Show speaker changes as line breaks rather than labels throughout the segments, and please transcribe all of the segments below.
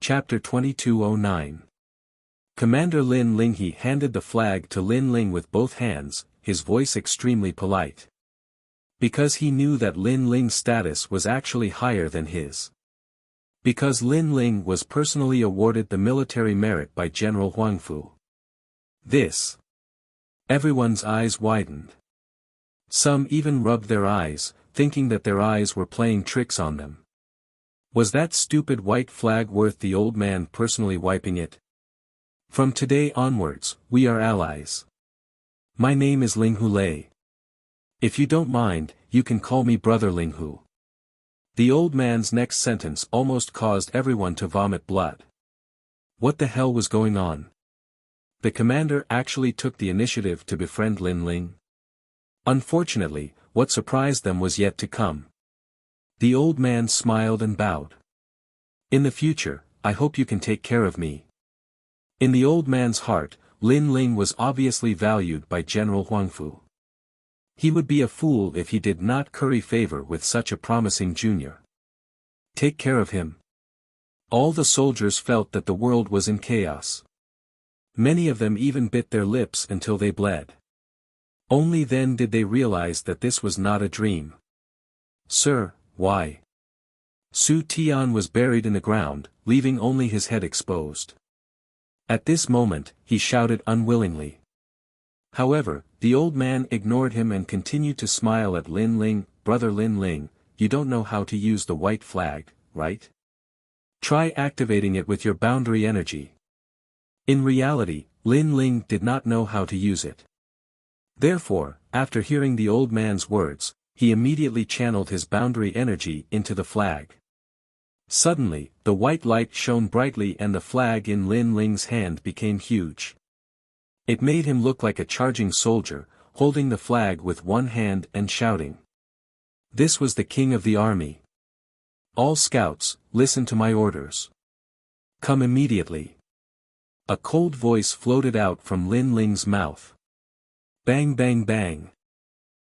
Chapter 2209. Commander Lin Linghe handed the flag to Lin Ling with both hands, his voice extremely polite. Because he knew that Lin Ling's status was actually higher than his. Because Lin Ling was personally awarded the military merit by General Huangfu. This. Everyone's eyes widened. Some even rubbed their eyes, thinking that their eyes were playing tricks on them. Was that stupid white flag worth the old man personally wiping it? From today onwards, we are allies. My name is Linghu Lei. If you don't mind, you can call me Brother Linghu. The old man's next sentence almost caused everyone to vomit blood. What the hell was going on? The commander actually took the initiative to befriend Lin Ling. Unfortunately, what surprised them was yet to come. The old man smiled and bowed. In the future, I hope you can take care of me. In the old man's heart, Lin Ling was obviously valued by General Huangfu. He would be a fool if he did not curry favor with such a promising junior. Take care of him. All the soldiers felt that the world was in chaos. Many of them even bit their lips until they bled. Only then did they realize that this was not a dream. Sir, why? Su Tian was buried in the ground, leaving only his head exposed. At this moment, he shouted unwillingly. However, the old man ignored him and continued to smile at Lin Ling. Brother Lin Ling, you don't know how to use the white flag, right? Try activating it with your boundary energy. In reality, Lin Ling did not know how to use it. Therefore, after hearing the old man's words, he immediately channeled his boundary energy into the flag. Suddenly, the white light shone brightly and the flag in Lin Ling's hand became huge. It made him look like a charging soldier, holding the flag with one hand and shouting. This was the king of the army. All scouts, listen to my orders. Come immediately. A cold voice floated out from Lin Ling's mouth. Bang bang bang.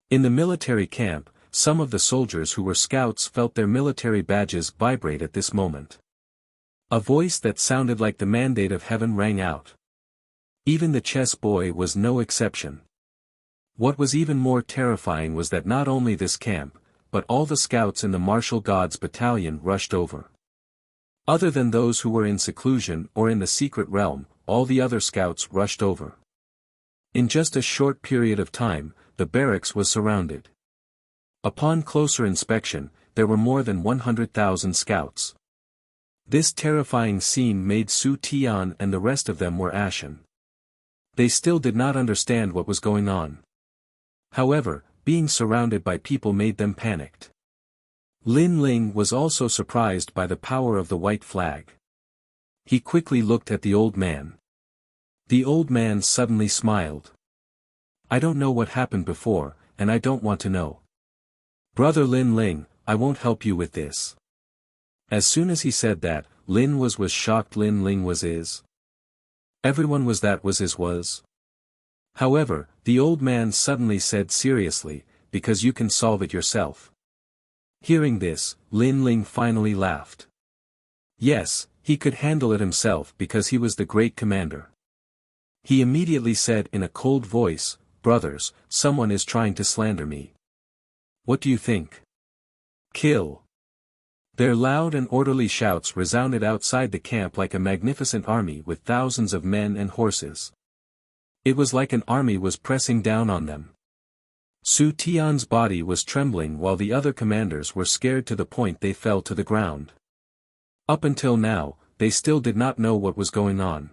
In the military camp, some of the soldiers who were scouts felt their military badges vibrate at this moment. A voice that sounded like the mandate of heaven rang out. Even the chess boy was no exception. What was even more terrifying was that not only this camp, but all the scouts in the Martial Gods battalion rushed over. Other than those who were in seclusion or in the secret realm, all the other scouts rushed over. In just a short period of time, the barracks was surrounded. Upon closer inspection, there were more than 100,000 scouts. This terrifying scene made Su Tian and the rest of them were ashen. They still did not understand what was going on. However, being surrounded by people made them panicked. Lin Ling was also surprised by the power of the white flag. He quickly looked at the old man. The old man suddenly smiled. I don't know what happened before, and I don't want to know. Brother Lin Ling, I won't help you with this. As soon as he said that, Lin was shocked. Lin Ling was is. Everyone was that was his was. However, the old man suddenly said seriously, because you can solve it yourself. Hearing this, Lin Ling finally laughed. Yes, he could handle it himself because he was the great commander. He immediately said in a cold voice, Brothers, someone is trying to slander me. What do you think? Kill. Their loud and orderly shouts resounded outside the camp like a magnificent army with thousands of men and horses. It was like an army was pressing down on them. Su Tian's body was trembling while the other commanders were scared to the point they fell to the ground. Up until now, they still did not know what was going on.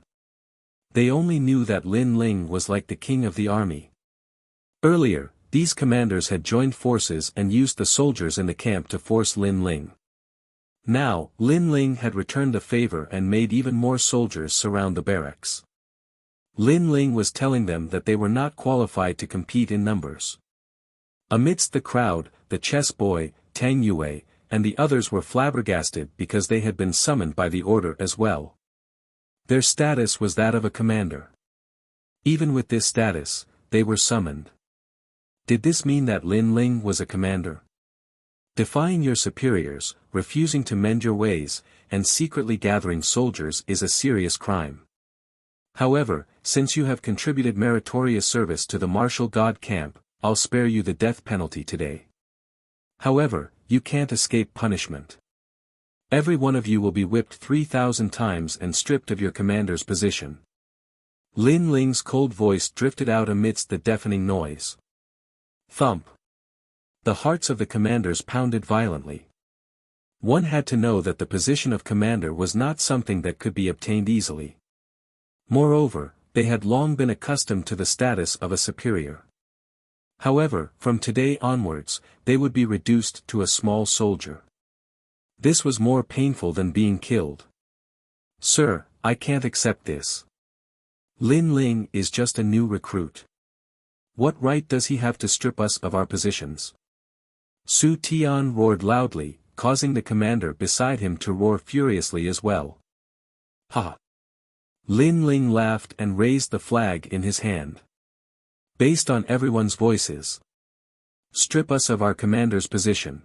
They only knew that Lin Ling was like the king of the army. Earlier, these commanders had joined forces and used the soldiers in the camp to force Lin Ling. Now, Lin Ling had returned the favor and made even more soldiers surround the barracks. Lin Ling was telling them that they were not qualified to compete in numbers. Amidst the crowd, the chess boy, Tang Yue, and the others were flabbergasted because they had been summoned by the order as well. Their status was that of a commander. Even with this status, they were summoned. Did this mean that Lin Ling was a commander? Defying your superiors, refusing to mend your ways, and secretly gathering soldiers is a serious crime. However, since you have contributed meritorious service to the martial god camp, I'll spare you the death penalty today. However, you can't escape punishment. Every one of you will be whipped 3,000 times and stripped of your commander's position. Lin Ling's cold voice drifted out amidst the deafening noise. Thump. The hearts of the commanders pounded violently. One had to know that the position of commander was not something that could be obtained easily. Moreover, they had long been accustomed to the status of a superior. However, from today onwards, they would be reduced to a small soldier. This was more painful than being killed. Sir, I can't accept this. Lin Ling is just a new recruit. What right does he have to strip us of our positions? Su Tian roared loudly, causing the commander beside him to roar furiously as well. Ha! Lin Ling laughed and raised the flag in his hand. Based on everyone's voices. Strip us of our commander's position.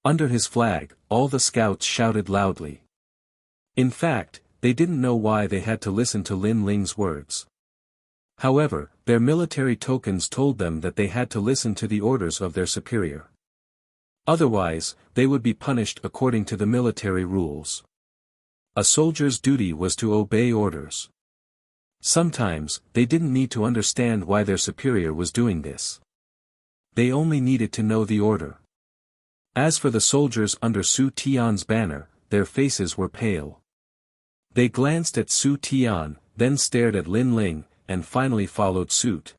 Under his flag, all the scouts shouted loudly. In fact, they didn't know why they had to listen to Lin Ling's words. However, their military tokens told them that they had to listen to the orders of their superior. Otherwise, they would be punished according to the military rules. A soldier's duty was to obey orders. Sometimes, they didn't need to understand why their superior was doing this. They only needed to know the order. As for the soldiers under Su Tian's banner, their faces were pale. They glanced at Su Tian, then stared at Lin Ling, and finally followed suit.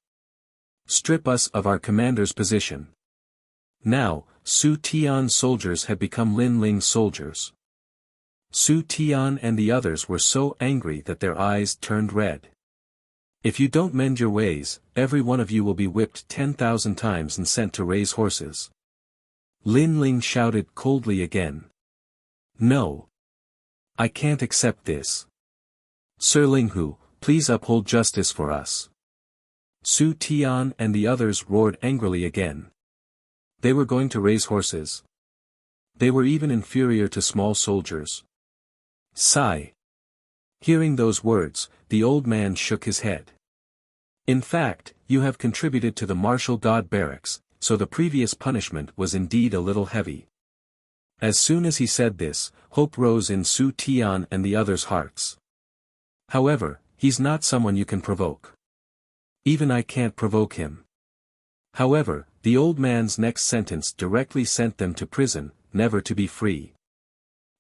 Strip us of our commander's position. Now, Su Tian's soldiers had become Lin Ling's soldiers. Su Tian and the others were so angry that their eyes turned red. If you don't mend your ways, every one of you will be whipped 10,000 times and sent to raise horses. Lin Ling shouted coldly again. No. I can't accept this. Sir Linghu, please uphold justice for us. Su Tian and the others roared angrily again. They were going to raise horses. They were even inferior to small soldiers. Sigh. Hearing those words, the old man shook his head. In fact, you have contributed to the martial god barracks, so the previous punishment was indeed a little heavy. As soon as he said this, hope rose in Su Tian and the others' hearts. However, he's not someone you can provoke. Even I can't provoke him. However, the old man's next sentence directly sent them to prison, never to be free.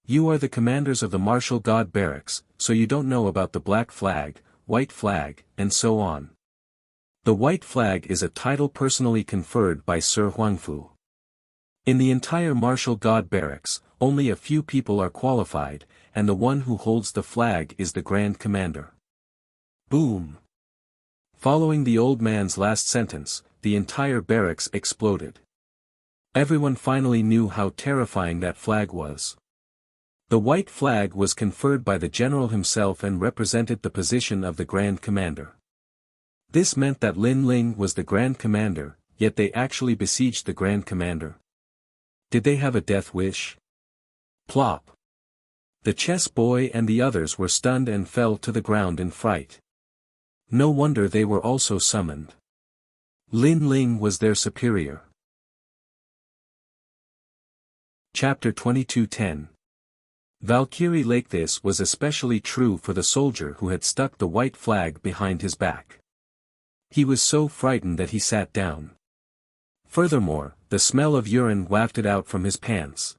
You are the commanders of the martial god barracks, so you don't know about the black flag, white flag, and so on. The white flag is a title personally conferred by Sir Huangfu. In the entire martial god barracks, only a few people are qualified, and the one who holds the flag is the Grand Commander. Boom! Following the old man's last sentence, the entire barracks exploded. Everyone finally knew how terrifying that flag was. The white flag was conferred by the general himself and represented the position of the Grand Commander. This meant that Lin Ling was the Grand Commander, yet they actually besieged the Grand Commander. Did they have a death wish? Plop! The chess boy and the others were stunned and fell to the ground in fright. No wonder they were also summoned. Lin Ling was their superior. Chapter 22:10 Valkyrie Lake. This was especially true for the soldier who had stuck the white flag behind his back. He was so frightened that he sat down. Furthermore, the smell of urine wafted out from his pants.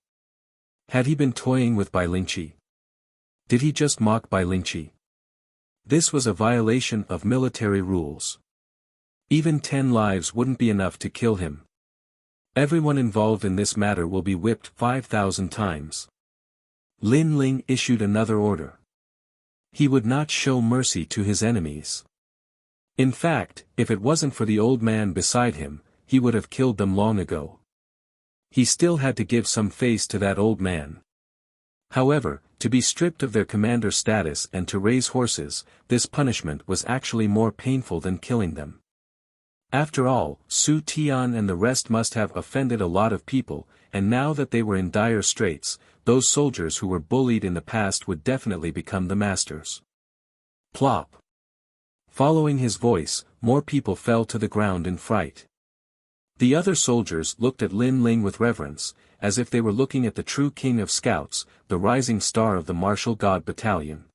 Had he been toying with Bai Lingqi? Did he just mock Bai Lingqi? This was a violation of military rules. Even 10 lives wouldn't be enough to kill him. Everyone involved in this matter will be whipped 5,000 times. Lin Ling issued another order. He would not show mercy to his enemies. In fact, if it wasn't for the old man beside him, he would have killed them long ago. He still had to give some face to that old man. However, to be stripped of their commander status and to raise horses, this punishment was actually more painful than killing them. After all, Su Tian and the rest must have offended a lot of people, and now that they were in dire straits, those soldiers who were bullied in the past would definitely become the masters. Plop. Following his voice, more people fell to the ground in fright. The other soldiers looked at Lin Ling with reverence, as if they were looking at the true king of scouts, the rising star of the martial god battalion.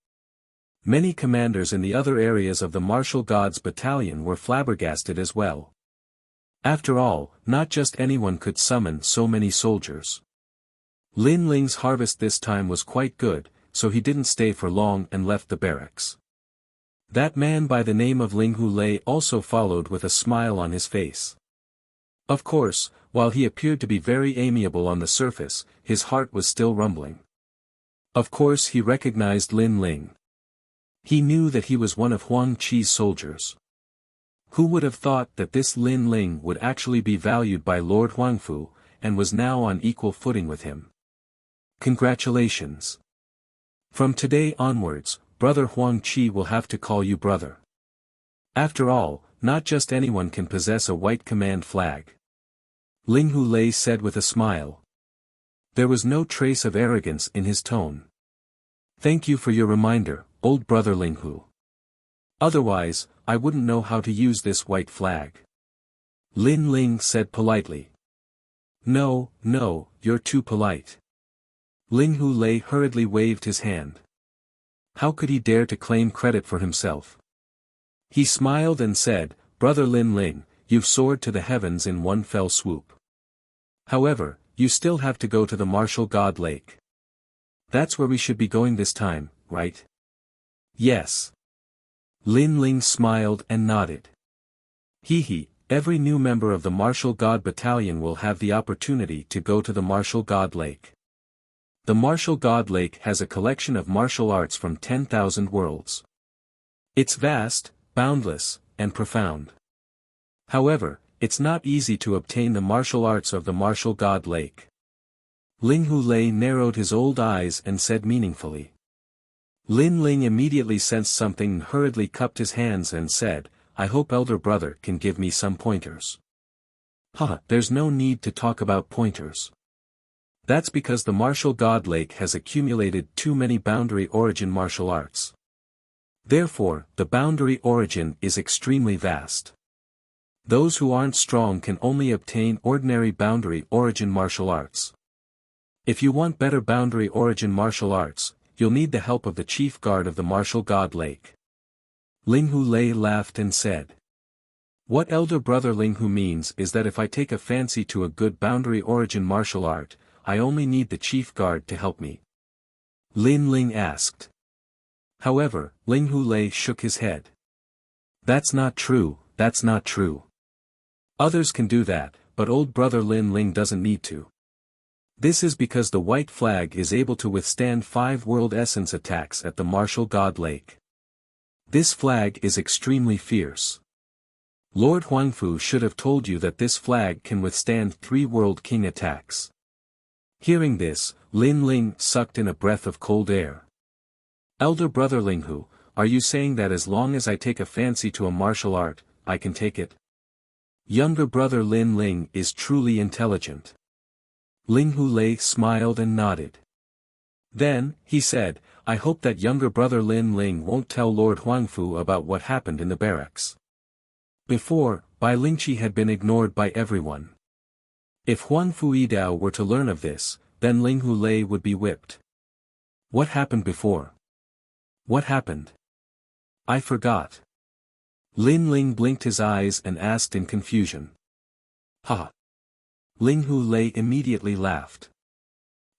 Many commanders in the other areas of the martial gods battalion were flabbergasted as well. After all, not just anyone could summon so many soldiers. Lin Ling's harvest this time was quite good, so he didn't stay for long and left the barracks. That man by the name of Ling Hu Lei also followed with a smile on his face. Of course, while he appeared to be very amiable on the surface, his heart was still rumbling. Of course he recognized Lin Ling. He knew that he was one of Huang Qi's soldiers. Who would have thought that this Lin Ling would actually be valued by Lord Huangfu, and was now on equal footing with him? Congratulations. From today onwards, Brother Huang Qi will have to call you brother. After all, not just anyone can possess a white command flag. Ling Hu Lei said with a smile. There was no trace of arrogance in his tone. Thank you for your reminder, old brother Ling Hu. Otherwise, I wouldn't know how to use this white flag. Lin Ling said politely. No, you're too polite. Ling Hu Lei hurriedly waved his hand. How could he dare to claim credit for himself? He smiled and said, Brother Lin Ling, you've soared to the heavens in one fell swoop. However, you still have to go to the martial god lake. That's where we should be going this time, right? Yes. Lin Ling smiled and nodded. He, every new member of the martial god battalion will have the opportunity to go to the martial god lake. The martial god lake has a collection of martial arts from 10,000 worlds. It's vast, boundless, and profound. However, it's not easy to obtain the martial arts of the martial god lake. Ling Hu Lei narrowed his old eyes and said meaningfully. Lin Ling immediately sensed something and hurriedly cupped his hands and said, I hope elder brother can give me some pointers. There's no need to talk about pointers. That's because the martial god lake has accumulated too many boundary origin martial arts. Therefore, the boundary origin is extremely vast. Those who aren't strong can only obtain ordinary boundary origin martial arts. If you want better boundary origin martial arts, you'll need the help of the chief guard of the martial god lake. Ling Hu Lei laughed and said. What elder brother Ling Hu means is that if I take a fancy to a good boundary origin martial art, I only need the chief guard to help me. Lin Ling asked. However, Ling Hu Lei shook his head. That's not true. Others can do that, but old brother Lin Ling doesn't need to. This is because the white flag is able to withstand 5 world essence attacks at the martial god lake. This flag is extremely fierce. Lord Huangfu should have told you that this flag can withstand 3 world king attacks. Hearing this, Lin Ling sucked in a breath of cold air. Elder brother Ling Hu, are you saying that as long as I take a fancy to a martial art, I can take it? Younger brother Lin Ling is truly intelligent. Ling Hu Lei smiled and nodded. Then, he said, I hope that younger brother Lin Ling won't tell Lord Huangfu about what happened in the barracks. Before, Bai Lingqi had been ignored by everyone. If Huangfu Yidao were to learn of this, then Ling Hu Lei would be whipped. What happened before? What happened? I forgot. Lin Ling blinked his eyes and asked in confusion. Ling Hu Lei immediately laughed.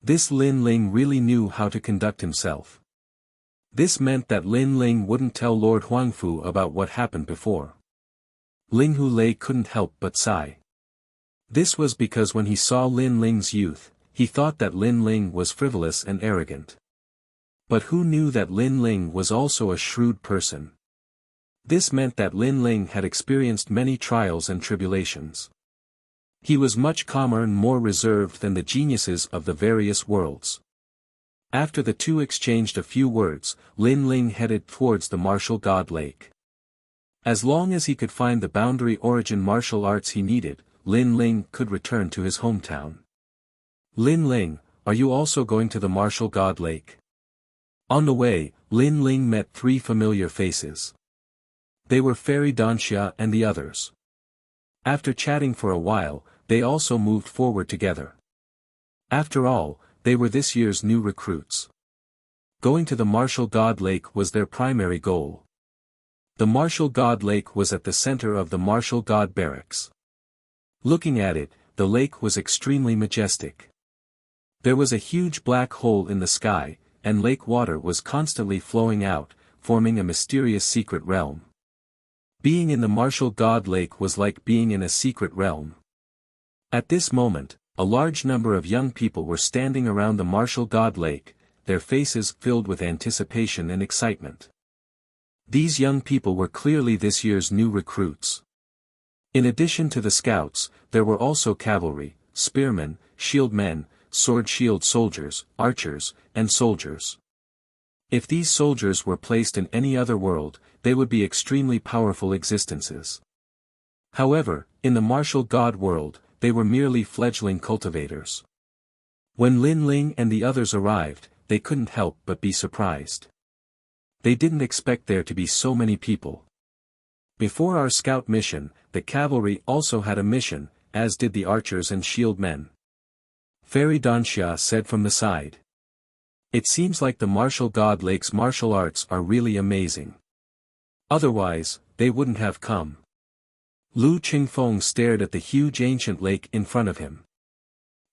This Lin Ling really knew how to conduct himself. This meant that Lin Ling wouldn't tell Lord Huangfu about what happened before. Ling Hu Lei couldn't help but sigh. This was because when he saw Lin Ling's youth, he thought that Lin Ling was frivolous and arrogant. But who knew that Lin Ling was also a shrewd person? This meant that Lin Ling had experienced many trials and tribulations. He was much calmer and more reserved than the geniuses of the various worlds. After the two exchanged a few words, Lin Ling headed towards the martial god lake. As long as he could find the boundary origin martial arts he needed, Lin Ling could return to his hometown. Lin Ling, are you also going to the martial god lake? On the way, Lin Ling met three familiar faces. They were Fairy Danxia and the others. After chatting for a while, they also moved forward together. After all, they were this year's new recruits. Going to the martial god lake was their primary goal. The martial god lake was at the center of the martial god barracks. Looking at it, the lake was extremely majestic. There was a huge black hole in the sky, and lake water was constantly flowing out, forming a mysterious secret realm. Being in the martial god lake was like being in a secret realm. At this moment, a large number of young people were standing around the martial god lake, their faces filled with anticipation and excitement. These young people were clearly this year's new recruits. In addition to the scouts, there were also cavalry, spearmen, shield men, sword-shield soldiers, archers, and soldiers. If these soldiers were placed in any other world, they would be extremely powerful existences. However, in the martial god world, they were merely fledgling cultivators. When Lin Ling and the others arrived, they couldn't help but be surprised. They didn't expect there to be so many people. Before our scout mission, the cavalry also had a mission, as did the archers and shield men. Fairy Danxia said from the side. It seems like the martial god lake's martial arts are really amazing. Otherwise, they wouldn't have come. Lu Qingfeng stared at the huge ancient lake in front of him.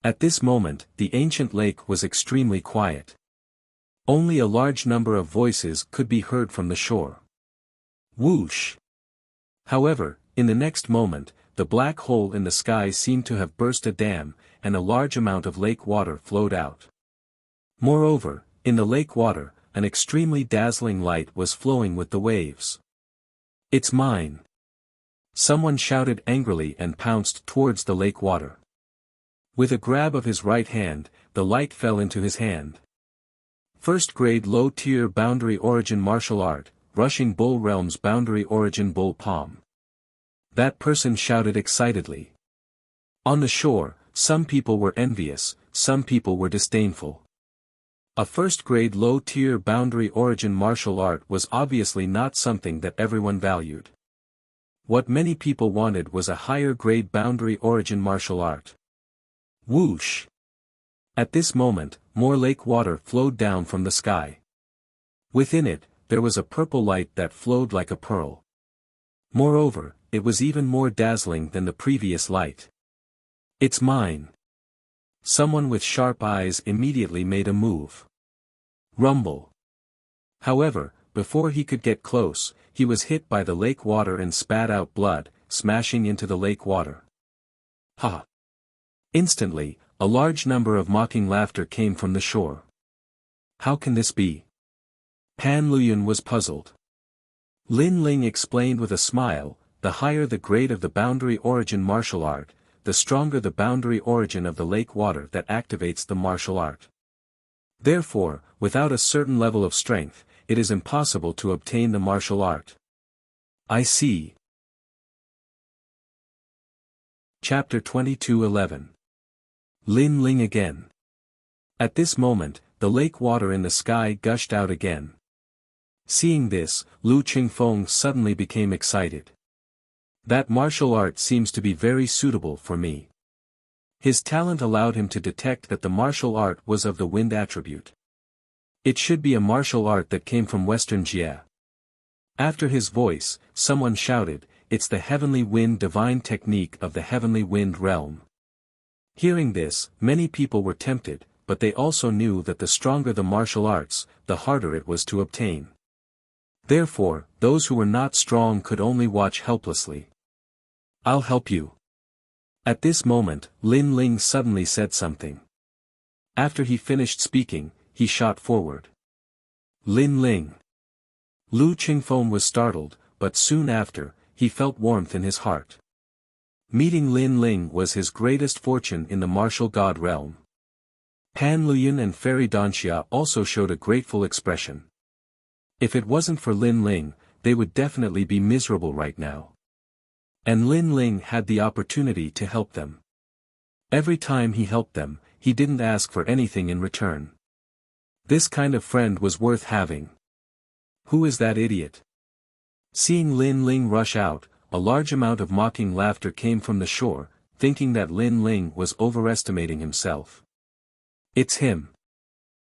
At this moment, the ancient lake was extremely quiet. Only a large number of voices could be heard from the shore. Whoosh! However, in the next moment, the black hole in the sky seemed to have burst a dam, and a large amount of lake water flowed out. Moreover, in the lake water, an extremely dazzling light was flowing with the waves. It's mine! Someone shouted angrily and pounced towards the lake water. With a grab of his right hand, the light fell into his hand. First grade low-tier boundary origin martial art, Rushing Bull Realms boundary origin bull palm. That person shouted excitedly. On the shore, some people were envious, some people were disdainful. A first-grade low-tier boundary origin martial art was obviously not something that everyone valued. What many people wanted was a higher-grade boundary origin martial art. Whoosh! At this moment, more lake water flowed down from the sky. Within it, there was a purple light that flowed like a pearl. Moreover, it was even more dazzling than the previous light. It's mine! Someone with sharp eyes immediately made a move. Rumble! However, before he could get close, he was hit by the lake water and spat out blood, smashing into the lake water. Ha! Instantly, a large number of mocking laughter came from the shore. How can this be? Pan Luyuan was puzzled. Lin Ling explained with a smile, the higher the grade of the boundary origin martial art, the stronger the boundary origin of the lake water that activates the martial art. Therefore, without a certain level of strength, it is impossible to obtain the martial art. I see. Chapter 22:11. Lin Ling again. At this moment, the lake water in the sky gushed out again. Seeing this, Lu Qingfeng suddenly became excited. That martial art seems to be very suitable for me. His talent allowed him to detect that the martial art was of the wind attribute. It should be a martial art that came from Western Jia. After his voice, someone shouted, "It's the heavenly wind divine technique of the heavenly wind realm." Hearing this, many people were tempted, but they also knew that the stronger the martial arts, the harder it was to obtain. Therefore, those who were not strong could only watch helplessly. I'll help you. At this moment, Lin Ling suddenly said something. After he finished speaking, he shot forward. Lin Ling. Lu Qingfeng was startled, but soon after, he felt warmth in his heart. Meeting Lin Ling was his greatest fortune in the martial god realm. Pan Luyuan and Fairy Danxia also showed a grateful expression. If it wasn't for Lin Ling, they would definitely be miserable right now. And Lin Ling had the opportunity to help them. Every time he helped them, he didn't ask for anything in return. This kind of friend was worth having. Who is that idiot? Seeing Lin Ling rush out, a large amount of mocking laughter came from the shore, thinking that Lin Ling was overestimating himself. It's him.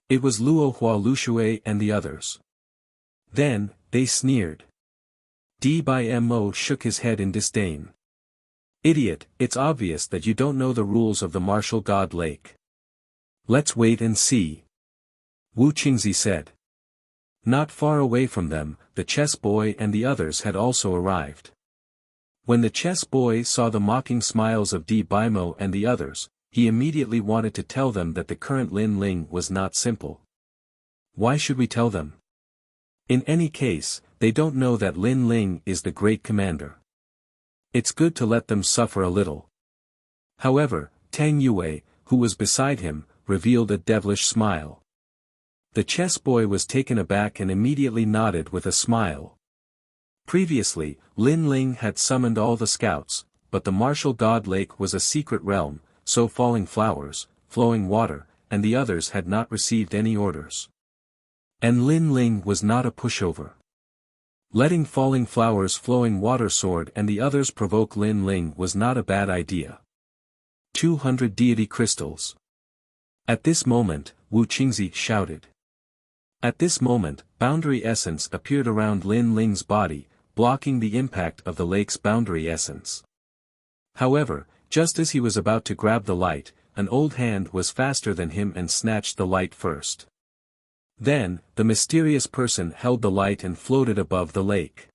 It was Luo Hua Lushui and the others. Then, they sneered. Mo shook his head in disdain. Idiot, it's obvious that you don't know the rules of the martial god lake. Let's wait and see. Wu Qingzi said. Not far away from them, the chess boy and the others had also arrived. When the chess boy saw the mocking smiles of Mo and the others, he immediately wanted to tell them that the current Lin Ling was not simple. Why should we tell them? In any case, they don't know that Lin Ling is the great commander. It's good to let them suffer a little. However, Tang Yue, who was beside him, revealed a devilish smile. The chess boy was taken aback and immediately nodded with a smile. Previously, Lin Ling had summoned all the scouts, but the martial god lake was a secret realm, so falling flowers, flowing water, and the others had not received any orders. And Lin Ling was not a pushover. Letting falling flowers flowing water sword and the others provoke Lin Ling was not a bad idea. 200 deity crystals. At this moment, Wu Qingzi shouted. At this moment, boundary essence appeared around Lin Ling's body, blocking the impact of the lake's boundary essence. However, just as he was about to grab the light, an old hand was faster than him and snatched the light first. Then, the mysterious person held the light and floated above the lake.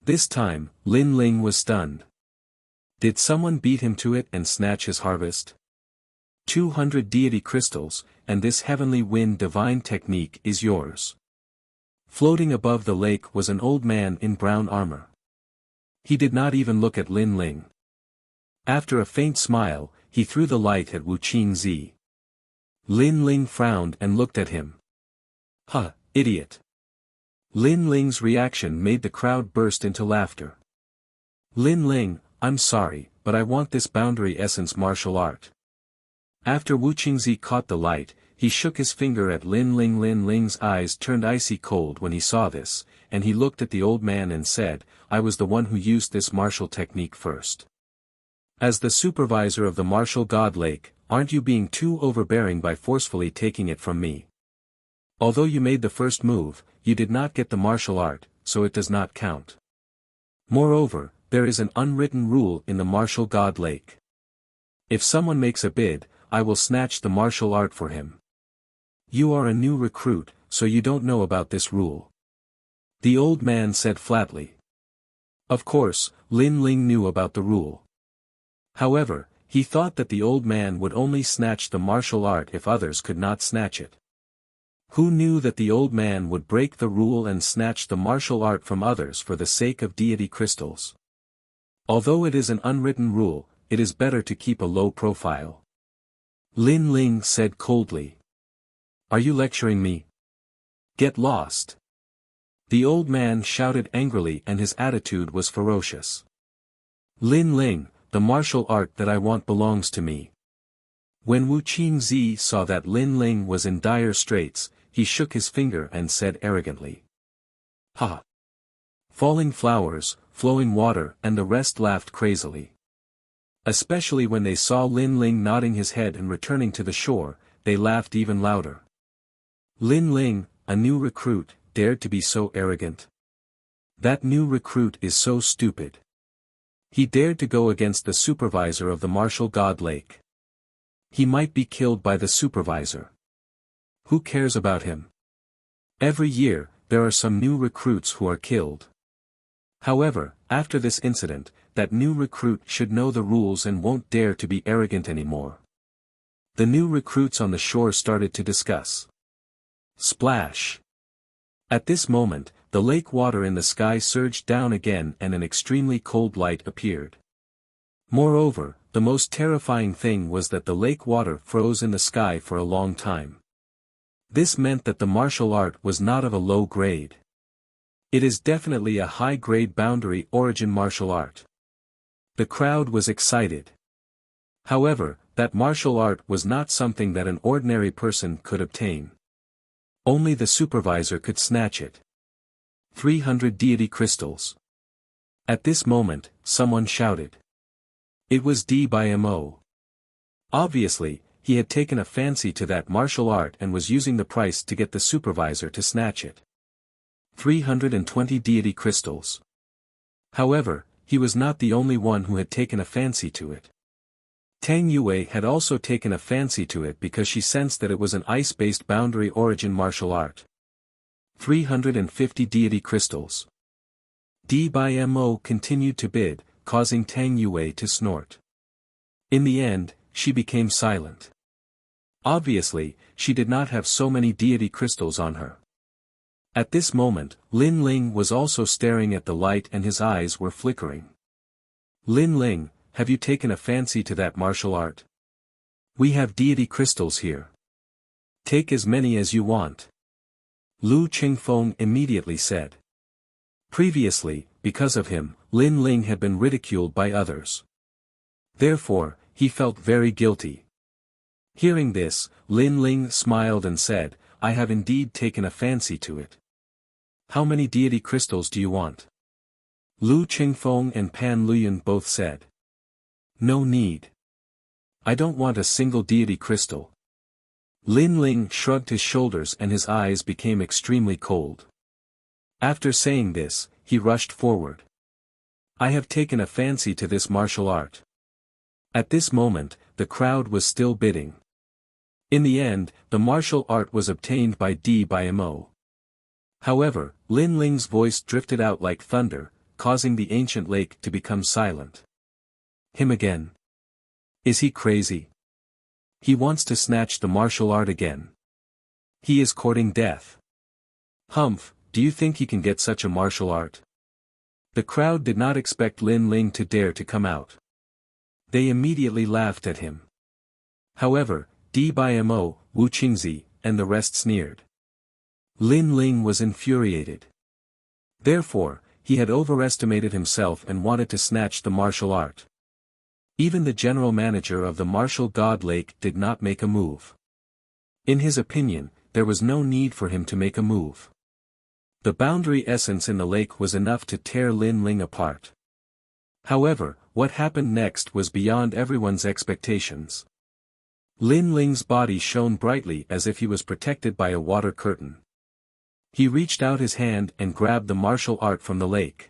This time, Lin Ling was stunned. Did someone beat him to it and snatch his harvest? 200 deity crystals, and this heavenly wind divine technique is yours. Floating above the lake was an old man in brown armor. He did not even look at Lin Ling. After a faint smile, he threw the light at Wu Qingzi. Lin Ling frowned and looked at him. Huh, idiot. Lin Ling's reaction made the crowd burst into laughter. Lin Ling, I'm sorry, but I want this boundary essence martial art. After Wu Qingzi caught the light, he shook his finger at Lin Ling. Lin Ling's eyes turned icy cold when he saw this, and he looked at the old man and said, I was the one who used this martial technique first. As the supervisor of the martial god lake, aren't you being too overbearing by forcefully taking it from me? Although you made the first move, you did not get the martial art, so it does not count. Moreover, there is an unwritten rule in the martial god lake. If someone makes a bid, I will snatch the martial art for him. You are a new recruit, so you don't know about this rule. The old man said flatly. Of course, Lin Ling knew about the rule. However, he thought that the old man would only snatch the martial art if others could not snatch it. Who knew that the old man would break the rule and snatch the martial art from others for the sake of deity crystals? Although it is an unwritten rule, it is better to keep a low profile. Lin Ling said coldly. Are you lecturing me? Get lost. The old man shouted angrily and his attitude was ferocious. Lin Ling, the martial art that I want belongs to me. When Wu Qingzi saw that Lin Ling was in dire straits, he shook his finger and said arrogantly. Ha! Falling flowers, flowing water and the rest laughed crazily. Especially when they saw Lin Ling nodding his head and returning to the shore, they laughed even louder. Lin Ling, a new recruit, dared to be so arrogant. That new recruit is so stupid. He dared to go against the supervisor of the martial god lake. He might be killed by the supervisor. Who cares about him? Every year, there are some new recruits who are killed. However, after this incident, that new recruit should know the rules and won't dare to be arrogant anymore. The new recruits on the shore started to discuss. Splash! At this moment, the lake water in the sky surged down again and an extremely cold light appeared. Moreover, the most terrifying thing was that the lake water froze in the sky for a long time. This meant that the martial art was not of a low grade. It is definitely a high-grade boundary origin martial art. The crowd was excited. However, that martial art was not something that an ordinary person could obtain. Only the supervisor could snatch it. 300 deity crystals. At this moment, someone shouted. It was Dimo. Obviously, he had taken a fancy to that martial art and was using the price to get the supervisor to snatch it. 320 deity crystals. However, he was not the only one who had taken a fancy to it. Tang Yue had also taken a fancy to it because she sensed that it was an ice-based boundary origin martial art. 350 deity crystals. Dimo continued to bid, causing Tang Yue to snort. In the end, she became silent. Obviously, she did not have so many deity crystals on her. At this moment, Lin Ling was also staring at the light and his eyes were flickering. Lin Ling, have you taken a fancy to that martial art? We have deity crystals here. Take as many as you want. Lu Qingfeng immediately said. Previously, because of him, Lin Ling had been ridiculed by others. Therefore, he felt very guilty. Hearing this, Lin Ling smiled and said, I have indeed taken a fancy to it. How many deity crystals do you want? Lu Qingfeng and Pan Luyan both said. No need. I don't want a single deity crystal. Lin Ling shrugged his shoulders and his eyes became extremely cold. After saying this, he rushed forward. I have taken a fancy to this martial art. At this moment, the crowd was still bidding. In the end, the martial art was obtained by Dimo. However, Lin Ling's voice drifted out like thunder, causing the ancient lake to become silent. Him again. Is he crazy? He wants to snatch the martial art again. He is courting death. Humph, do you think he can get such a martial art? The crowd did not expect Lin Ling to dare to come out. They immediately laughed at him. However, Dimo, Wu Qingzi, and the rest sneered. Lin Ling was infuriated. Therefore, he had overestimated himself and wanted to snatch the martial art. Even the general manager of the martial god lake did not make a move. In his opinion, there was no need for him to make a move. The boundary essence in the lake was enough to tear Lin Ling apart. However, what happened next was beyond everyone's expectations. Lin Ling's body shone brightly as if he was protected by a water curtain. He reached out his hand and grabbed the martial art from the lake.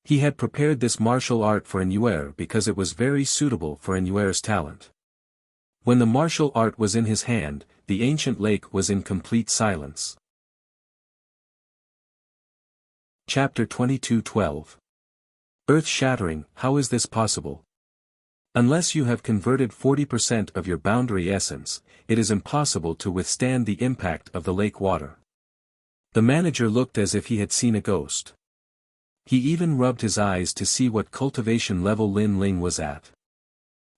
He had prepared this martial art for Enuer because it was very suitable for Enuer's talent. When the martial art was in his hand, the ancient lake was in complete silence. Chapter 22:12. Earth-shattering, how is this possible? Unless you have converted 40% of your boundary essence, it is impossible to withstand the impact of the lake water. The manager looked as if he had seen a ghost. He even rubbed his eyes to see what cultivation level Lin Ling was at.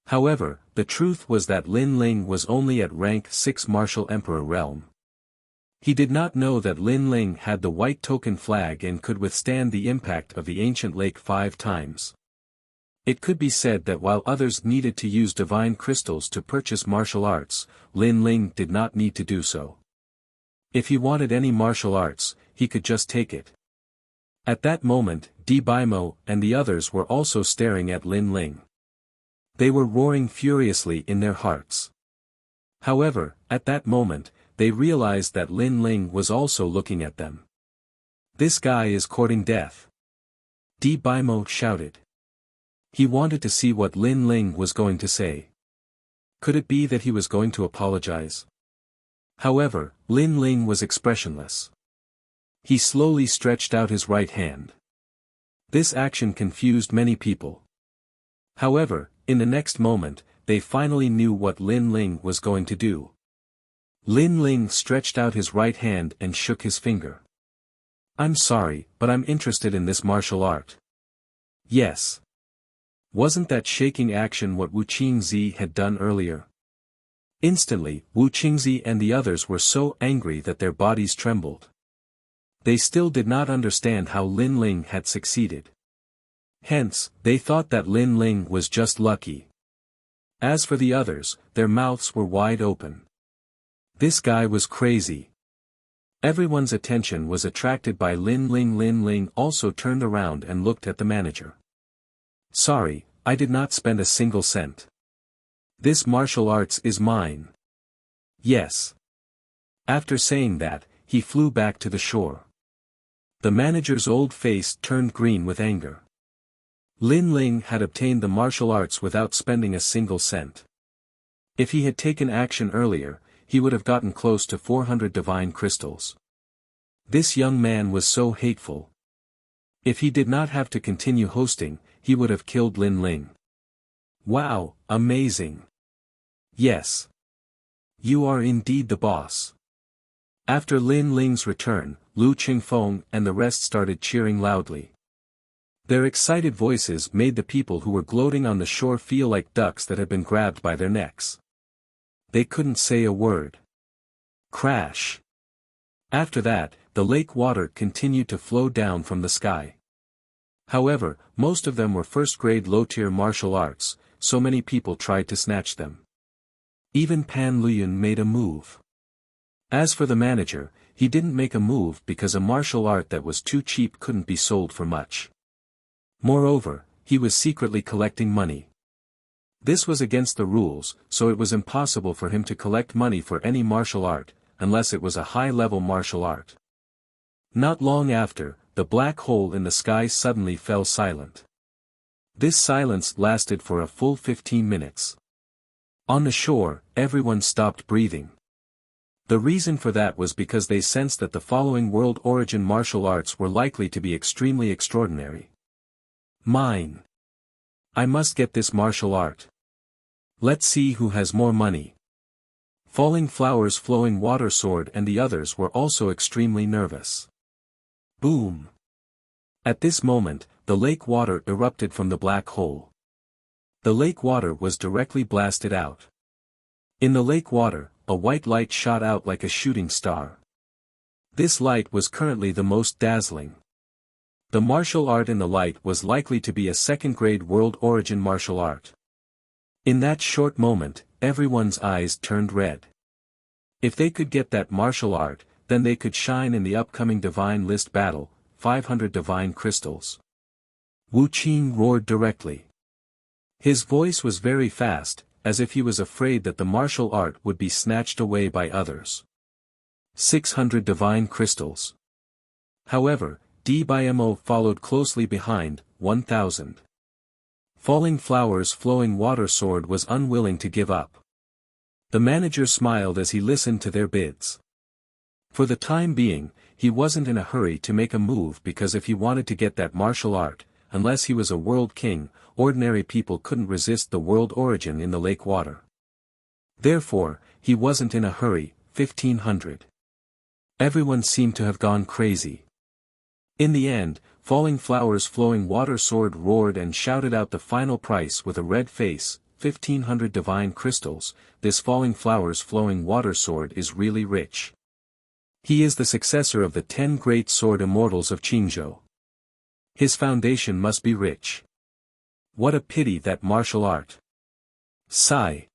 However, the truth was that Lin Ling was only at rank 6 Martial Emperor realm. He did not know that Lin Ling had the white token flag and could withstand the impact of the ancient lake 5 times. It could be said that while others needed to use divine crystals to purchase martial arts, Lin Ling did not need to do so. If he wanted any martial arts, he could just take it. At that moment, Dimo and the others were also staring at Lin Ling. They were roaring furiously in their hearts. However, at that moment, they realized that Lin Ling was also looking at them. This guy is courting death. Dimo shouted. He wanted to see what Lin Ling was going to say. Could it be that he was going to apologize? However, Lin Ling was expressionless. He slowly stretched out his right hand. This action confused many people. However, in the next moment, they finally knew what Lin Ling was going to do. Lin Ling stretched out his right hand and shook his finger. I'm sorry, but I'm interested in this martial art. Yes. Wasn't that shaking action what Wu Qingzi had done earlier? Instantly, Wu Qingzi and the others were so angry that their bodies trembled. They still did not understand how Lin Ling had succeeded. Hence, they thought that Lin Ling was just lucky. As for the others, their mouths were wide open. This guy was crazy. Everyone's attention was attracted by Lin Ling. Lin Ling also turned around and looked at the manager. Sorry, I did not spend a single cent. This martial arts is mine. Yes. After saying that, he flew back to the shore. The manager's old face turned green with anger. Lin Ling had obtained the martial arts without spending a single cent. If he had taken action earlier, he would have gotten close to 400 divine crystals. This young man was so hateful. If he did not have to continue hosting, he would have killed Lin Ling. Wow, amazing. Yes. You are indeed the boss. After Lin Ling's return, Lu Qingfeng and the rest started cheering loudly. Their excited voices made the people who were gloating on the shore feel like ducks that had been grabbed by their necks. They couldn't say a word. Crash. After that, the lake water continued to flow down from the sky. However, most of them were first-grade low-tier martial arts, so many people tried to snatch them. Even Pan Luyun made a move. As for the manager, he didn't make a move because a martial art that was too cheap couldn't be sold for much. Moreover, he was secretly collecting money. This was against the rules, so it was impossible for him to collect money for any martial art, unless it was a high-level martial art. Not long after, the black hole in the sky suddenly fell silent. This silence lasted for a full 15 minutes. On the shore, everyone stopped breathing. The reason for that was because they sensed that the following world origin martial arts were likely to be extremely extraordinary. Mine. I must get this martial art. Let's see who has more money. Falling Flowers, Flowing Water Sword and the others were also extremely nervous. Boom. At this moment, the lake water erupted from the black hole. The lake water was directly blasted out. In the lake water, a white light shot out like a shooting star. This light was currently the most dazzling. The martial art in the light was likely to be a second-grade world origin martial art. In that short moment, everyone's eyes turned red. If they could get that martial art, then they could shine in the upcoming divine list battle, 500 divine crystals. Wu Qing roared directly. His voice was very fast, as if he was afraid that the martial art would be snatched away by others. 600 divine crystals. However, DBMO followed closely behind, 1,000. Falling Flowers, Flowing Water Sword was unwilling to give up. The manager smiled as he listened to their bids. For the time being, he wasn't in a hurry to make a move because if he wanted to get that martial art, unless he was a world king, ordinary people couldn't resist the world origin in the lake water. Therefore, he wasn't in a hurry. 1,500. Everyone seemed to have gone crazy. In the end, Falling Flowers, Flowing Water Sword roared and shouted out the final price with a red face, 1,500 divine crystals. This Falling Flowers, Flowing Water Sword is really rich. He is the successor of the 10 great sword immortals of Qingzhou. His foundation must be rich. What a pity that martial art. Sigh.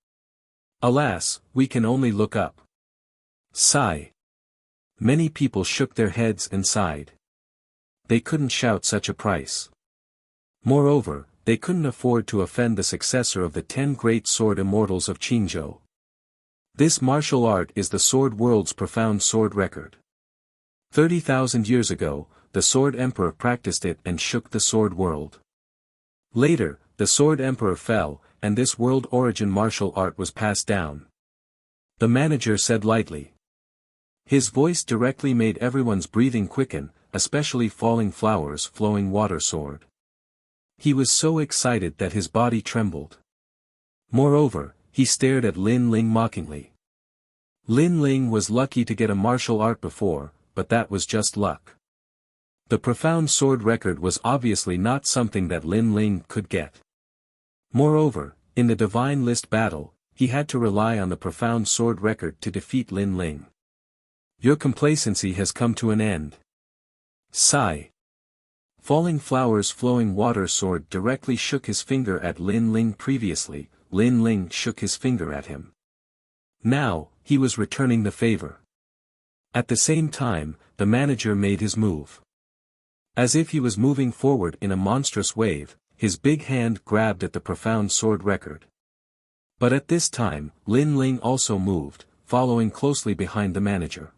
Alas, we can only look up. Sigh. Many people shook their heads and sighed. They couldn't shout such a price. Moreover, they couldn't afford to offend the successor of the 10 great sword immortals of Qingzhou. This martial art is the sword world's profound sword record. 30,000 years ago, the Sword Emperor practiced it and shook the sword world. Later, the Sword Emperor fell, and this world origin martial art was passed down. The manager said lightly. His voice directly made everyone's breathing quicken, especially Falling Flowers, Flowing Water Sword. He was so excited that his body trembled. Moreover, he stared at Lin Ling mockingly. Lin Ling was lucky to get a martial art before, but that was just luck. The profound sword record was obviously not something that Lin Ling could get. Moreover, in the divine list battle, he had to rely on the profound sword record to defeat Lin Ling. Your complacency has come to an end. Sigh. Falling Flowers, Flowing Water Sword directly shook his finger at Lin Ling previously. Lin Ling shook his finger at him. Now, he was returning the favor. At the same time, the manager made his move. As if he was moving forward in a monstrous wave, his big hand grabbed at the profound sword record. But at this time, Lin Ling also moved, following closely behind the manager.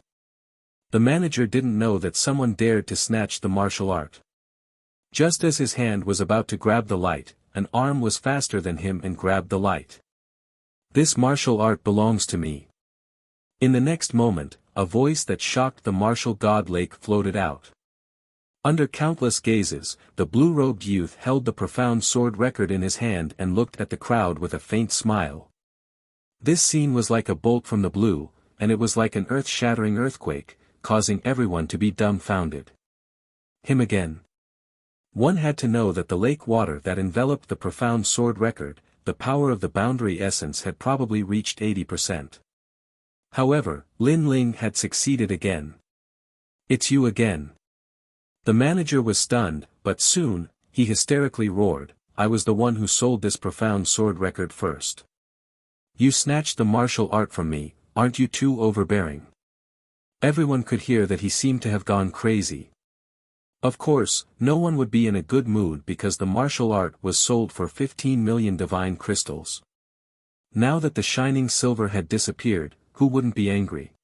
The manager didn't know that someone dared to snatch the martial art. Just as his hand was about to grab the light, an arm was faster than him and grabbed the light. "This martial art belongs to me." In the next moment, a voice that shocked the martial god Lake floated out. Under countless gazes, the blue-robed youth held the profound sword record in his hand and looked at the crowd with a faint smile. This scene was like a bolt from the blue, and it was like an earth-shattering earthquake, causing everyone to be dumbfounded. Him again. One had to know that the lake water that enveloped the profound sword record, the power of the boundary essence had probably reached 80%. However, Lin Ling had succeeded again. "It's you again." The manager was stunned, but soon, he hysterically roared, "I was the one who sold this profound sword record first. You snatched the martial art from me, aren't you too overbearing?" Everyone could hear that he seemed to have gone crazy. Of course, no one would be in a good mood because the martial art was sold for 15 million divine crystals. Now that the shining silver had disappeared, who wouldn't be angry?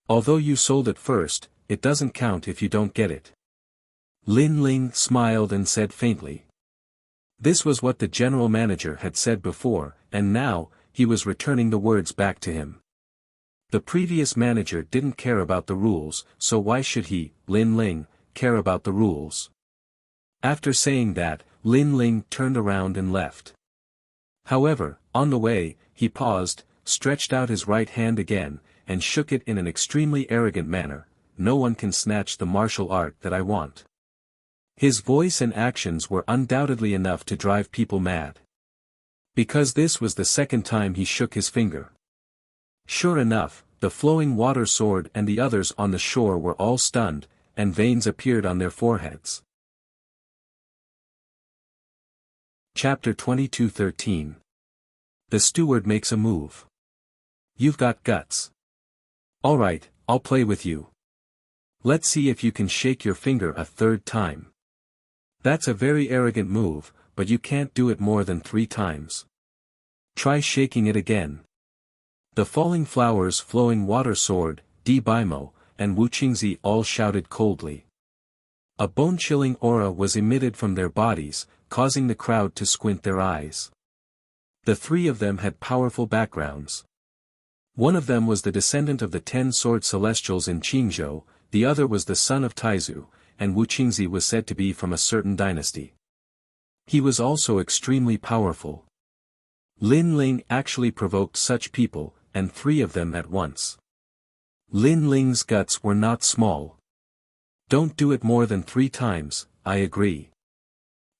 "Although you sold it first, it doesn't count if you don't get it." Lin Ling smiled and said faintly. This was what the general manager had said before, and now, he was returning the words back to him. The previous manager didn't care about the rules, so why should he, Lin Ling, care about the rules? After saying that, Lin Ling turned around and left. However, on the way, he paused, stretched out his right hand again, and shook it in an extremely arrogant manner. "No one can snatch the martial art that I want." His voice and actions were undoubtedly enough to drive people mad. Because this was the second time he shook his finger. Sure enough, the flowing water sword and the others on the shore were all stunned, and veins appeared on their foreheads. Chapter 22:13. The steward makes a move. "You've got guts. Alright, I'll play with you. Let's see if you can shake your finger a third time. That's a very arrogant move, but you can't do it more than 3 times. Try shaking it again." The falling flowers, flowing water sword, Di Baimo, and Wu Qingzi all shouted coldly. A bone-chilling aura was emitted from their bodies, causing the crowd to squint their eyes. The 3 of them had powerful backgrounds. One of them was the descendant of the 10-sword celestials in Qingzhou, the other was the son of Taizu, and Wu Qingzi was said to be from a certain dynasty. He was also extremely powerful. Lin Ling actually provoked such people, and 3 of them at once. Lin Ling's guts were not small. "Don't do it more than 3 times, I agree."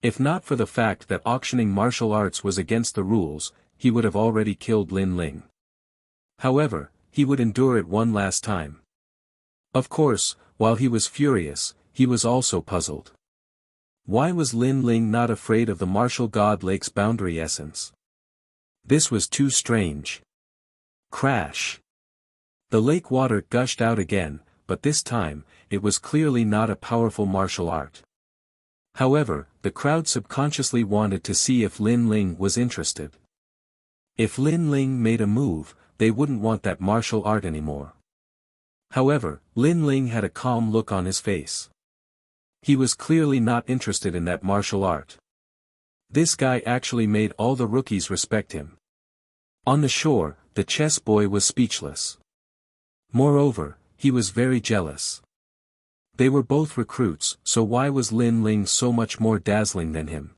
If not for the fact that auctioning martial arts was against the rules, he would have already killed Lin Ling. However, he would endure it one last time. Of course, while he was furious, he was also puzzled. Why was Lin Ling not afraid of the martial god Lake's boundary essence? This was too strange. Crash! The lake water gushed out again, but this time, it was clearly not a powerful martial art. However, the crowd subconsciously wanted to see if Lin Ling was interested. If Lin Ling made a move, they wouldn't want that martial art anymore. However, Lin Ling had a calm look on his face. He was clearly not interested in that martial art. This guy actually made all the rookies respect him. On the shore, the chess boy was speechless. Moreover, he was very jealous. They were both recruits, so why was Lin Ling so much more dazzling than him?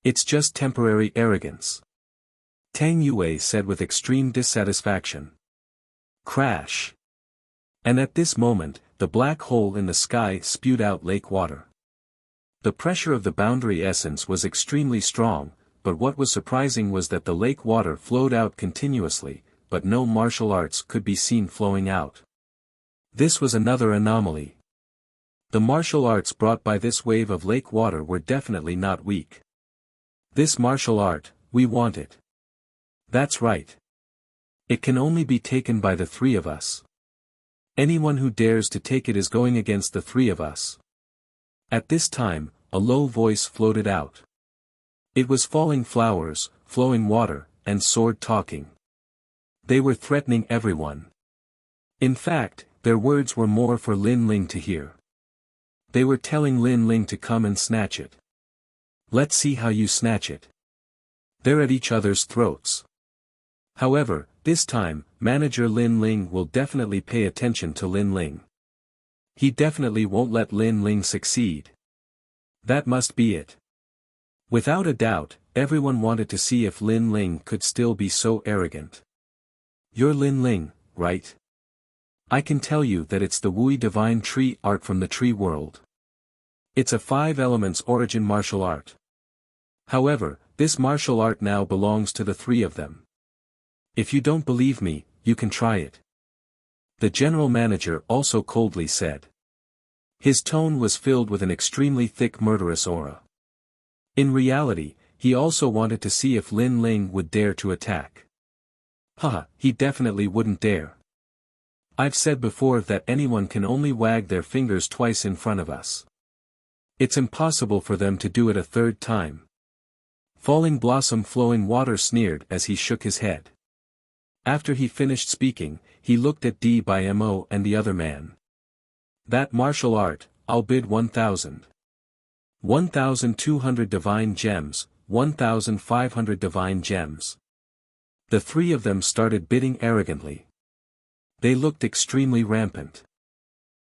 "It's just temporary arrogance," Tang Yue said with extreme dissatisfaction. Crash! And at this moment, the black hole in the sky spewed out lake water. The pressure of the boundary essence was extremely strong, but what was surprising was that the lake water flowed out continuously, but no martial arts could be seen flowing out. This was another anomaly. The martial arts brought by this wave of lake water were definitely not weak. "This martial art, we want it." That's right. It can only be taken by the three of us. Anyone who dares to take it is going against the three of us. At this time, a low voice floated out. It was falling flowers, flowing water, and sword talking. They were threatening everyone. In fact, their words were more for Lin Ling to hear. They were telling Lin Ling to come and snatch it. Let's see how you snatch it. They're at each other's throats. However, this time, manager Lin Ling will definitely pay attention to Lin Ling. He definitely won't let Lin Ling succeed. That must be it. Without a doubt, everyone wanted to see if Lin Ling could still be so arrogant. You're Lin Ling, right? I can tell you that it's the Wuxia divine tree art from the tree world. It's a 5 elements origin martial art. However, this martial art now belongs to the three of them. If you don't believe me, you can try it. The general manager also coldly said. His tone was filled with an extremely thick murderous aura. In reality, he also wanted to see if Lin Ling would dare to attack. Haha, he definitely wouldn't dare. I've said before that anyone can only wag their fingers twice in front of us. It's impossible for them to do it a third time. Falling blossom flowing water sneered as he shook his head. After he finished speaking, he looked at Dmo and the other man. That martial art, I'll bid 1,000. 1,200 divine gems, 1,500 divine gems. The three of them started bidding arrogantly. They looked extremely rampant.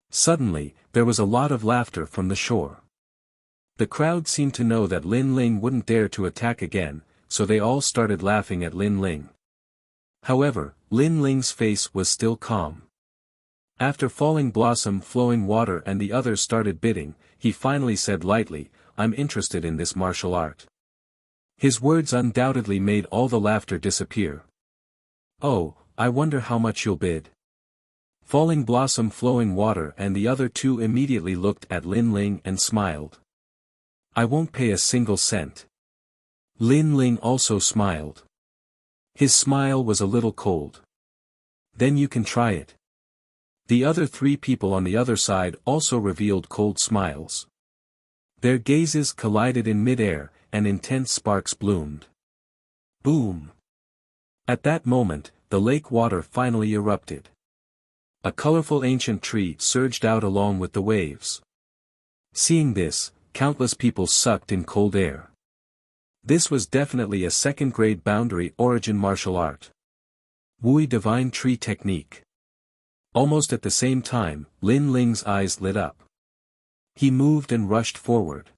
Suddenly, there was a lot of laughter from the shore. The crowd seemed to know that Lin Ling wouldn't dare to attack again, so they all started laughing at Lin Ling. However, Lin Ling's face was still calm. After falling blossom flowing water and the others started bidding, he finally said lightly, I'm interested in this martial art. His words undoubtedly made all the laughter disappear. Oh, I wonder how much you'll bid. Falling blossom flowing water and the other two immediately looked at Lin Ling and smiled. I won't pay a single cent. Lin Ling also smiled. His smile was a little cold. Then you can try it. The other three people on the other side also revealed cold smiles. Their gazes collided in mid-air, and intense sparks bloomed. Boom! At that moment, the lake water finally erupted. A colorful ancient tree surged out along with the waves. Seeing this, countless people sucked in cold air. This was definitely a second-grade boundary origin martial art. Wuxia divine tree technique. Almost at the same time, Lin Ling's eyes lit up. He moved and rushed forward.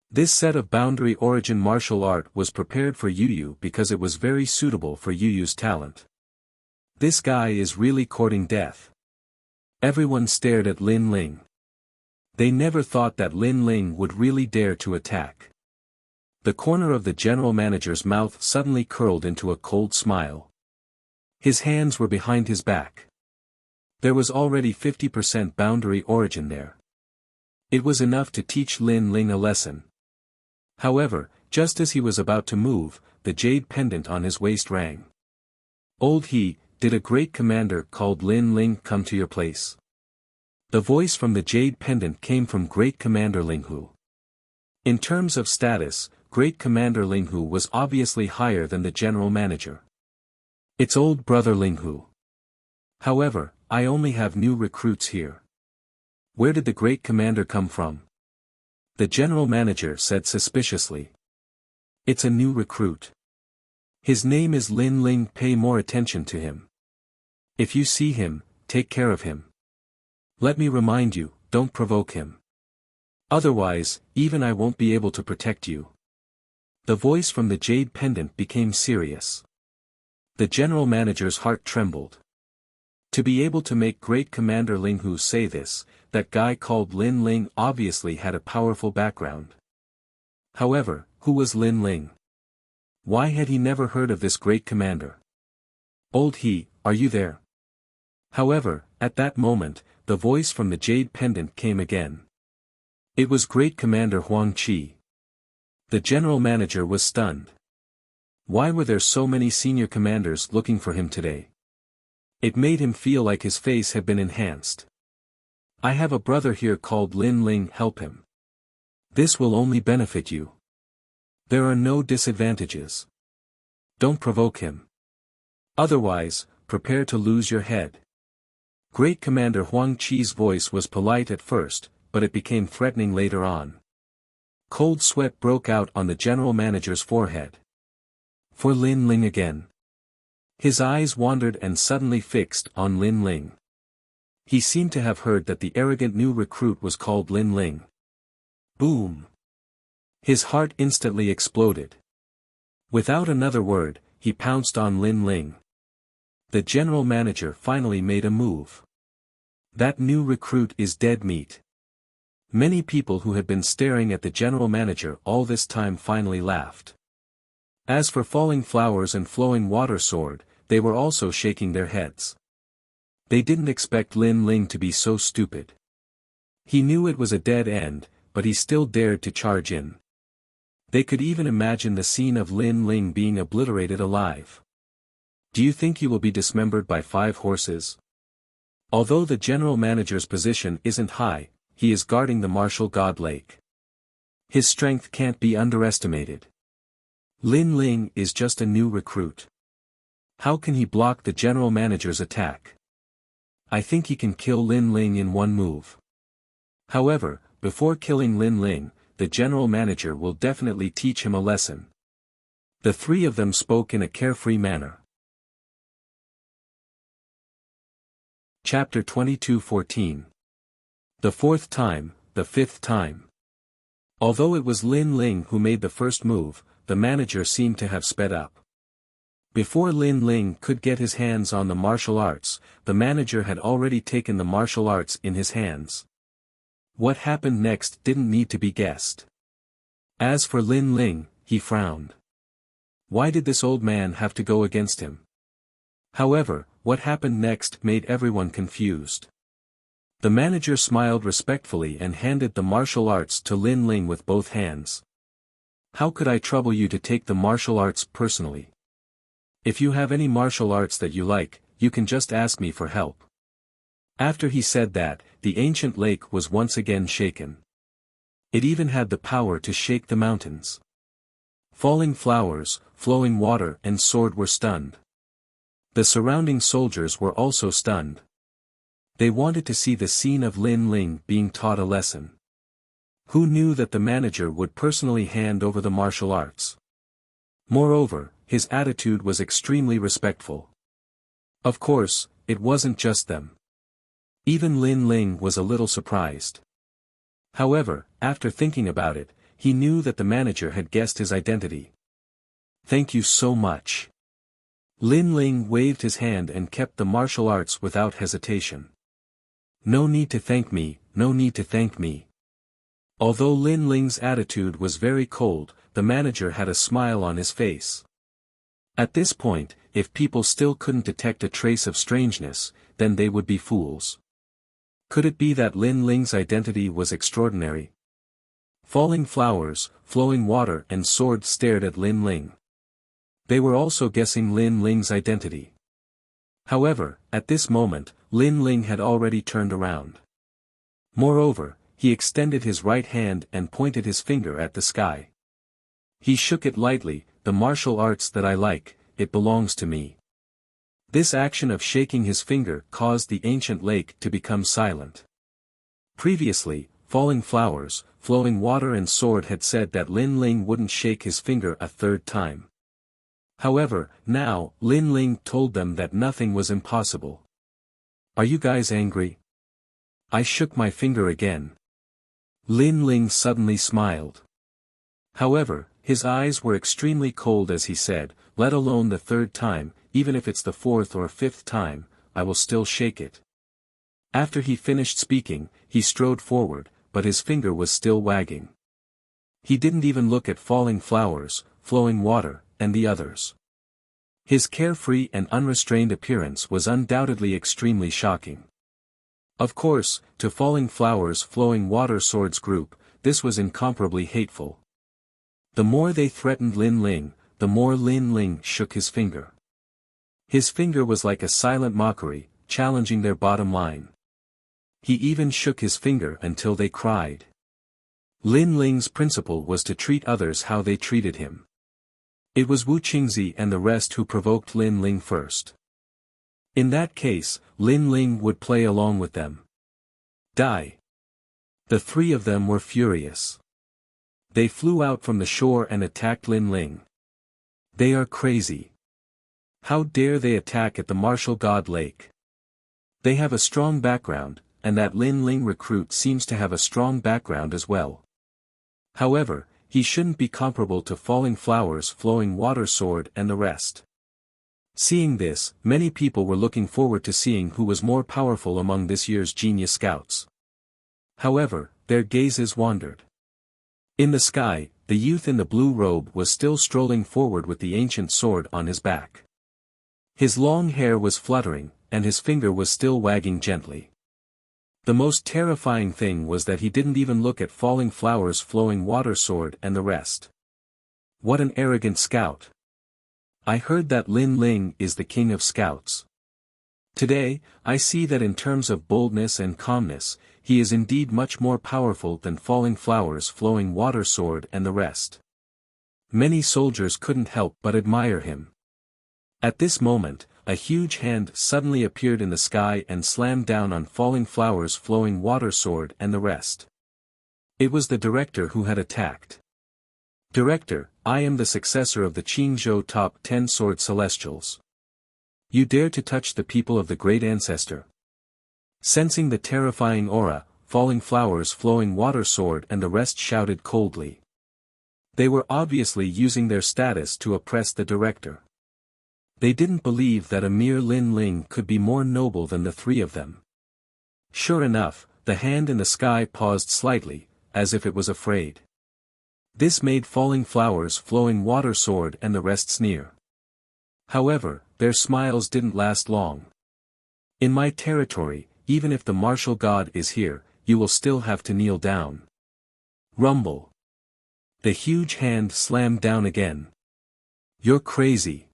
This set of boundary origin martial art was prepared for Yu Yu because it was very suitable for Yu Yu's talent. This guy is really courting death. Everyone stared at Lin Ling. They never thought that Lin Ling would really dare to attack. The corner of the general manager's mouth suddenly curled into a cold smile. His hands were behind his back. There was already 50% boundary origin there. It was enough to teach Lin Ling a lesson. However, just as he was about to move, the jade pendant on his waist rang. Old he, did a great commander called Lin Ling come to your place? The voice from the jade pendant came from Great Commander Linghu. In terms of status, Great Commander Linghu was obviously higher than the general manager. It's old brother Linghu. However, I only have new recruits here. Where did the Great Commander come from? The general manager said suspiciously. It's a new recruit. His name is Lin Ling. Pay more attention to him. If you see him, take care of him. Let me remind you, don't provoke him. Otherwise, even I won't be able to protect you. The voice from the jade pendant became serious. The general manager's heart trembled. To be able to make Great Commander Linghu say this, that guy called Lin Ling obviously had a powerful background. However, who was Lin Ling? Why had he never heard of this great commander? Old he, are you there? However, at that moment, the voice from the jade pendant came again. It was Great Commander Huang Qi. The general manager was stunned. Why were there so many senior commanders looking for him today? It made him feel like his face had been enhanced. I have a brother here called Lin Ling, help him. This will only benefit you. There are no disadvantages. Don't provoke him. Otherwise, prepare to lose your head. Great Commander Huang Qi's voice was polite at first, but it became threatening later on. Cold sweat broke out on the general manager's forehead. For Lin Ling again. His eyes wandered and suddenly fixed on Lin Ling. He seemed to have heard that the arrogant new recruit was called Lin Ling. Boom! His heart instantly exploded. Without another word, he pounced on Lin Ling. The general manager finally made a move. That new recruit is dead meat. Many people who had been staring at the general manager all this time finally laughed. As for Falling Flowers and Flowing Water Sword, they were also shaking their heads. They didn't expect Lin Ling to be so stupid. He knew it was a dead end, but he still dared to charge in. They could even imagine the scene of Lin Ling being obliterated alive. Do you think you will be dismembered by 5 horses? Although the general manager's position isn't high, he is guarding the martial god lake. His strength can't be underestimated. Lin Ling is just a new recruit. How can he block the general manager's attack? I think he can kill Lin Ling in one move. However, before killing Lin Ling, the general manager will definitely teach him a lesson. The 3 of them spoke in a carefree manner. Chapter 22:14. The 4th time, the 5th time. Although it was Lin Ling who made the first move, the manager seemed to have sped up. Before Lin Ling could get his hands on the martial arts, the manager had already taken the martial arts in his hands. What happened next didn't need to be guessed. As for Lin Ling, he frowned. Why did this old man have to go against him? However, what happened next made everyone confused. The manager smiled respectfully and handed the martial arts to Lin Ling with both hands. How could I trouble you to take the martial arts personally? If you have any martial arts that you like, you can just ask me for help. After he said that, the ancient lake was once again shaken. It even had the power to shake the mountains. Falling Flowers, Flowing Water and Sword were stunned. The surrounding soldiers were also stunned. They wanted to see the scene of Lin Ling being taught a lesson. Who knew that the manager would personally hand over the martial arts? Moreover, his attitude was extremely respectful. Of course, it wasn't just them. Even Lin Ling was a little surprised. However, after thinking about it, he knew that the manager had guessed his identity. Thank you so much. Lin Ling waved his hand and kept the martial arts without hesitation. No need to thank me, no need to thank me. Although Lin Ling's attitude was very cold, the manager had a smile on his face. At this point, if people still couldn't detect a trace of strangeness, then they would be fools. Could it be that Lin Ling's identity was extraordinary? Falling Flowers, Flowing Water and Sword stared at Lin Ling. They were also guessing Lin Ling's identity. However, at this moment, Lin Ling had already turned around. Moreover, he extended his right hand and pointed his finger at the sky. He shook it lightly, the martial arts that I like, it belongs to me. This action of shaking his finger caused the ancient lake to become silent. Previously, Falling Flowers, Flowing Water and Sword had said that Lin Ling wouldn't shake his finger a 3rd time. However, now, Lin Ling told them that nothing was impossible. Are you guys angry? I shook my finger again. Lin Ling suddenly smiled. However, his eyes were extremely cold as he said, let alone the 3rd time, even if it's the 4th or 5th time, I will still shake it. After he finished speaking, he strode forward, but his finger was still wagging. He didn't even look at Falling Flowers, Flowing Water, and the others. His carefree and unrestrained appearance was undoubtedly extremely shocking. Of course, to Falling Flowers, Flowing Water Sword's group, this was incomparably hateful. The more they threatened Lin Ling, the more Lin Ling shook his finger. His finger was like a silent mockery, challenging their bottom line. He even shook his finger until they cried. Lin Ling's principle was to treat others how they treated him. It was Wu Qingzi and the rest who provoked Lin Ling first. In that case, Lin Ling would play along with them. Die. The three of them were furious. They flew out from the shore and attacked Lin Ling. They are crazy. How dare they attack at the martial god lake? They have a strong background, and that Lin Ling recruit seems to have a strong background as well. However, he shouldn't be comparable to Falling Flowers, Flowing Water Sword and the rest. Seeing this, many people were looking forward to seeing who was more powerful among this year's Genius Scouts. However, their gazes wandered. In the sky, the youth in the blue robe was still strolling forward with the ancient sword on his back. His long hair was fluttering, and his finger was still wagging gently. The most terrifying thing was that he didn't even look at Falling Flowers, Flowing Water Sword and the rest. What an arrogant scout! I heard that Lin Ling is the king of scouts. Today, I see that in terms of boldness and calmness, he is indeed much more powerful than Falling Flowers, Flowing Water Sword and the rest. Many soldiers couldn't help but admire him. At this moment, a huge hand suddenly appeared in the sky and slammed down on Falling Flowers, Flowing Water Sword and the rest. It was the director who had attacked. Director, I am the successor of the Qingzhou top 10 sword celestials. You dare to touch the people of the great ancestor. Sensing the terrifying aura, Falling Flowers, Flowing Water Sword and the rest shouted coldly. They were obviously using their status to oppress the director. They didn't believe that a mere Lin Ling could be more noble than the three of them. Sure enough, the hand in the sky paused slightly, as if it was afraid. This made Falling Flowers, Flowing Water Sword and the rest sneer. However, their smiles didn't last long. In my territory, even if the martial god is here, you will still have to kneel down. Rumble. The huge hand slammed down again. You're crazy.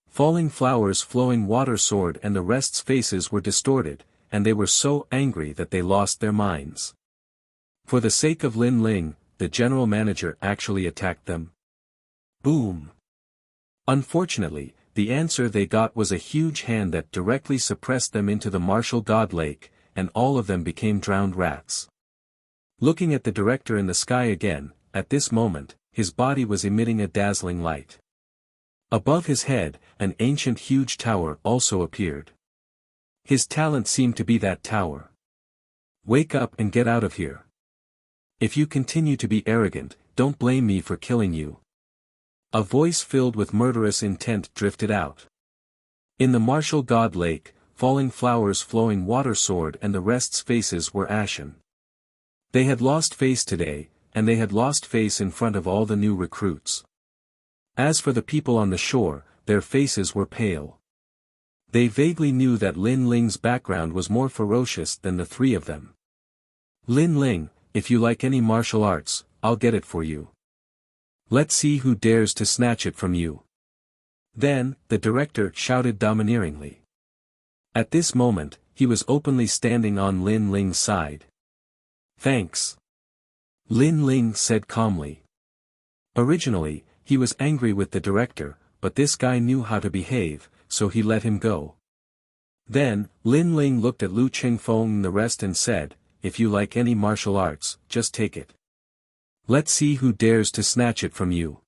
Falling Flowers, Flowing Water Sword and the rest's faces were distorted, and they were so angry that they lost their minds. For the sake of Lin Ling, the general manager actually attacked them. Boom. Unfortunately, the answer they got was a huge hand that directly suppressed them into the martial god lake, and all of them became drowned rats. Looking at the director in the sky again, at this moment, his body was emitting a dazzling light. Above his head, an ancient huge tower also appeared. His talent seemed to be that tower. Wake up and get out of here. If you continue to be arrogant, don't blame me for killing you. A voice filled with murderous intent drifted out. In the martial god lake, Falling Flowers, Flowing Water Sword and the rest's faces were ashen. They had lost face today, and they had lost face in front of all the new recruits. As for the people on the shore, their faces were pale. They vaguely knew that Lin Ling's background was more ferocious than the three of them. Lin Ling, if you like any martial arts, I'll get it for you. Let's see who dares to snatch it from you. Then, the director shouted domineeringly. At this moment, he was openly standing on Lin Ling's side. Thanks. Lin Ling said calmly. Originally, he was angry with the director, but this guy knew how to behave, so he let him go. Then, Lin Ling looked at Lu Qingfeng and the rest and said, if you like any martial arts, just take it. Let's see who dares to snatch it from you.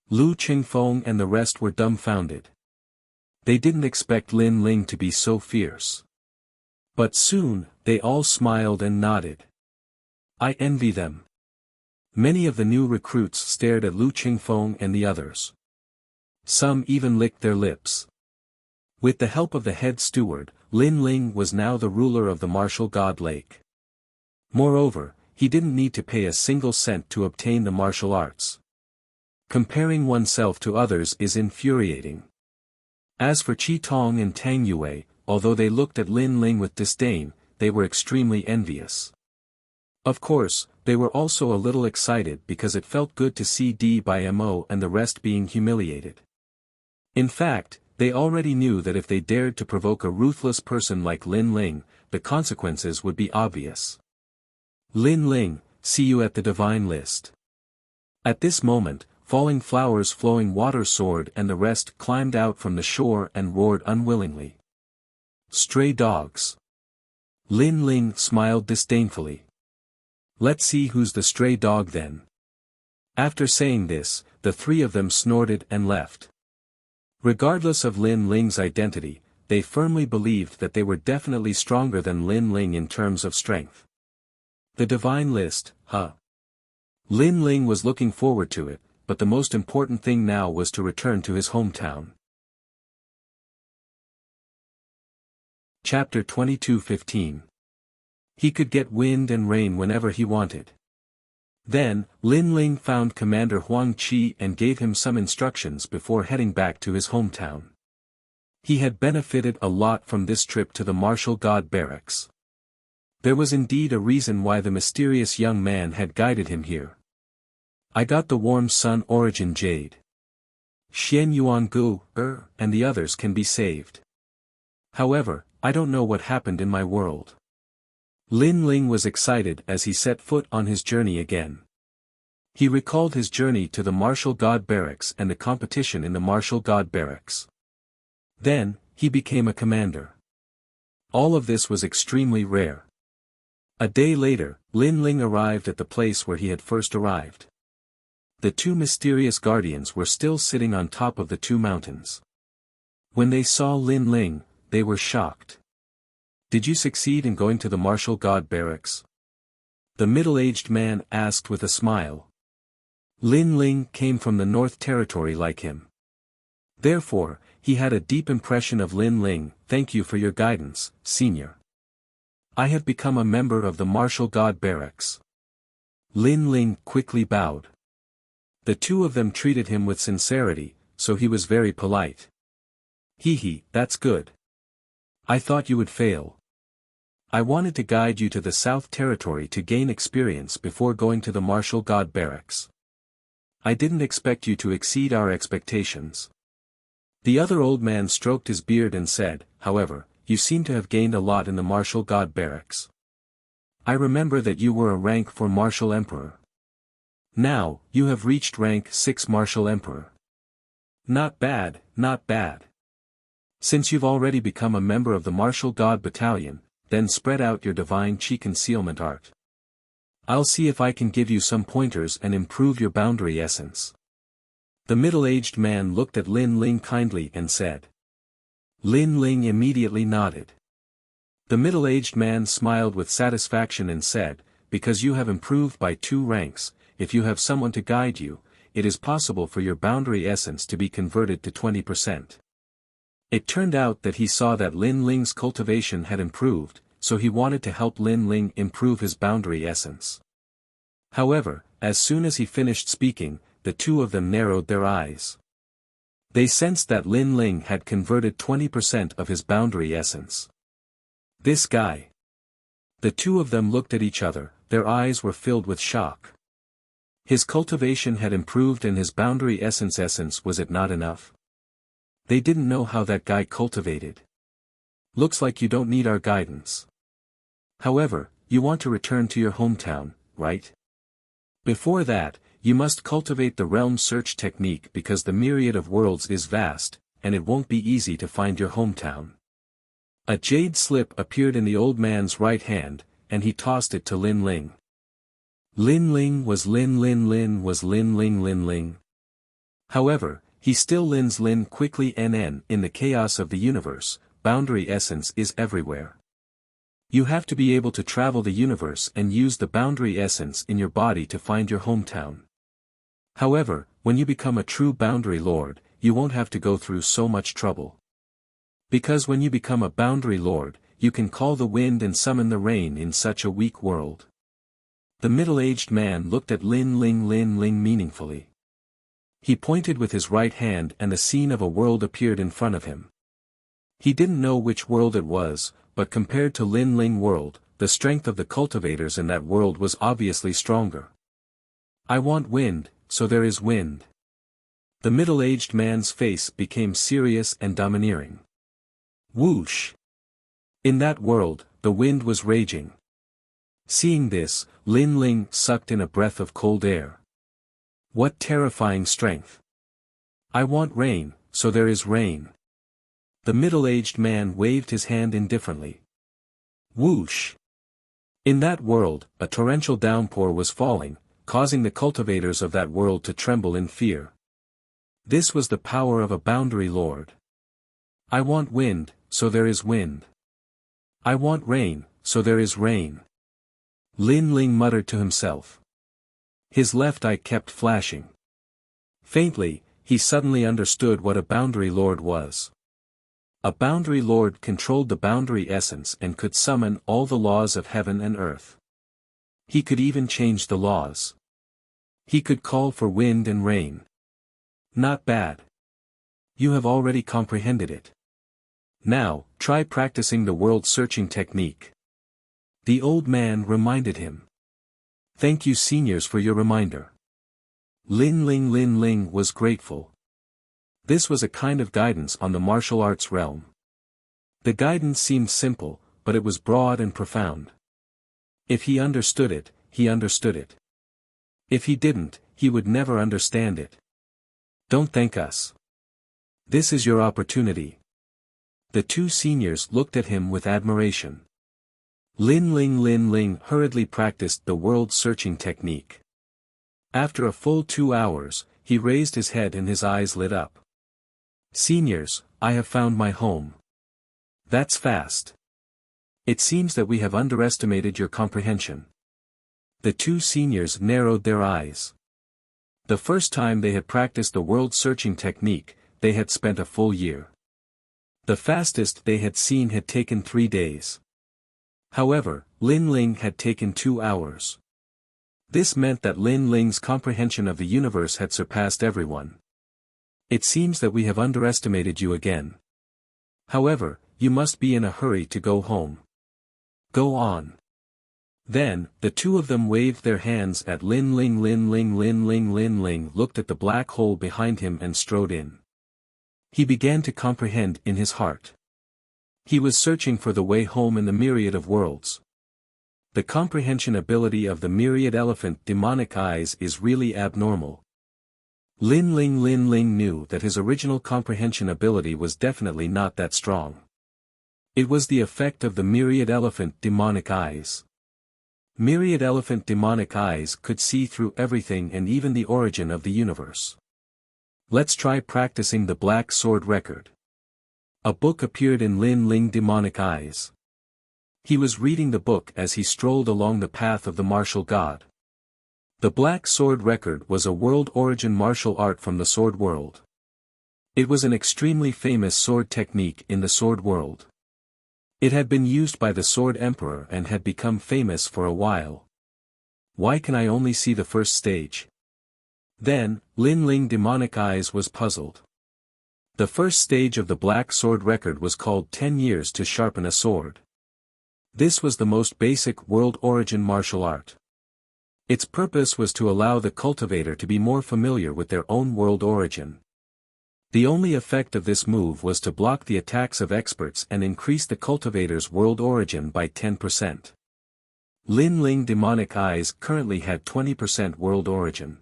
Lu Qingfeng and the rest were dumbfounded. They didn't expect Lin Ling to be so fierce. But soon, they all smiled and nodded. I envy them. Many of the new recruits stared at Lu Qingfeng and the others. Some even licked their lips. With the help of the head steward, Lin Ling was now the ruler of the martial god lake. Moreover, he didn't need to pay a single cent to obtain the martial arts. Comparing oneself to others is infuriating. As for Qi Tong and Tang Yue, although they looked at Lin Ling with disdain, they were extremely envious. Of course, they were also a little excited because it felt good to see D by Mo and the rest being humiliated. In fact, they already knew that if they dared to provoke a ruthless person like Lin Ling, the consequences would be obvious. Lin Ling, see you at the divine list. At this moment, falling flowers, flowing water, sword and the rest climbed out from the shore and roared unwillingly. Stray dogs. Lin Ling smiled disdainfully. Let's see who's the stray dog then. After saying this, the three of them snorted and left. Regardless of Lin Ling's identity, they firmly believed that they were definitely stronger than Lin Ling in terms of strength. The divine list, huh? Lin Ling was looking forward to it, but the most important thing now was to return to his hometown. Chapter 22:15. He could get wind and rain whenever he wanted. Then, Lin Ling found Commander Huang Qi and gave him some instructions before heading back to his hometown. He had benefited a lot from this trip to the Martial God Barracks. There was indeed a reason why the mysterious young man had guided him here. I got the Warm Sun Origin Jade. Xian Yuan Gu, and the others can be saved. However, I don't know what happened in my world. Lin Ling was excited as he set foot on his journey again. He recalled his journey to the Martial God Barracks and the competition in the Martial God Barracks. Then, he became a commander. All of this was extremely rare. A day later, Lin Ling arrived at the place where he had first arrived. The two mysterious guardians were still sitting on top of the two mountains. When they saw Lin Ling, they were shocked. Did you succeed in going to the Martial God Barracks? The middle-aged man asked with a smile. Lin Ling came from the North Territory like him. Therefore, he had a deep impression of Lin Ling. Thank you for your guidance, senior. I have become a member of the Martial God Barracks. Lin Ling quickly bowed. The two of them treated him with sincerity, so he was very polite. Hee, that's good. I thought you would fail. I wanted to guide you to the South Territory to gain experience before going to the Martial God Barracks. I didn't expect you to exceed our expectations. The other old man stroked his beard and said, however, you seem to have gained a lot in the Martial God Barracks. I remember that you were a rank 4 Martial Emperor. Now, you have reached rank 6 Martial Emperor. Not bad, not bad. Since you've already become a member of the Martial God Battalion, then spread out your divine chi concealment art. I'll see if I can give you some pointers and improve your boundary essence. The middle-aged man looked at Lin Ling kindly and said. Lin Ling immediately nodded. The middle-aged man smiled with satisfaction and said, because you have improved by 2 ranks, if you have someone to guide you, it is possible for your boundary essence to be converted to 20%. It turned out that he saw that Lin Ling's cultivation had improved, so he wanted to help Lin Ling improve his boundary essence. However, as soon as he finished speaking, the two of them narrowed their eyes. They sensed that Lin Ling had converted 20% of his boundary essence. This guy. The two of them looked at each other, their eyes were filled with shock. His cultivation had improved and his boundary essence was it not enough? They didn't know how that guy cultivated. Looks like you don't need our guidance. However, you want to return to your hometown, right? Before that, you must cultivate the realm search technique because the myriad of worlds is vast, and it won't be easy to find your hometown. A jade slip appeared in the old man's right hand, and he tossed it to Lin Ling. Lin Ling was Lin was Lin Ling. However, he still Lin's Lin quickly in the chaos of the universe, boundary essence is everywhere. You have to be able to travel the universe and use the boundary essence in your body to find your hometown. However, when you become a true boundary lord, you won't have to go through so much trouble. Because when you become a boundary lord, you can call the wind and summon the rain in such a weak world. The middle-aged man looked at Lin Ling meaningfully. He pointed with his right hand and the scene of a world appeared in front of him. He didn't know which world it was, but compared to Lin Ling world, the strength of the cultivators in that world was obviously stronger. I want wind, so there is wind. The middle-aged man's face became serious and domineering. Whoosh! In that world, the wind was raging. Seeing this, Lin Ling sucked in a breath of cold air. What terrifying strength! I want rain, so there is rain. The middle-aged man waved his hand indifferently. Whoosh! In that world, a torrential downpour was falling, causing the cultivators of that world to tremble in fear. This was the power of a boundary lord. I want wind, so there is wind. I want rain, so there is rain. Lin Ling muttered to himself. His left eye kept flashing. Faintly, he suddenly understood what a boundary lord was. A boundary lord controlled the boundary essence and could summon all the laws of heaven and earth. He could even change the laws. He could call for wind and rain. Not bad. You have already comprehended it. Now, try practicing the world-searching technique. The old man reminded him. Thank you seniors for your reminder. Lin Ling was grateful. This was a kind of guidance on the martial arts realm. The guidance seemed simple, but it was broad and profound. If he understood it, he understood it. If he didn't, he would never understand it. Don't thank us. This is your opportunity. The two seniors looked at him with admiration. Lin Ling hurriedly practiced the world-searching technique. After a full 2 hours, he raised his head and his eyes lit up. Seniors, I have found my home. That's fast. It seems that we have underestimated your comprehension. The two seniors narrowed their eyes. The first time they had practiced the world-searching technique, they had spent a full year. The fastest they had seen had taken 3 days. However, Lin Ling had taken 2 hours. This meant that Lin Ling's comprehension of the universe had surpassed everyone. It seems that we have underestimated you again. However, you must be in a hurry to go home. Go on. Then, the two of them waved their hands at Lin Ling. Lin Ling looked at the black hole behind him and strode in. He began to comprehend in his heart. He was searching for the way home in the myriad of worlds. The comprehension ability of the myriad elephant demonic eyes is really abnormal. Lin Ling knew that his original comprehension ability was definitely not that strong. It was the effect of the myriad elephant demonic eyes. Myriad elephant demonic eyes could see through everything and even the origin of the universe. Let's try practicing the Black Sword Record. A book appeared in Lin Ling demonic eyes. He was reading the book as he strolled along the path of the martial god. The Black Sword Record was a world-origin martial art from the sword world. It was an extremely famous sword technique in the sword world. It had been used by the Sword Emperor and had become famous for a while. Why can I only see the first stage? Then, Lin Ling demonic eyes was puzzled. The first stage of the Black Sword Record was called 10 years to sharpen a sword. This was the most basic world-origin martial art. Its purpose was to allow the cultivator to be more familiar with their own world origin. The only effect of this move was to block the attacks of experts and increase the cultivator's world origin by 10%. Lin Ling demonic eyes currently had 20% world origin.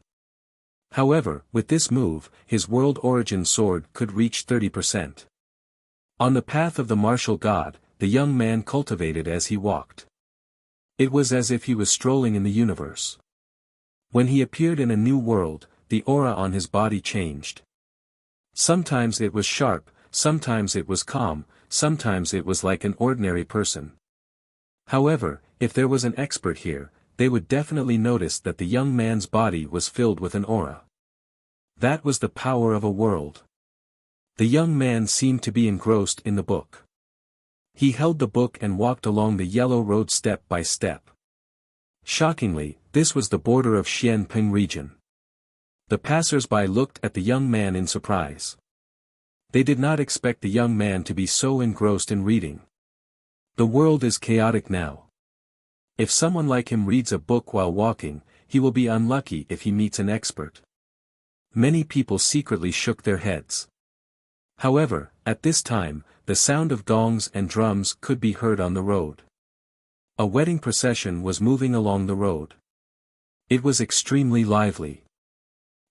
However, with this move, his world origin sword could reach 30%. On the path of the martial god, the young man cultivated as he walked. It was as if he was strolling in the universe. When he appeared in a new world, the aura on his body changed. Sometimes it was sharp, sometimes it was calm, sometimes it was like an ordinary person. However, if there was an expert here, they would definitely notice that the young man's body was filled with an aura. That was the power of a world. The young man seemed to be engrossed in the book. He held the book and walked along the yellow road step by step. Shockingly, this was the border of Xianping region. The passers-by looked at the young man in surprise. They did not expect the young man to be so engrossed in reading. The world is chaotic now. If someone like him reads a book while walking, he will be unlucky if he meets an expert. Many people secretly shook their heads. However, at this time, the sound of gongs and drums could be heard on the road. A wedding procession was moving along the road. It was extremely lively.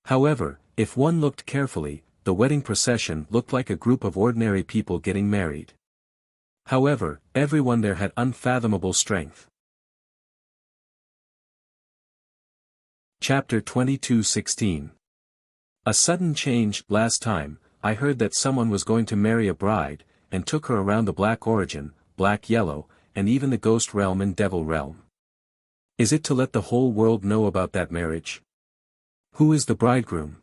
However, if one looked carefully, the wedding procession looked like a group of ordinary people getting married. However, everyone there had unfathomable strength. Chapter 22:16. A sudden change. Last time, I heard that someone was going to marry a bride, and took her around the black origin, black-yellow, and even the ghost realm and devil realm. Is it to let the whole world know about that marriage? Who is the bridegroom?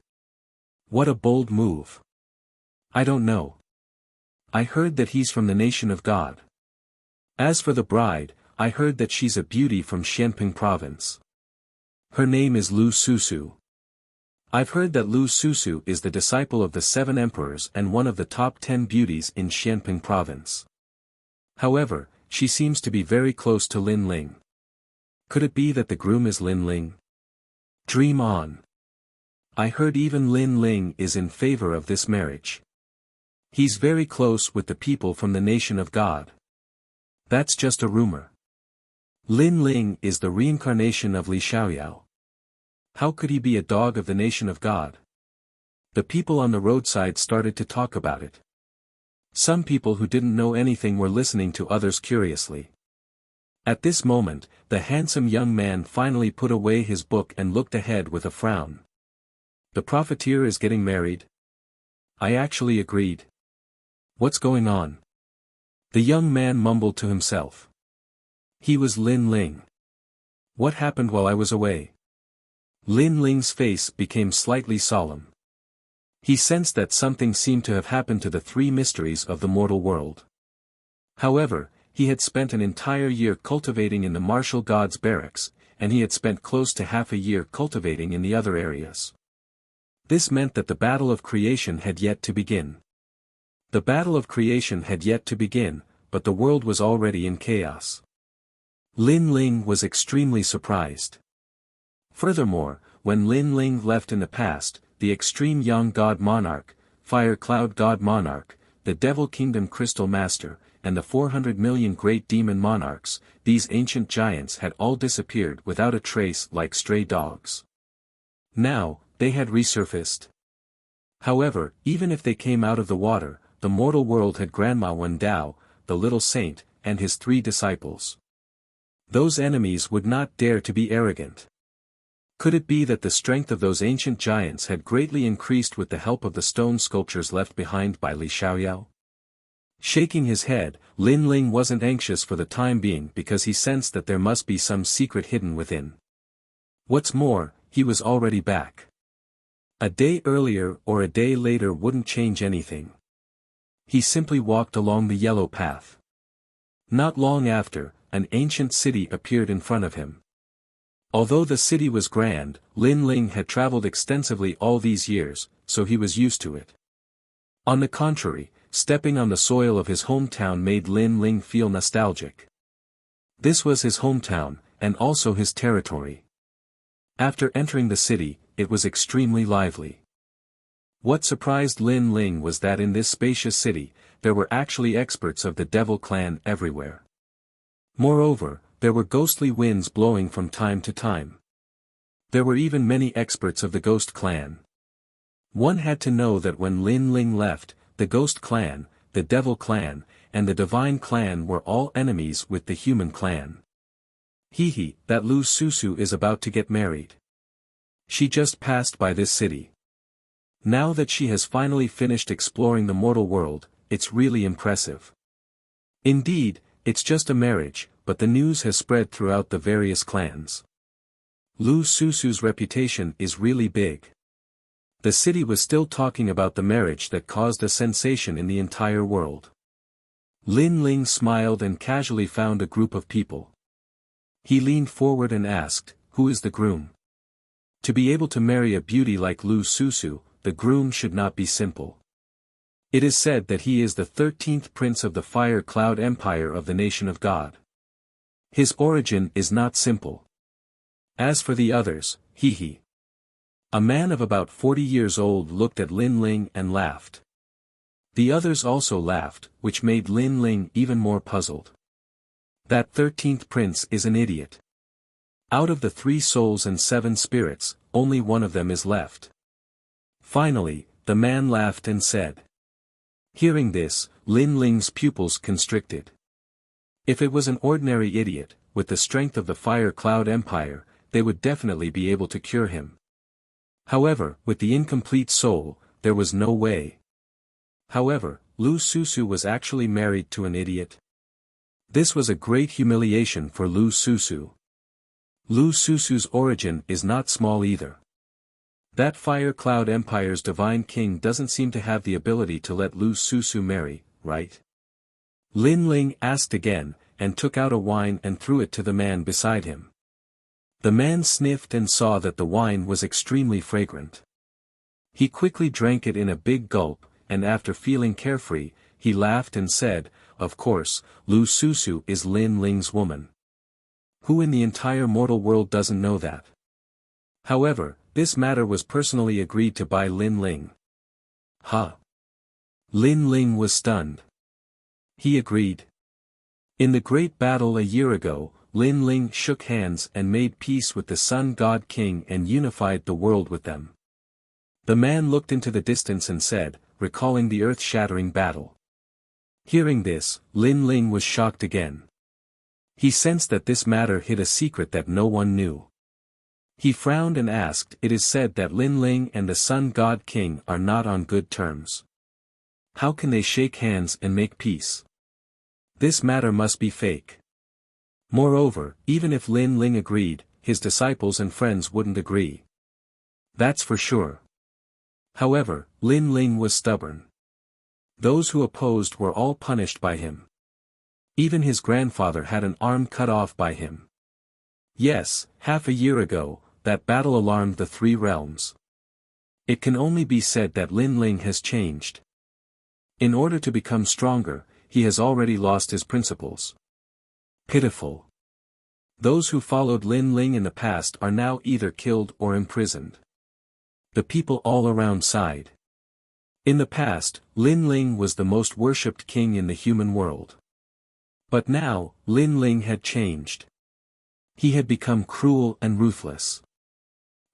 What a bold move. I don't know. I heard that he's from the nation of God. As for the bride, I heard that she's a beauty from Xianping province. Her name is Lu Susu. I've heard that Lu Susu is the disciple of the 7 emperors and one of the top 10 beauties in Xianping province. However, she seems to be very close to Lin Ling. Could it be that the groom is Lin Ling? Dream on. I heard even Lin Ling is in favor of this marriage. He's very close with the people from the nation of God. That's just a rumor. Lin Ling is the reincarnation of Li Xiaoyao. How could he be a dog of the nation of God? The people on the roadside started to talk about it. Some people who didn't know anything were listening to others curiously. At this moment, the handsome young man finally put away his book and looked ahead with a frown. The profiteer is getting married? I actually agreed. What's going on? The young man mumbled to himself. He was Lin Ling. What happened while I was away? Lin Ling's face became slightly solemn. He sensed that something seemed to have happened to the 3 mysteries of the mortal world. However, he had spent an entire year cultivating in the martial gods' barracks, and he had spent close to half a year cultivating in the other areas. This meant that the battle of creation had yet to begin. The battle of creation had yet to begin, but the world was already in chaos. Lin Ling was extremely surprised. Furthermore, when Lin Ling left in the past, the extreme young god monarch, fire cloud god monarch, the devil kingdom crystal master, and the 400 million great demon monarchs, these ancient giants had all disappeared without a trace like stray dogs. Now, they had resurfaced. However, even if they came out of the water, the mortal world had Grandma Wen Dao, the little saint, and his 3 disciples. Those enemies would not dare to be arrogant. Could it be that the strength of those ancient giants had greatly increased with the help of the stone sculptures left behind by Li Xiaoyao? Shaking his head, Lin Ling wasn't anxious for the time being because he sensed that there must be some secret hidden within. What's more, he was already back. A day earlier or a day later wouldn't change anything. He simply walked along the yellow path. Not long after, an ancient city appeared in front of him. Although the city was grand, Lin Ling had traveled extensively all these years, so he was used to it. On the contrary, stepping on the soil of his hometown made Lin Ling feel nostalgic. This was his hometown, and also his territory. After entering the city, it was extremely lively. What surprised Lin Ling was that in this spacious city, there were actually experts of the devil clan everywhere. Moreover, there were ghostly winds blowing from time to time. There were even many experts of the ghost clan. One had to know that when Lin Ling left, the ghost clan, the devil clan, and the divine clan were all enemies with the human clan. That Lu Susu is about to get married. She just passed by this city. Now that she has finally finished exploring the mortal world, it's really impressive. Indeed, it's just a marriage, but the news has spread throughout the various clans. Lu Susu's reputation is really big. The city was still talking about the marriage that caused a sensation in the entire world. Lin Ling smiled and casually found a group of people. He leaned forward and asked, "Who is the groom?" To be able to marry a beauty like Lu Susu, the groom should not be simple. It is said that he is the 13th prince of the Fire Cloud Empire of the Nation of God. His origin is not simple. As for the others, he. A man of about 40 years old looked at Lin Ling and laughed. The others also laughed, which made Lin Ling even more puzzled. That 13th prince is an idiot. Out of the 3 souls and 7 spirits, only one of them is left. Finally, the man laughed and said. Hearing this, Lin Ling's pupils constricted. If it was an ordinary idiot, with the strength of the Fire Cloud Empire, they would definitely be able to cure him. However, with the incomplete soul, there was no way. However, Lu Susu was actually married to an idiot. This was a great humiliation for Lu Susu. Lu Susu's origin is not small either. That Fire Cloud Empire's divine king doesn't seem to have the ability to let Lu Susu marry, right? Lin Ling asked again, and took out a wine and threw it to the man beside him. The man sniffed and saw that the wine was extremely fragrant. He quickly drank it in a big gulp, and after feeling carefree, he laughed and said, "Of course, Lu Susu is Lin Ling's woman. Who in the entire mortal world doesn't know that?" However, this matter was personally agreed to by Lin Ling. Huh? Lin Ling was stunned. He agreed. In the great battle a year ago, Lin Ling shook hands and made peace with the Sun God King and unified the world with them. The man looked into the distance and said, recalling the earth-shattering battle. Hearing this, Lin Ling was shocked again. He sensed that this matter hid a secret that no one knew. He frowned and asked, "It is said that Lin Ling and the Sun God King are not on good terms. How can they shake hands and make peace? This matter must be fake." Moreover, even if Lin Ling agreed, his disciples and friends wouldn't agree. That's for sure. However, Lin Ling was stubborn. Those who opposed were all punished by him. Even his grandfather had an arm cut off by him. Yes, half a year ago, that battle alarmed the 3 realms. It can only be said that Lin Ling has changed. In order to become stronger, he has already lost his principles. Pitiful. Those who followed Lin Ling in the past are now either killed or imprisoned. The people all around sighed. In the past, Lin Ling was the most worshipped king in the human world. But now, Lin Ling had changed. He had become cruel and ruthless.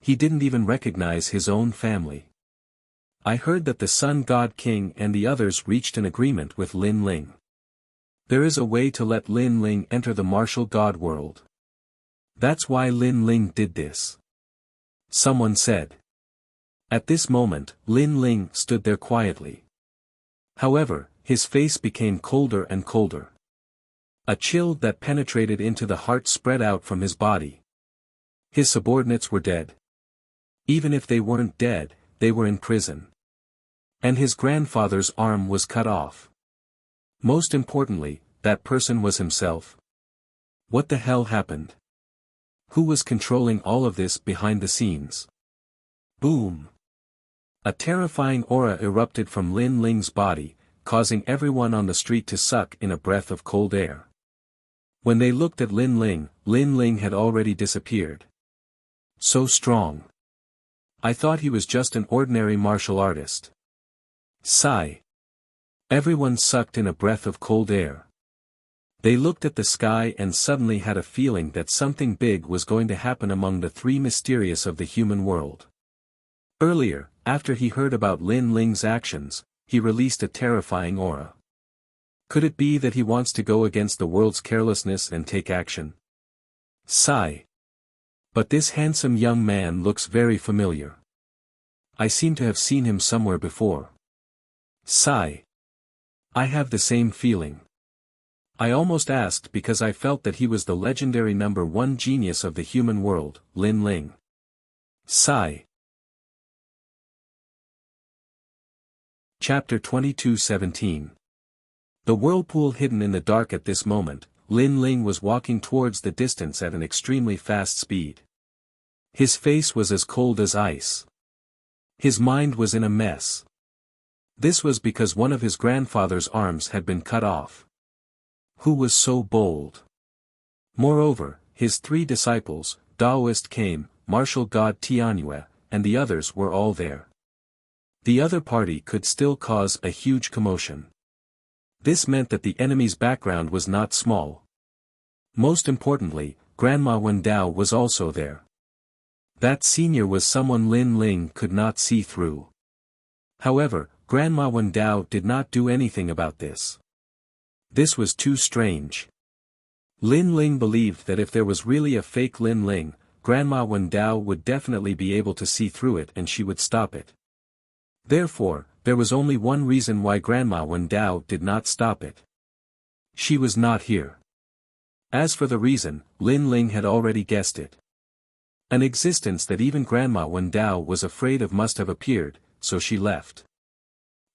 He didn't even recognize his own family. I heard that the Sun God King and the others reached an agreement with Lin Ling. There is a way to let Lin Ling enter the martial god world. That's why Lin Ling did this. Someone said. At this moment, Lin Ling stood there quietly. However, his face became colder and colder. A chill that penetrated into the heart spread out from his body. His subordinates were dead. Even if they weren't dead, they were in prison. And his grandfather's arm was cut off. Most importantly, that person was himself. What the hell happened? Who was controlling all of this behind the scenes? Boom! A terrifying aura erupted from Lin Ling's body, causing everyone on the street to suck in a breath of cold air. When they looked at Lin Ling had already disappeared. So strong. I thought he was just an ordinary martial artist. Sigh. Everyone sucked in a breath of cold air. They looked at the sky and suddenly had a feeling that something big was going to happen among the 3 mysterious of the human world. Earlier, after he heard about Lin Ling's actions, he released a terrifying aura. Could it be that he wants to go against the world's carelessness and take action? Sigh. But this handsome young man looks very familiar. I seem to have seen him somewhere before. Sigh. I have the same feeling. I almost asked because I felt that he was the legendary #1 genius of the human world, Lin Ling. Sigh. Chapter 22:17. The whirlpool hidden in the dark at this moment, Lin Ling was walking towards the distance at an extremely fast speed. His face was as cold as ice. His mind was in a mess. This was because one of his grandfather's arms had been cut off. Who was so bold? Moreover, his 3 disciples, Daoist came, martial god Tianyue, and the others were all there. The other party could still cause a huge commotion. This meant that the enemy's background was not small. Most importantly, Grandma Wendao was also there. That senior was someone Lin Ling could not see through. However, Grandma Wendao did not do anything about this. This was too strange. Lin Ling believed that if there was really a fake Lin Ling, Grandma Wendao would definitely be able to see through it and she would stop it. Therefore, there was only one reason why Grandma Wendao did not stop it. She was not here. As for the reason, Lin Ling had already guessed it. An existence that even Grandma Wendao was afraid of must have appeared, so she left.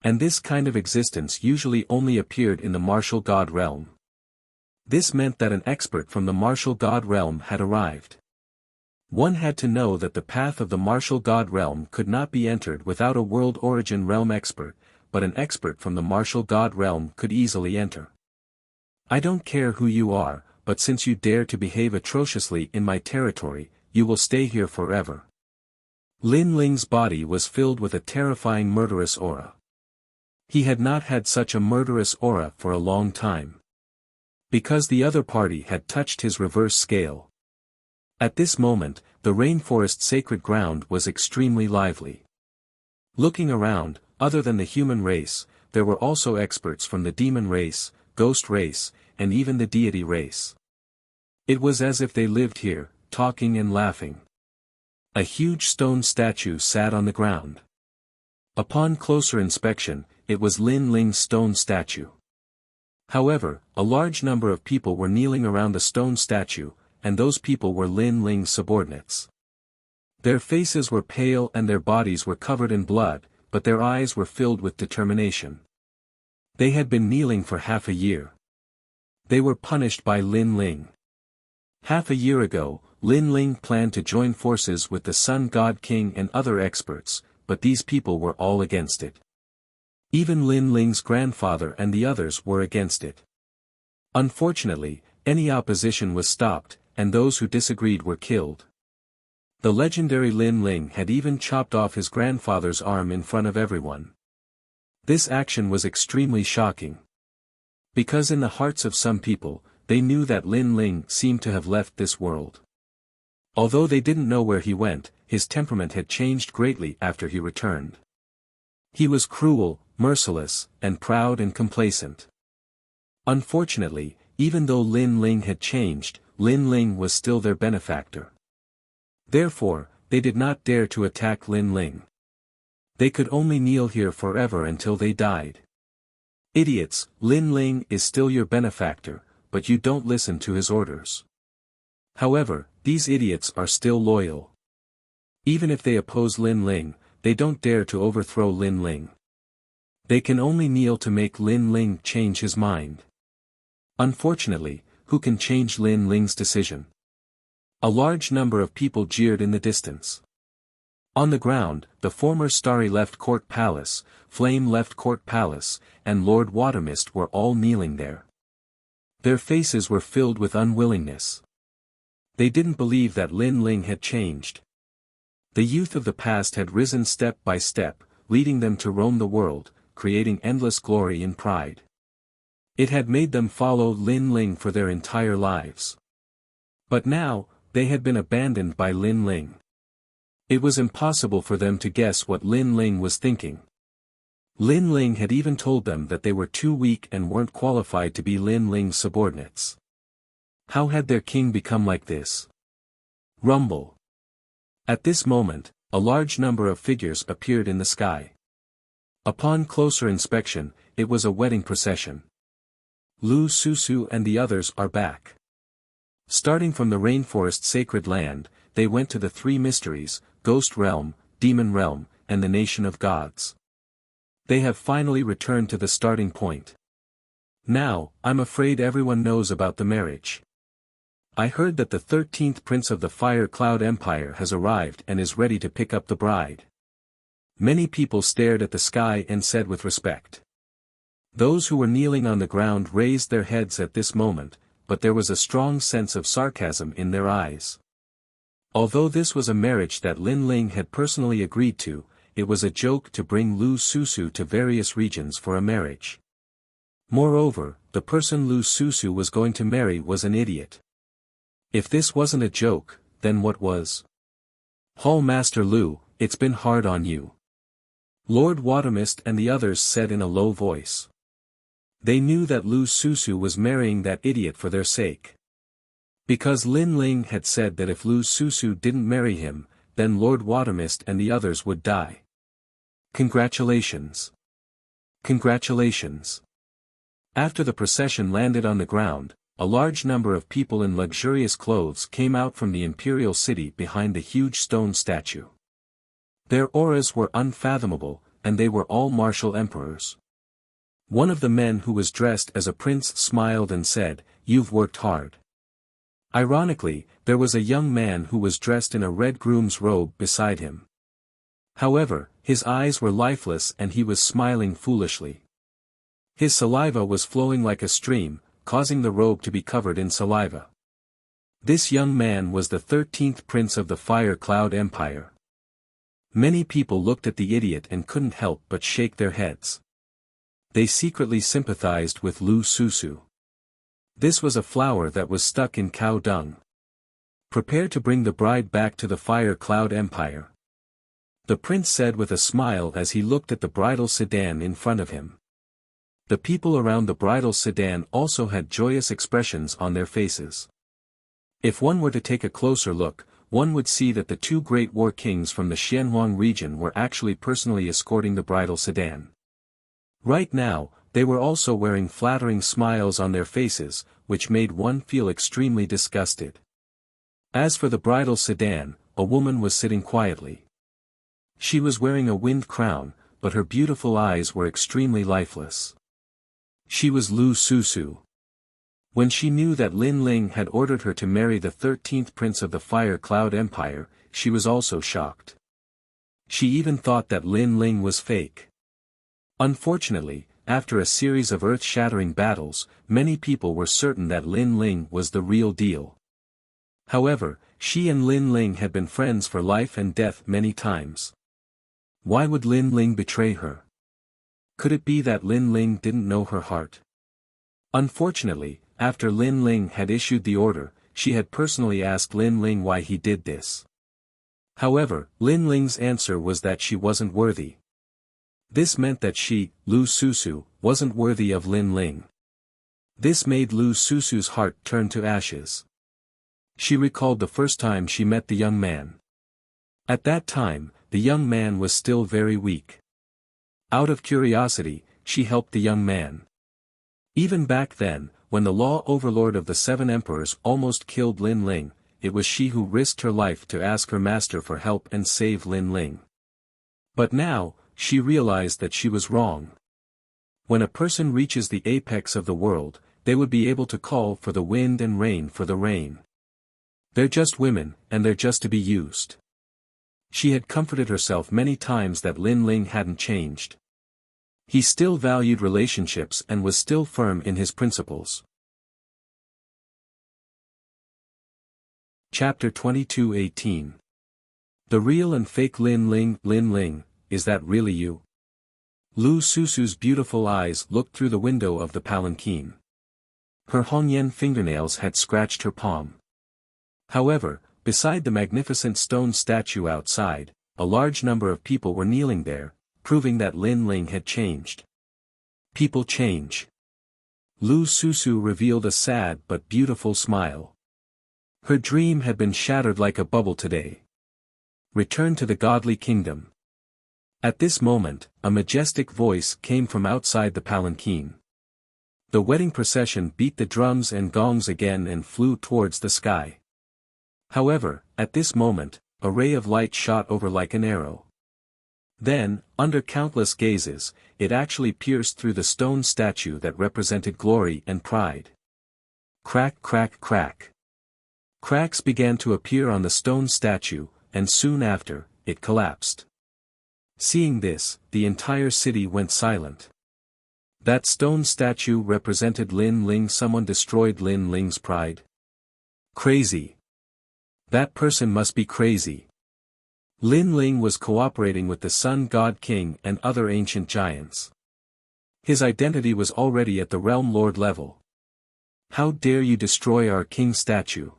And this kind of existence usually only appeared in the martial god realm. This meant that an expert from the martial god realm had arrived. One had to know that the path of the martial god realm could not be entered without a world origin realm expert, but an expert from the martial god realm could easily enter. I don't care who you are, but since you dare to behave atrociously in my territory, you will stay here forever. Lin Ling's body was filled with a terrifying murderous aura. He had not had such a murderous aura for a long time. Because the other party had touched his reverse scale. At this moment, the rainforest sacred ground was extremely lively. Looking around, other than the human race, there were also experts from the demon race, ghost race, and even the deity race. It was as if they lived here, talking and laughing. A huge stone statue sat on the ground. Upon closer inspection, it was Lin Ling's stone statue. However, a large number of people were kneeling around the stone statue, and those people were Lin Ling's subordinates. Their faces were pale and their bodies were covered in blood, but their eyes were filled with determination. They had been kneeling for half a year. They were punished by Lin Ling. Half a year ago, Lin Ling planned to join forces with the Sun God King and other experts, but these people were all against it. Even Lin Ling's grandfather and the others were against it. Unfortunately, any opposition was stopped, and those who disagreed were killed. The legendary Lin Ling had even chopped off his grandfather's arm in front of everyone. This action was extremely shocking. Because in the hearts of some people, they knew that Lin Ling seemed to have left this world. Although they didn't know where he went, his temperament had changed greatly after he returned. He was cruel, merciless, and proud and complacent. Unfortunately, even though Lin Ling had changed, Lin Ling was still their benefactor. Therefore, they did not dare to attack Lin Ling. They could only kneel here forever until they died. Idiots, Lin Ling is still your benefactor, but you don't listen to his orders. However, these idiots are still loyal. Even if they oppose Lin Ling, they don't dare to overthrow Lin Ling. They can only kneel to make Lin Ling change his mind. Unfortunately, who can change Lin Ling's decision? A large number of people jeered in the distance. On the ground, the former Starry left court palace, Flame left court palace, and Lord Watermist were all kneeling there. Their faces were filled with unwillingness. They didn't believe that Lin Ling had changed. The youth of the past had risen step by step, leading them to roam the world, creating endless glory and pride. It had made them follow Lin Ling for their entire lives. But now, they had been abandoned by Lin Ling. It was impossible for them to guess what Lin Ling was thinking. Lin Ling had even told them that they were too weak and weren't qualified to be Lin Ling's subordinates. How had their king become like this? Rumble. At this moment, a large number of figures appeared in the sky. Upon closer inspection, it was a wedding procession. Lu Susu and the others are back. Starting from the rainforest sacred land, they went to the 3 mysteries, Ghost Realm, Demon Realm, and the Nation of Gods. They have finally returned to the starting point. Now, I'm afraid everyone knows about the marriage. I heard that the 13th Prince of the Fire Cloud Empire has arrived and is ready to pick up the bride. Many people stared at the sky and said with respect. Those who were kneeling on the ground raised their heads at this moment, but there was a strong sense of sarcasm in their eyes. Although this was a marriage that Lin Ling had personally agreed to, it was a joke to bring Lu Susu to various regions for a marriage. Moreover, the person Lu Susu was going to marry was an idiot. If this wasn't a joke, then what was? Hall Master Lu, it's been hard on you. Lord Watermist and the others said in a low voice. They knew that Lu Susu was marrying that idiot for their sake. Because Lin Ling had said that if Lu Susu didn't marry him, then Lord Watermist and the others would die. Congratulations. Congratulations. After the procession landed on the ground, a large number of people in luxurious clothes came out from the imperial city behind the huge stone statue. Their auras were unfathomable, and they were all martial emperors. One of the men who was dressed as a prince smiled and said, "You've worked hard." Ironically, there was a young man who was dressed in a red groom's robe beside him. However, his eyes were lifeless and he was smiling foolishly. His saliva was flowing like a stream, causing the robe to be covered in saliva. This young man was the 13th prince of the Fire Cloud Empire. Many people looked at the idiot and couldn't help but shake their heads. They secretly sympathized with Lu Susu. This was a flower that was stuck in cow dung. Prepare to bring the bride back to the Fire Cloud Empire. The prince said with a smile as he looked at the bridal sedan in front of him. The people around the bridal sedan also had joyous expressions on their faces. If one were to take a closer look, one would see that the two great war kings from the Xianhuang region were actually personally escorting the bridal sedan. Right now, they were also wearing flattering smiles on their faces, which made one feel extremely disgusted. As for the bridal sedan, a woman was sitting quietly. She was wearing a wind crown, but her beautiful eyes were extremely lifeless. She was Lu Susu. When she knew that Lin Ling had ordered her to marry the 13th prince of the Fire Cloud Empire, she was also shocked. She even thought that Lin Ling was fake. Unfortunately, after a series of earth-shattering battles, many people were certain that Lin Ling was the real deal. However, she and Lin Ling had been friends for life and death many times. Why would Lin Ling betray her? Could it be that Lin Ling didn't know her heart? Unfortunately, after Lin Ling had issued the order, she had personally asked Lin Ling why he did this. However, Lin Ling's answer was that she wasn't worthy. This meant that she, Lu Susu, wasn't worthy of Lin Ling. This made Lu Susu's heart turn to ashes. She recalled the first time she met the young man. At that time, the young man was still very weak. Out of curiosity, she helped the young man. Even back then, when the law overlord of the 7 emperors almost killed Lin Ling, it was she who risked her life to ask her master for help and save Lin Ling. But now, she realized that she was wrong. When a person reaches the apex of the world, they would be able to call for the wind and rain for the rain. They're just women, and they're just to be used. She had comforted herself many times that Lin Ling hadn't changed. He still valued relationships and was still firm in his principles. Chapter 22:18. The real and fake Lin Ling, is that really you? Lu Susu's beautiful eyes looked through the window of the palanquin. Her Hongyan fingernails had scratched her palm. However, beside the magnificent stone statue outside, a large number of people were kneeling there, proving that Lin Ling had changed. People change. Lu Susu revealed a sad but beautiful smile. Her dream had been shattered like a bubble today. Return to the godly kingdom. At this moment, a majestic voice came from outside the palanquin. The wedding procession beat the drums and gongs again and flew towards the sky. However, at this moment, a ray of light shot over like an arrow. Then, under countless gazes, it actually pierced through the stone statue that represented glory and pride. Crack, crack, crack. Cracks began to appear on the stone statue, and soon after, it collapsed. Seeing this, the entire city went silent. That stone statue represented Lin Ling. Someone destroyed Lin Ling's pride. Crazy. That person must be crazy. Lin Ling was cooperating with the Sun God King and other ancient giants. His identity was already at the Realm Lord level. How dare you destroy our king's statue?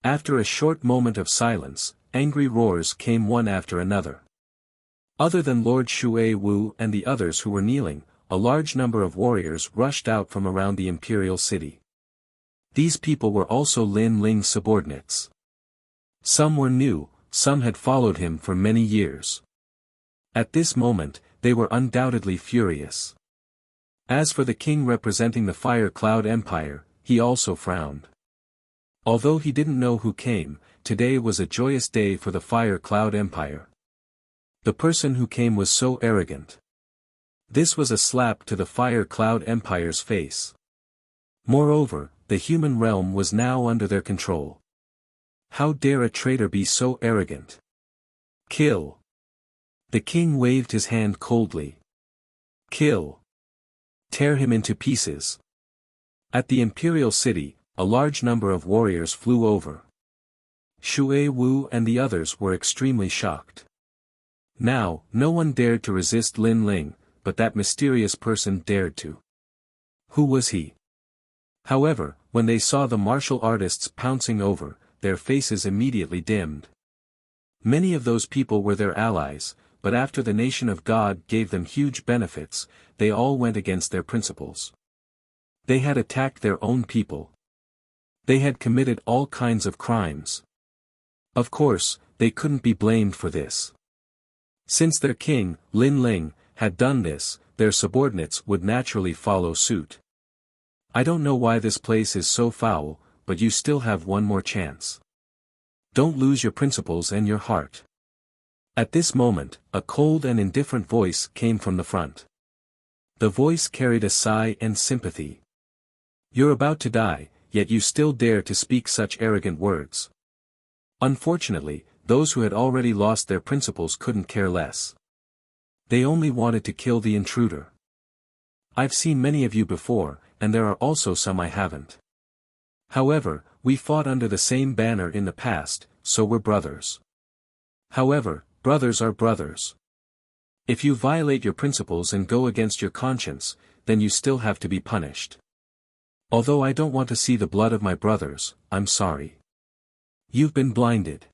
After a short moment of silence, angry roars came one after another. Other than Lord Shui Wu and the others who were kneeling, a large number of warriors rushed out from around the imperial city. These people were also Lin Ling's subordinates. Some were new, some had followed him for many years. At this moment, they were undoubtedly furious. As for the king representing the Fire Cloud Empire, he also frowned. Although he didn't know who came, today was a joyous day for the Fire Cloud Empire. The person who came was so arrogant. This was a slap to the Fire Cloud Empire's face. Moreover, the human realm was now under their control. How dare a traitor be so arrogant? Kill. The king waved his hand coldly. Kill. Tear him into pieces. At the imperial city, a large number of warriors flew over. Shui Wu and the others were extremely shocked. Now, no one dared to resist Lin Ling, but that mysterious person dared to. Who was he? However, when they saw the martial artists pouncing over, their faces immediately dimmed. Many of those people were their allies, but after the nation of God gave them huge benefits, they all went against their principles. They had attacked their own people. They had committed all kinds of crimes. Of course, they couldn't be blamed for this. Since their king, Lin Ling, had done this, their subordinates would naturally follow suit. I don't know why this place is so foul, but you still have one more chance. Don't lose your principles and your heart. At this moment, a cold and indifferent voice came from the front. The voice carried a sigh and sympathy. You're about to die, yet you still dare to speak such arrogant words. Unfortunately, those who had already lost their principles couldn't care less. They only wanted to kill the intruder. I've seen many of you before, and there are also some I haven't. However, we fought under the same banner in the past, so we're brothers. However, brothers are brothers. If you violate your principles and go against your conscience, then you still have to be punished. Although I don't want to see the blood of my brothers, I'm sorry. You've been blinded.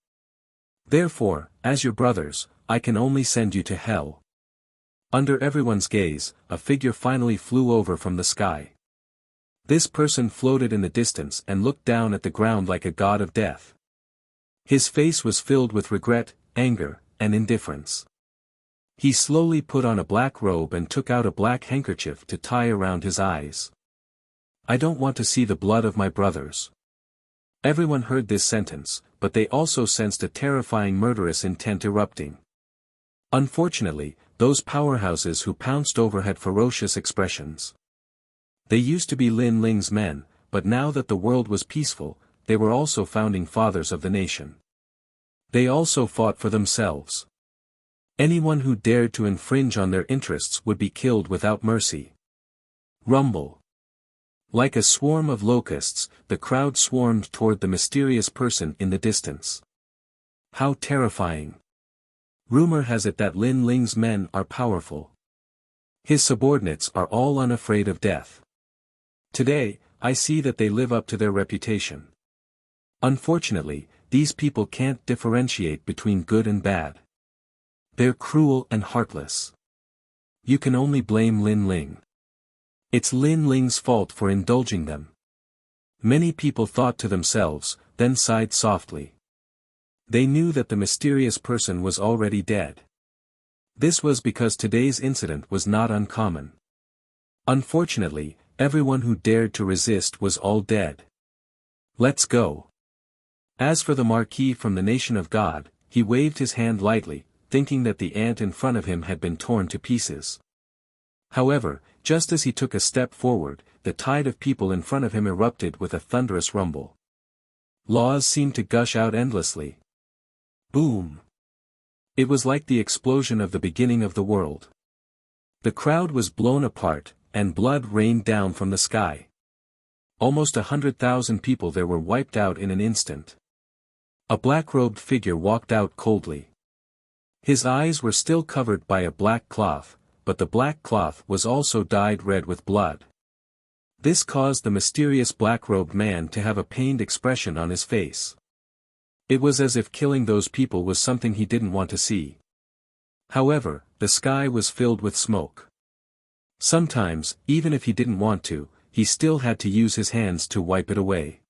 Therefore, as your brothers, I can only send you to hell. Under everyone's gaze, a figure finally flew over from the sky. This person floated in the distance and looked down at the ground like a god of death. His face was filled with regret, anger, and indifference. He slowly put on a black robe and took out a black handkerchief to tie around his eyes. I don't want to see the blood of my brothers. Everyone heard this sentence, but they also sensed a terrifying murderous intent erupting. Unfortunately, those powerhouses who pounced over had ferocious expressions. They used to be Lin Ling's men, but now that the world was peaceful, they were also founding fathers of the nation. They also fought for themselves. Anyone who dared to infringe on their interests would be killed without mercy. Rumble. Like a swarm of locusts, the crowd swarmed toward the mysterious person in the distance. How terrifying. Rumor has it that Lin Ling's men are powerful. His subordinates are all unafraid of death. Today, I see that they live up to their reputation. Unfortunately, these people can't differentiate between good and bad. They're cruel and heartless. You can only blame Lin Ling. It's Lin Ling's fault for indulging them. Many people thought to themselves, then sighed softly. They knew that the mysterious person was already dead. This was because today's incident was not uncommon. Unfortunately, everyone who dared to resist was all dead. Let's go. As for the Marquis from the nation of God, he waved his hand lightly, thinking that the ant in front of him had been torn to pieces. However, just as he took a step forward, the tide of people in front of him erupted with a thunderous rumble. Laws seemed to gush out endlessly. Boom! It was like the explosion of the beginning of the world. The crowd was blown apart, and blood rained down from the sky. Almost 100,000 people there were wiped out in an instant. A black-robed figure walked out coldly. His eyes were still covered by a black cloth, but the black cloth was also dyed red with blood. This caused the mysterious black-robed man to have a pained expression on his face. It was as if killing those people was something he didn't want to see. However, the sky was filled with smoke. Sometimes, even if he didn't want to, he still had to use his hands to wipe it away.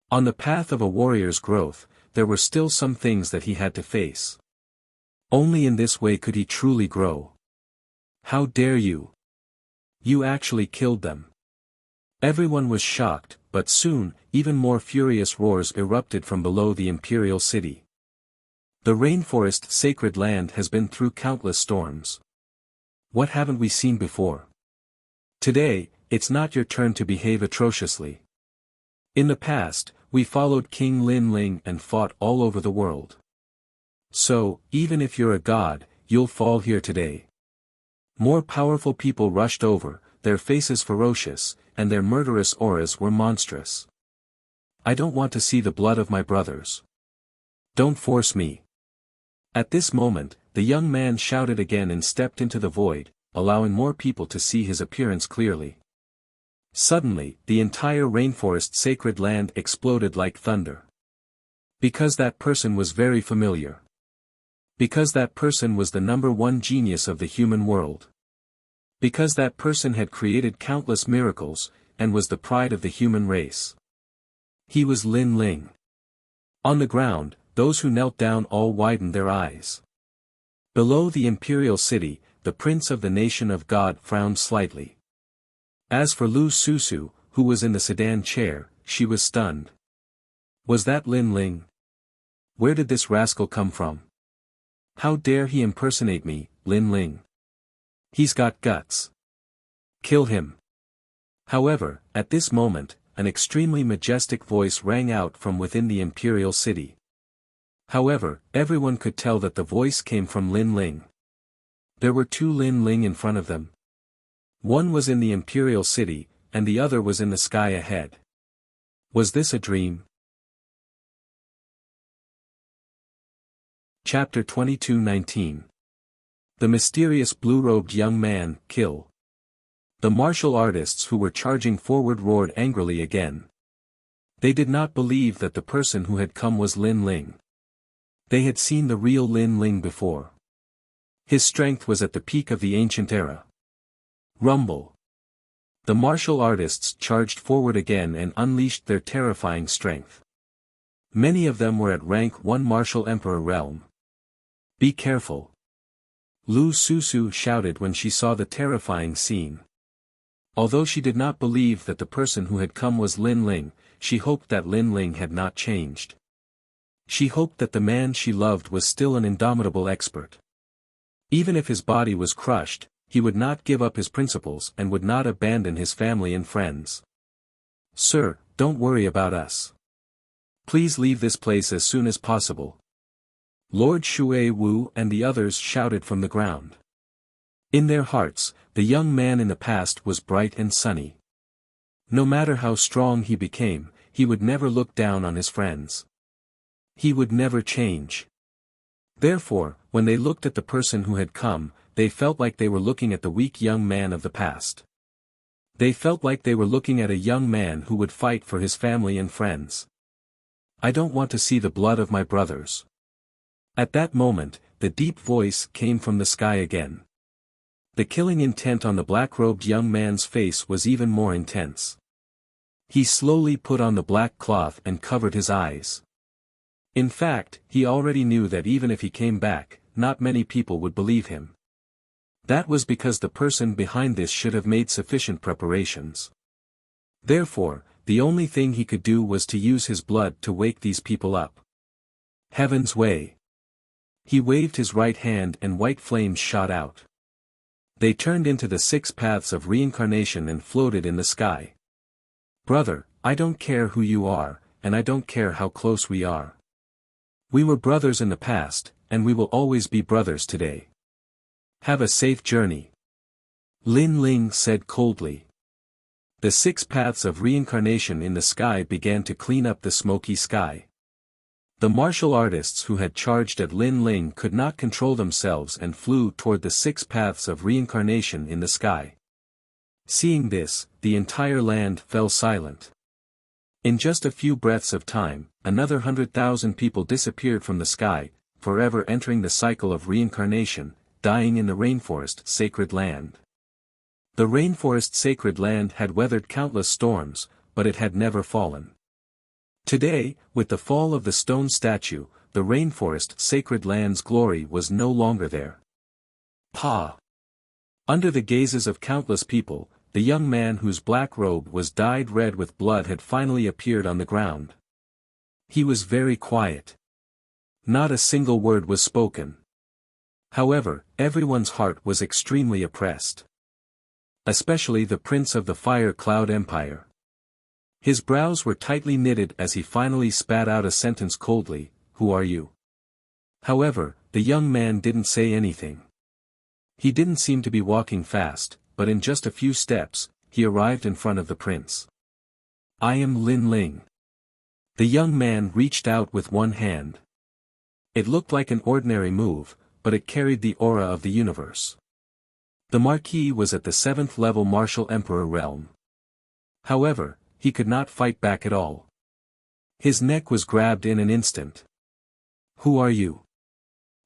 On the path of a warrior's growth, there were still some things that he had to face. Only in this way could he truly grow. How dare you? You actually killed them. Everyone was shocked, but soon, even more furious roars erupted from below the imperial city. The rainforest sacred land has been through countless storms. What haven't we seen before? Today, it's not your turn to behave atrociously. In the past, we followed King Lin Ling and fought all over the world. So, even if you're a god, you'll fall here today. More powerful people rushed over, their faces ferocious, and their murderous auras were monstrous. I don't want to see the blood of my brothers. Don't force me. At this moment, the young man shouted again and stepped into the void, allowing more people to see his appearance clearly. Suddenly, the entire rainforest sacred land exploded like thunder. Because that person was very familiar. Because that person was the #1 genius of the human world. Because that person had created countless miracles, and was the pride of the human race. He was Lin Ling. On the ground, those who knelt down all widened their eyes. Below the imperial city, the prince of the nation of God frowned slightly. As for Lu Susu, who was in the sedan chair, she was stunned. Was that Lin Ling? Where did this rascal come from? How dare he impersonate me, Lin Ling? He's got guts. Kill him. However, at this moment, an extremely majestic voice rang out from within the imperial city. However, everyone could tell that the voice came from Lin Ling. There were 2 Lin Ling in front of them. One was in the imperial city, and the other was in the sky ahead. Was this a dream? Chapter 22:19. The mysterious blue-robed young man, kill. The martial artists who were charging forward roared angrily again. They did not believe that the person who had come was Lin Ling. They had seen the real Lin Ling before. His strength was at the peak of the ancient era. Rumble. The martial artists charged forward again and unleashed their terrifying strength. Many of them were at rank 1 martial emperor realm. Be careful. Lu Susu shouted when she saw the terrifying scene. Although she did not believe that the person who had come was Lin Ling, she hoped that Lin Ling had not changed. She hoped that the man she loved was still an indomitable expert. Even if his body was crushed, he would not give up his principles and would not abandon his family and friends. Sir, don't worry about us. Please leave this place as soon as possible. Lord Shui Wu and the others shouted from the ground. In their hearts, the young man in the past was bright and sunny. No matter how strong he became, he would never look down on his friends. He would never change. Therefore, when they looked at the person who had come, they felt like they were looking at the weak young man of the past. They felt like they were looking at a young man who would fight for his family and friends. I don't want to see the blood of my brothers. At that moment, the deep voice came from the sky again. The killing intent on the black-robed young man's face was even more intense. He slowly put on the black cloth and covered his eyes. In fact, he already knew that even if he came back, not many people would believe him. That was because the person behind this should have made sufficient preparations. Therefore, the only thing he could do was to use his blood to wake these people up. Heaven's way. He waved his right hand and white flames shot out. They turned into the 6 paths of reincarnation and floated in the sky. Brother, I don't care who you are, and I don't care how close we are. We were brothers in the past, and we will always be brothers today. Have a safe journey. Lin Ling said coldly. The 6 paths of reincarnation in the sky began to clean up the smoky sky. The martial artists who had charged at Lin Ling could not control themselves and flew toward the 6 paths of reincarnation in the sky. Seeing this, the entire land fell silent. In just a few breaths of time, another 100,000 people disappeared from the sky, forever entering the cycle of reincarnation, dying in the rainforest sacred land. The rainforest sacred land had weathered countless storms, but it had never fallen. Today, with the fall of the stone statue, the rainforest sacred land's glory was no longer there. Pa! Under the gazes of countless people, the young man whose black robe was dyed red with blood had finally appeared on the ground. He was very quiet. Not a single word was spoken. However, everyone's heart was extremely oppressed. Especially the prince of the Fire Cloud Empire. His brows were tightly knitted as he finally spat out a sentence coldly, "Who are you?" However, the young man didn't say anything. He didn't seem to be walking fast, but in just a few steps, he arrived in front of the prince. "I am Lin Ling." The young man reached out with one hand. It looked like an ordinary move, but it carried the aura of the universe. The Marquis was at the 7th level Martial Emperor realm. However, he could not fight back at all. His neck was grabbed in an instant. "Who are you?"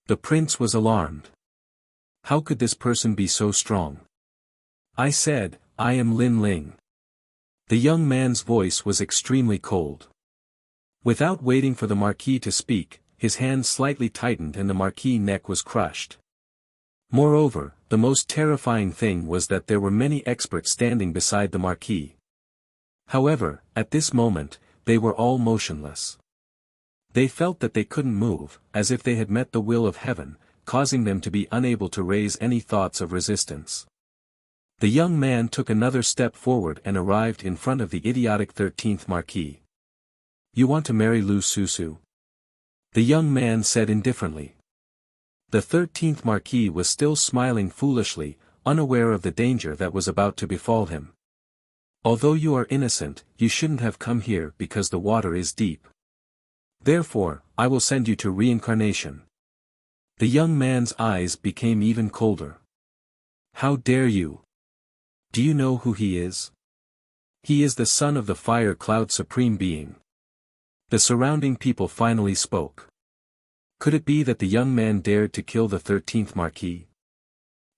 The prince was alarmed. How could this person be so strong? "I said, I am Lin Ling." The young man's voice was extremely cold. Without waiting for the Marquis to speak, his hand slightly tightened and the Marquis' neck was crushed. Moreover, the most terrifying thing was that there were many experts standing beside the Marquis. However, at this moment, they were all motionless. They felt that they couldn't move, as if they had met the will of heaven, causing them to be unable to raise any thoughts of resistance. The young man took another step forward and arrived in front of the idiotic 13th Marquis. "You want to marry Lu Susu?" The young man said indifferently. The 13th Marquis was still smiling foolishly, unaware of the danger that was about to befall him. "Although you are innocent, you shouldn't have come here because the water is deep. Therefore, I will send you to reincarnation." The young man's eyes became even colder. "How dare you? Do you know who he is?" "He is the son of the Fire Cloud Supreme Being." The surrounding people finally spoke. Could it be that the young man dared to kill the 13th Marquis?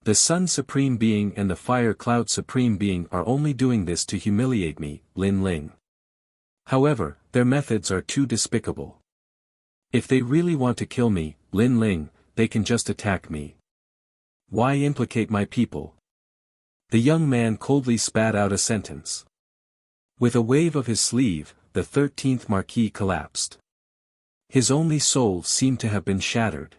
"The Sun Supreme Being and the Fire Cloud Supreme Being are only doing this to humiliate me, Lin Ling. However, their methods are too despicable. If they really want to kill me, Lin Ling, they can just attack me. Why implicate my people?" The young man coldly spat out a sentence. With a wave of his sleeve, the 13th Marquis collapsed. His only soul seemed to have been shattered.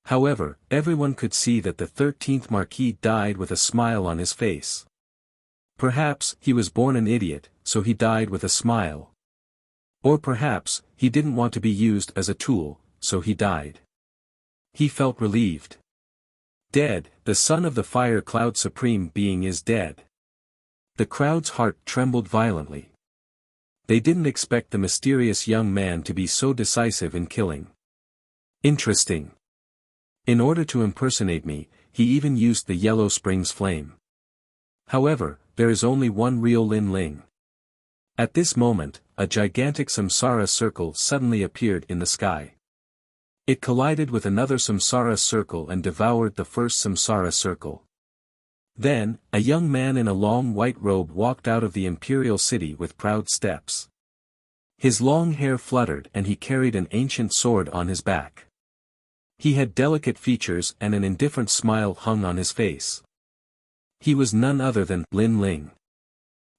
However, everyone could see that the 13th Marquis died with a smile on his face. Perhaps he was born an idiot, so he died with a smile. Or perhaps, he didn't want to be used as a tool, so he died. He felt relieved. Dead, the son of the Fire Cloud Supreme Being is dead. The crowd's heart trembled violently. They didn't expect the mysterious young man to be so decisive in killing. Interesting. In order to impersonate me, he even used the Yellow Springs flame. However, there is only one real Lin Ling. At this moment, a gigantic samsara circle suddenly appeared in the sky. It collided with another samsara circle and devoured the first samsara circle. Then, a young man in a long white robe walked out of the imperial city with proud steps. His long hair fluttered and he carried an ancient sword on his back. He had delicate features and an indifferent smile hung on his face. He was none other than Lin Ling.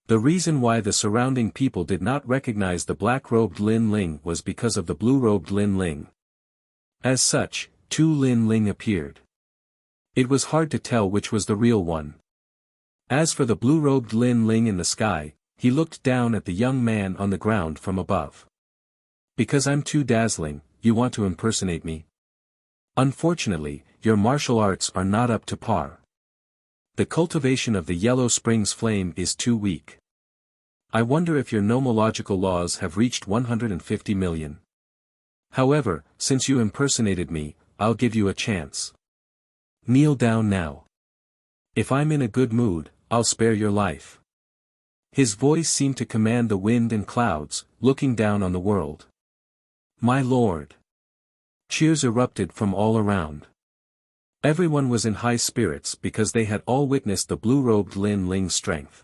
The reason why the surrounding people did not recognize the black-robed Lin Ling was because of the blue-robed Lin Ling. As such, two Lin Ling appeared. It was hard to tell which was the real one. As for the blue-robed Lin Ling in the sky, he looked down at the young man on the ground from above. "Because I'm too dazzling, you want to impersonate me? Unfortunately, your martial arts are not up to par. The cultivation of the Yellow Springs flame is too weak. I wonder if your nomological laws have reached 150 million. However, since you impersonated me, I'll give you a chance. Kneel down now. If I'm in a good mood, I'll spare your life. His voice seemed to command the wind and clouds, looking down on the world. My lord. Cheers erupted from all around. Everyone was in high spirits because they had all witnessed the blue-robed Lin Ling's strength.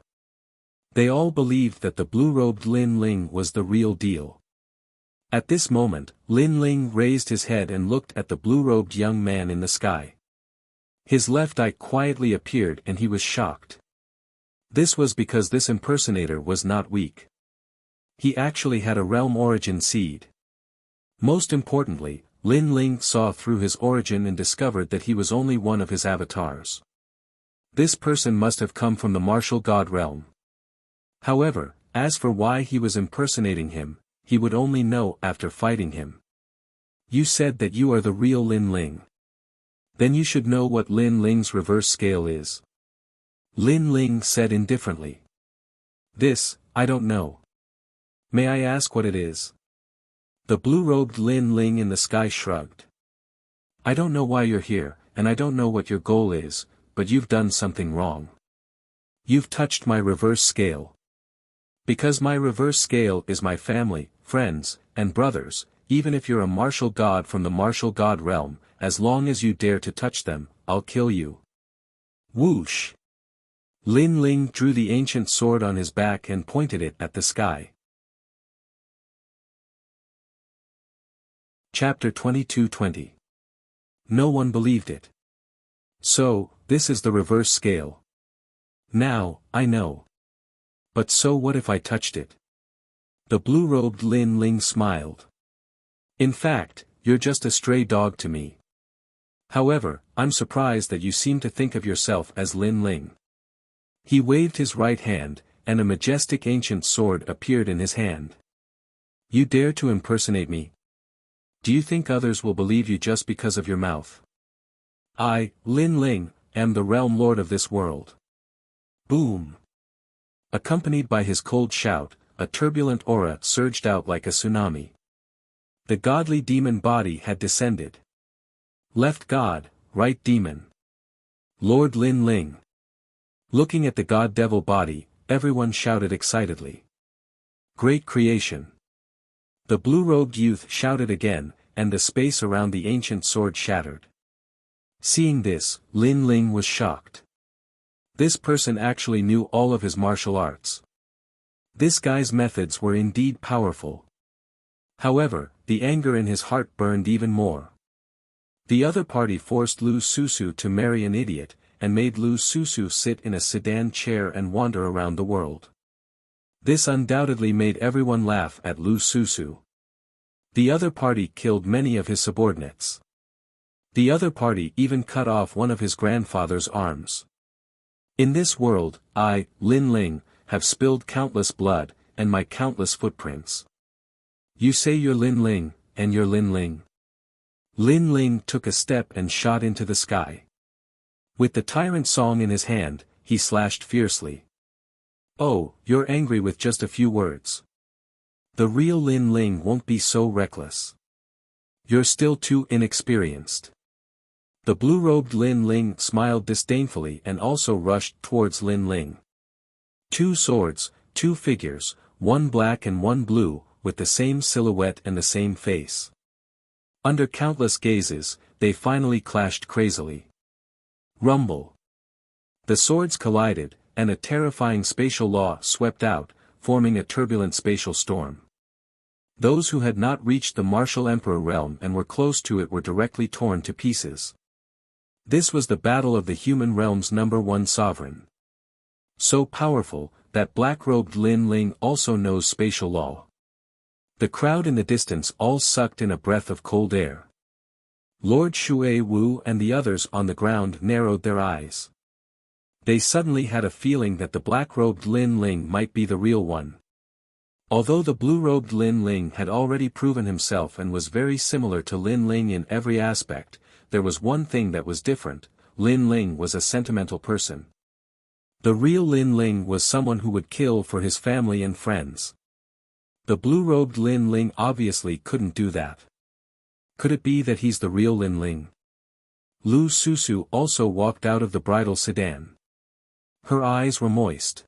They all believed that the blue-robed Lin Ling was the real deal. At this moment, Lin Ling raised his head and looked at the blue-robed young man in the sky. His left eye quietly appeared and he was shocked. This was because this impersonator was not weak. He actually had a realm origin seed. Most importantly, Lin Ling saw through his origin and discovered that he was only one of his avatars. This person must have come from the martial god realm. However, as for why he was impersonating him, he would only know after fighting him. You said that you are the real Lin Ling. Then you should know what Lin Ling's reverse scale is. Lin Ling said indifferently. This, I don't know. May I ask what it is? The blue-robed Lin Ling in the sky shrugged. I don't know why you're here, and I don't know what your goal is, but you've done something wrong. You've touched my reverse scale. Because my reverse scale is my family, friends, and brothers, even if you're a martial god from the martial god realm, as long as you dare to touch them, I'll kill you. Whoosh! Lin Ling drew the ancient sword on his back and pointed it at the sky. Chapter 22:20. No one believed it. So, this is the reverse scale. Now, I know. But so what if I touched it? The blue-robed Lin Ling smiled. In fact, you're just a stray dog to me. However, I'm surprised that you seem to think of yourself as Lin Ling. He waved his right hand, and a majestic ancient sword appeared in his hand. You dare to impersonate me? Do you think others will believe you just because of your mouth? I, Lin Ling, am the realm lord of this world. Boom! Accompanied by his cold shout, a turbulent aura surged out like a tsunami. The godly demon body had descended. Left god, right demon. Lord Lin Ling. Looking at the god-devil body, everyone shouted excitedly. Great creation. The blue-robed youth shouted again, and the space around the ancient sword shattered. Seeing this, Lin Ling was shocked. This person actually knew all of his martial arts. This guy's methods were indeed powerful. However, the anger in his heart burned even more. The other party forced Lu Susu to marry an idiot, and made Lu Susu sit in a sedan chair and wander around the world. This undoubtedly made everyone laugh at Lu Susu. The other party killed many of his subordinates. The other party even cut off one of his grandfather's arms. In this world, I, Lin Ling, have spilled countless blood, and my countless footprints. You say you're Lin Ling, and you're Lin Ling. Lin Ling took a step and shot into the sky. With the tyrant song in his hand, he slashed fiercely. Oh, you're angry with just a few words. The real Lin Ling won't be so reckless. You're still too inexperienced. The blue-robed Lin Ling smiled disdainfully and also rushed towards Lin Ling. Two swords, two figures, one black and one blue, with the same silhouette and the same face. Under countless gazes, they finally clashed crazily. Rumble. The swords collided, and a terrifying spatial law swept out, forming a turbulent spatial storm. Those who had not reached the martial emperor realm and were close to it were directly torn to pieces. This was the battle of the human realm's #1 sovereign. So powerful, that black-robed Lin Ling also knows spatial law. The crowd in the distance all sucked in a breath of cold air. Lord Shui Wu and the others on the ground narrowed their eyes. They suddenly had a feeling that the black-robed Lin Ling might be the real one. Although the blue-robed Lin Ling had already proven himself and was very similar to Lin Ling in every aspect, there was one thing that was different: Lin Ling was a sentimental person. The real Lin Ling was someone who would kill for his family and friends. The blue-robed Lin Ling obviously couldn't do that. Could it be that he's the real Lin Ling? Lu Susu also walked out of the bridal sedan. Her eyes were moist.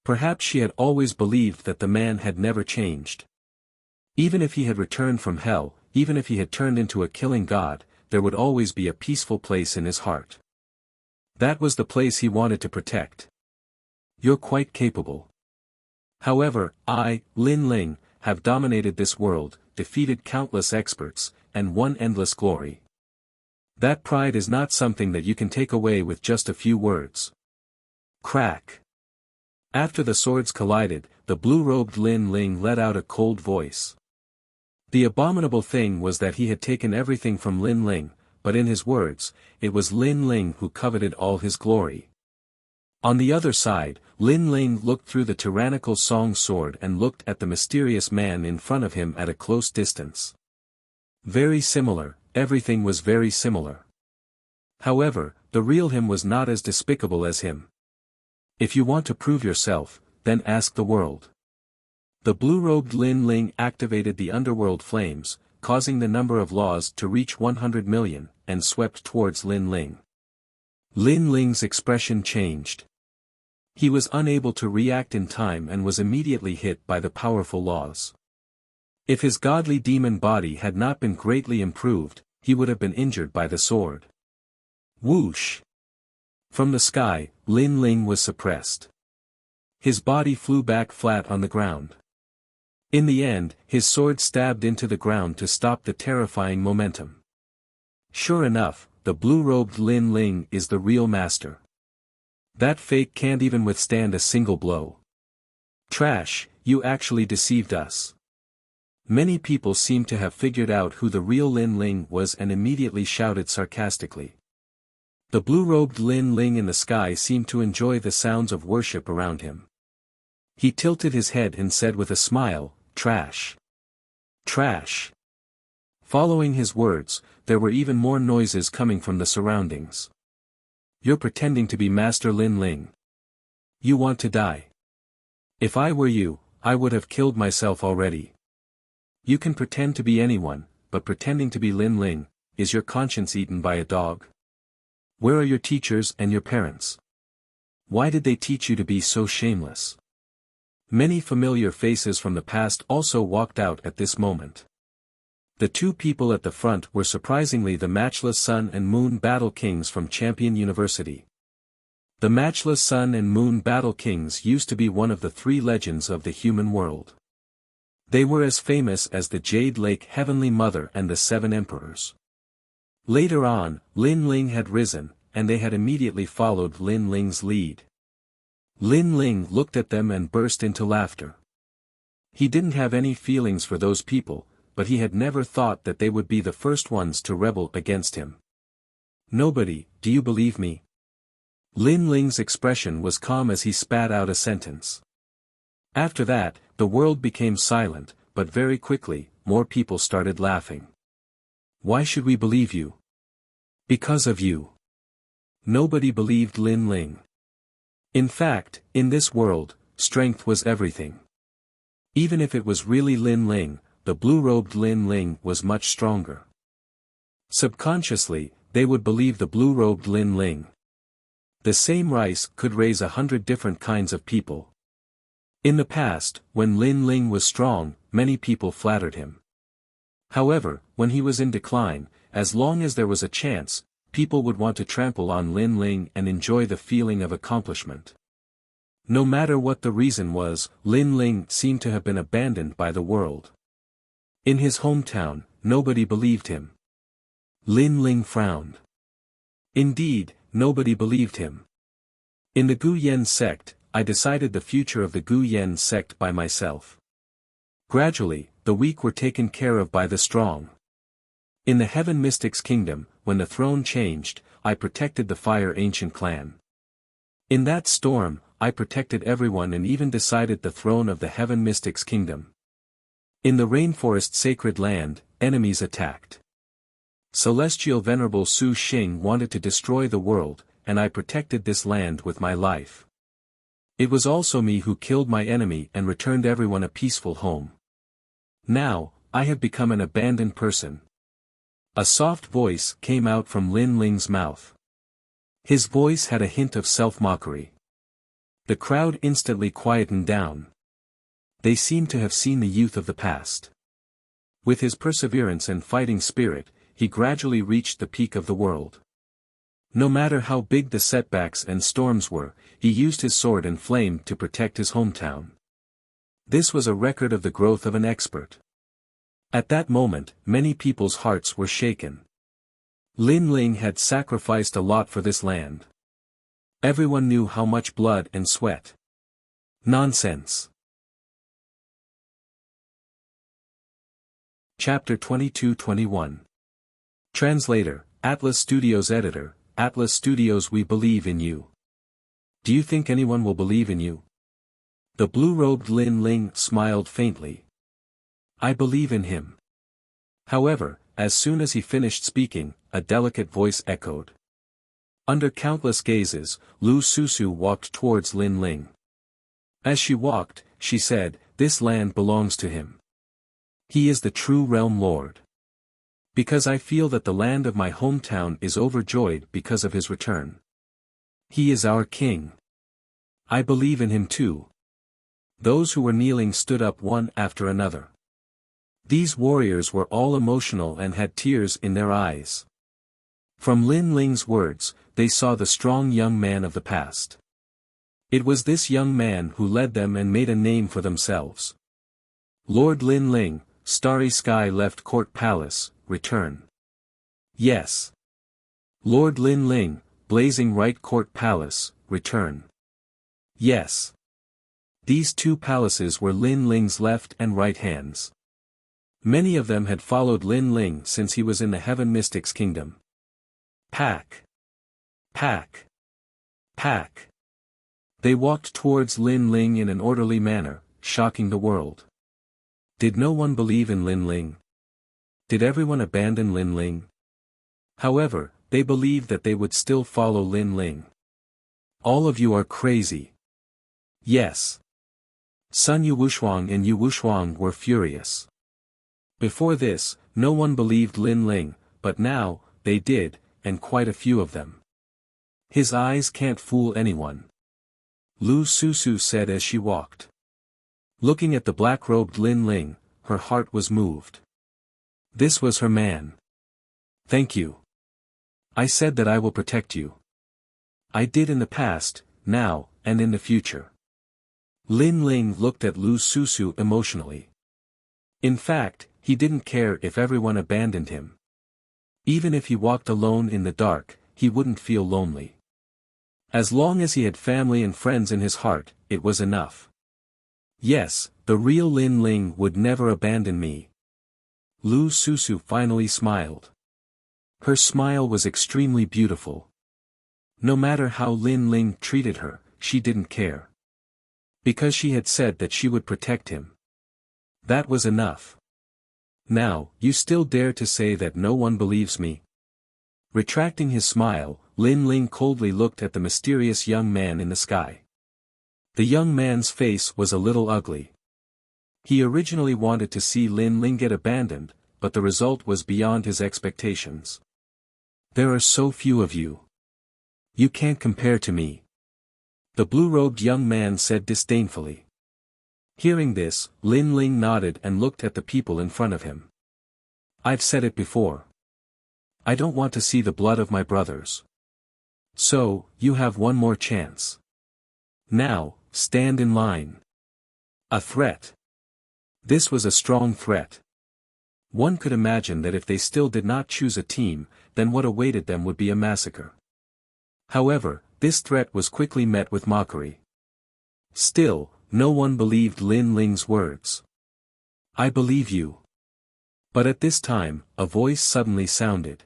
Perhaps she had always believed that the man had never changed. Even if he had returned from hell, even if he had turned into a killing god, there would always be a peaceful place in his heart. That was the place he wanted to protect. You're quite capable. However, I, Lin Ling, have dominated this world, defeated countless experts, and won endless glory. That pride is not something that you can take away with just a few words. Crack. After the swords collided, the blue-robed Lin Ling let out a cold voice. The abominable thing was that he had taken everything from Lin Ling, but in his words, it was Lin Ling who coveted all his glory. On the other side, Lin Ling looked through the tyrannical song sword and looked at the mysterious man in front of him at a close distance. Very similar, everything was very similar. However, the real him was not as despicable as him. If you want to prove yourself, then ask the world. The blue-robed Lin Ling activated the underworld flames, causing the number of laws to reach 100 million, and swept towards Lin Ling. Lin Ling's expression changed. He was unable to react in time and was immediately hit by the powerful laws. If his godly demon body had not been greatly improved, he would have been injured by the sword. Whoosh! From the sky, Lin Ling was suppressed. His body flew back flat on the ground. In the end, his sword stabbed into the ground to stop the terrifying momentum. Sure enough, the blue-robed Lin Ling is the real master. That fake can't even withstand a single blow. Trash, you actually deceived us. Many people seem to have figured out who the real Lin Ling was and immediately shouted sarcastically. The blue-robed Lin Ling in the sky seemed to enjoy the sounds of worship around him. He tilted his head and said with a smile, "Trash. Trash." Following his words, there were even more noises coming from the surroundings. You're pretending to be Master Lin Ling. You want to die. If I were you, I would have killed myself already. You can pretend to be anyone, but pretending to be Lin Ling, is your conscience eaten by a dog? Where are your teachers and your parents? Why did they teach you to be so shameless? Many familiar faces from the past also walked out at this moment. The two people at the front were surprisingly the matchless Sun and Moon Battle Kings from Champion University. The matchless Sun and Moon Battle Kings used to be one of the three legends of the human world. They were as famous as the Jade Lake Heavenly Mother and the Seven Emperors. Later on, Lin Ling had risen, and they had immediately followed Lin Ling's lead. Lin Ling looked at them and burst into laughter. He didn't have any feelings for those people, but he had never thought that they would be the first ones to rebel against him. Nobody, do you believe me? Lin Ling's expression was calm as he spat out a sentence. After that, the world became silent, but very quickly, more people started laughing. Why should we believe you? Because of you. Nobody believed Lin Ling. In fact, in this world, strength was everything. Even if it was really Lin Ling, the blue-robed Lin Ling was much stronger. Subconsciously, they would believe the blue-robed Lin Ling. The same rice could raise 100 different kinds of people. In the past, when Lin Ling was strong, many people flattered him. However, when he was in decline, as long as there was a chance, people would want to trample on Lin Ling and enjoy the feeling of accomplishment. No matter what the reason was, Lin Ling seemed to have been abandoned by the world. In his hometown, nobody believed him. Lin Ling frowned. Indeed, nobody believed him. In the Gu Yen sect, I decided the future of the Gu Yen sect by myself. Gradually, the weak were taken care of by the strong. In the Heaven Mystics Kingdom, when the throne changed, I protected the Fire Ancient clan. In that storm, I protected everyone and even decided the throne of the Heaven Mystics Kingdom. In the Rainforest Sacred Land, enemies attacked. Celestial Venerable Su Xing wanted to destroy the world, and I protected this land with my life. It was also me who killed my enemy and returned everyone a peaceful home. Now, I have become an abandoned person." A soft voice came out from Lin Ling's mouth. His voice had a hint of self-mockery. The crowd instantly quietened down. They seemed to have seen the youth of the past. With his perseverance and fighting spirit, he gradually reached the peak of the world. No matter how big the setbacks and storms were, he used his sword and flame to protect his hometown. This was a record of the growth of an expert. At that moment, many people's hearts were shaken. Lin Ling had sacrificed a lot for this land. Everyone knew how much blood and sweat. Nonsense. Chapter 22-21. Translator, Atlas Studios Editor, Atlas Studios. We believe in you. Do you think anyone will believe in you? The blue-robed Lin Ling smiled faintly. I believe in him. However, as soon as he finished speaking, a delicate voice echoed. Under countless gazes, Lu Susu walked towards Lin Ling. As she walked, she said, "This land belongs to him. He is the true realm lord. Because I feel that the land of my hometown is overjoyed because of his return. He is our king. I believe in him too." Those who were kneeling stood up one after another. These warriors were all emotional and had tears in their eyes. From Lin Ling's words, they saw the strong young man of the past. It was this young man who led them and made a name for themselves. Lord Lin Ling, Starry Sky Left Court Palace, return. Yes. Lord Lin Ling, Blazing Right Court Palace, return. Yes. These two palaces were Lin Ling's left and right hands. Many of them had followed Lin Ling since he was in the Heaven Mystics Kingdom. Pack. Pack. Pack. They walked towards Lin Ling in an orderly manner, shocking the world. Did no one believe in Lin Ling? Did everyone abandon Lin Ling? However, they believed that they would still follow Lin Ling. All of you are crazy. Yes. Sun Yuwushuang and Yuwushuang were furious. Before this, no one believed Lin Ling, but now, they did, and quite a few of them. His eyes can't fool anyone. Lu Susu said as she walked. Looking at the black-robed Lin Ling, her heart was moved. This was her man. Thank you. I said that I will protect you. I did in the past, now, and in the future. Lin Ling looked at Lu Susu emotionally. In fact, he didn't care if everyone abandoned him. Even if he walked alone in the dark, he wouldn't feel lonely. As long as he had family and friends in his heart, it was enough. Yes, the real Lin Ling would never abandon me. Lu Susu finally smiled. Her smile was extremely beautiful. No matter how Lin Ling treated her, she didn't care. Because she had said that she would protect him. That was enough. Now, you still dare to say that no one believes me? Retracting his smile, Lin Ling coldly looked at the mysterious young man in the sky. The young man's face was a little ugly. He originally wanted to see Lin Ling get abandoned, but the result was beyond his expectations. There are so few of you. You can't compare to me. The blue-robed young man said disdainfully. Hearing this, Lin Ling nodded and looked at the people in front of him. I've said it before. I don't want to see the blood of my brothers. So, you have one more chance. Now, stand in line. A threat. This was a strong threat. One could imagine that if they still did not choose a team, then what awaited them would be a massacre. However, this threat was quickly met with mockery. Still, no one believed Lin Ling's words. I believe you. But at this time, a voice suddenly sounded.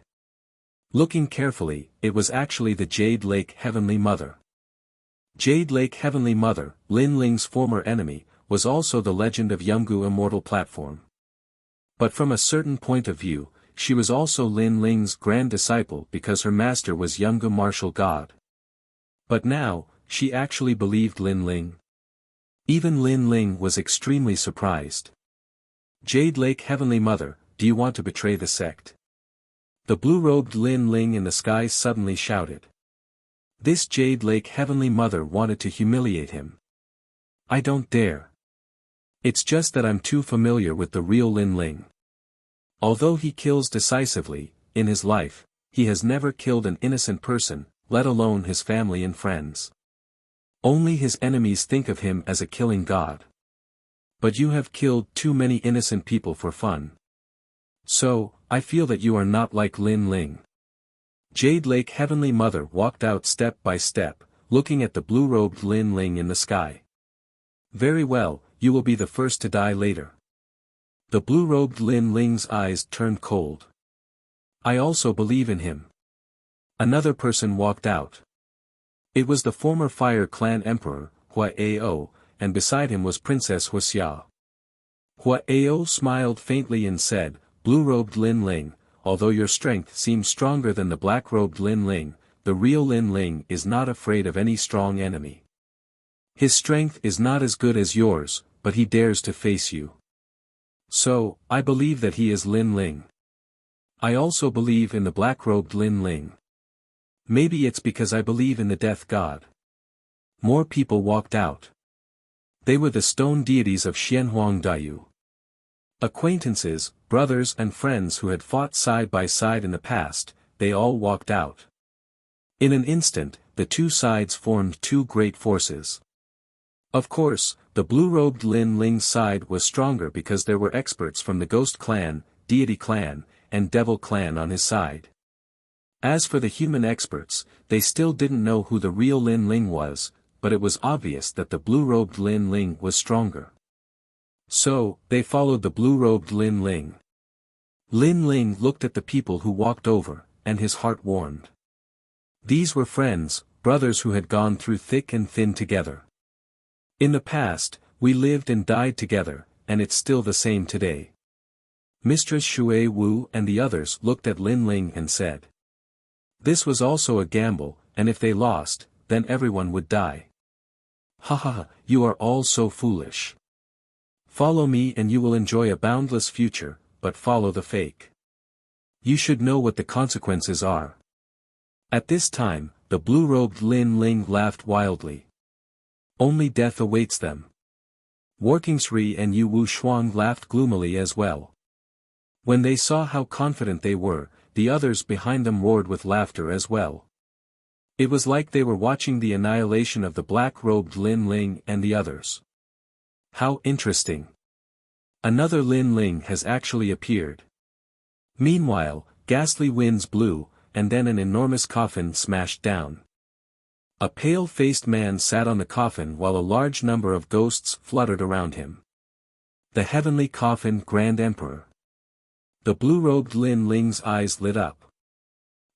Looking carefully, it was actually the Jade Lake Heavenly Mother. Jade Lake Heavenly Mother, Lin Ling's former enemy, was also the legend of Yungu Immortal Platform. But from a certain point of view, she was also Lin Ling's grand disciple because her master was Yungu Martial God. But now, she actually believed Lin Ling. Even Lin Ling was extremely surprised. Jade Lake Heavenly Mother, do you want to betray the sect? The blue-robed Lin Ling in the sky suddenly shouted. This Jade Lake Heavenly Mother wanted to humiliate him. I don't dare. It's just that I'm too familiar with the real Lin Ling. Although he kills decisively, in his life, he has never killed an innocent person, let alone his family and friends. Only his enemies think of him as a killing god. But you have killed too many innocent people for fun. So, I feel that you are not like Lin Ling. Jade Lake Heavenly Mother walked out step by step, looking at the blue-robed Lin Ling in the sky. Very well, you will be the first to die later. The blue-robed Lin Ling's eyes turned cold. I also believe in him. Another person walked out. It was the former Fire Clan Emperor, Huaao, and beside him was Princess Wuxia. Huaao smiled faintly and said, Blue-robed Lin Ling, although your strength seems stronger than the black-robed Lin Ling, the real Lin Ling is not afraid of any strong enemy. His strength is not as good as yours, but he dares to face you. So, I believe that he is Lin Ling. I also believe in the black-robed Lin Ling. Maybe it's because I believe in the death god. More people walked out. They were the stone deities of Xianhuang Daiyu. Acquaintances, brothers and friends who had fought side by side in the past, they all walked out. In an instant, the two sides formed two great forces. Of course, the blue-robed Lin Ling's side was stronger because there were experts from the Ghost Clan, Deity Clan, and Devil Clan on his side. As for the human experts, they still didn't know who the real Lin Ling was, but it was obvious that the blue-robed Lin Ling was stronger. So, they followed the blue-robed Lin Ling. Lin Ling looked at the people who walked over, and his heart warmed. These were friends, brothers who had gone through thick and thin together. In the past, we lived and died together, and it's still the same today. Mistress Shui Wu and the others looked at Lin Ling and said. This was also a gamble, and if they lost, then everyone would die. Ha ha ha, you are all so foolish. Follow me and you will enjoy a boundless future, but follow the fake. You should know what the consequences are. At this time, the blue-robed Lin Ling laughed wildly. Only death awaits them. Warkingsri and Yu Wu Shuang laughed gloomily as well. When they saw how confident they were, the others behind them roared with laughter as well. It was like they were watching the annihilation of the black-robed Lin Ling and the others. How interesting. Another Lin Ling has actually appeared. Meanwhile, ghastly winds blew, and then an enormous coffin smashed down. A pale-faced man sat on the coffin while a large number of ghosts fluttered around him. The heavenly coffin Grand Emperor. The blue-robed Lin Ling's eyes lit up.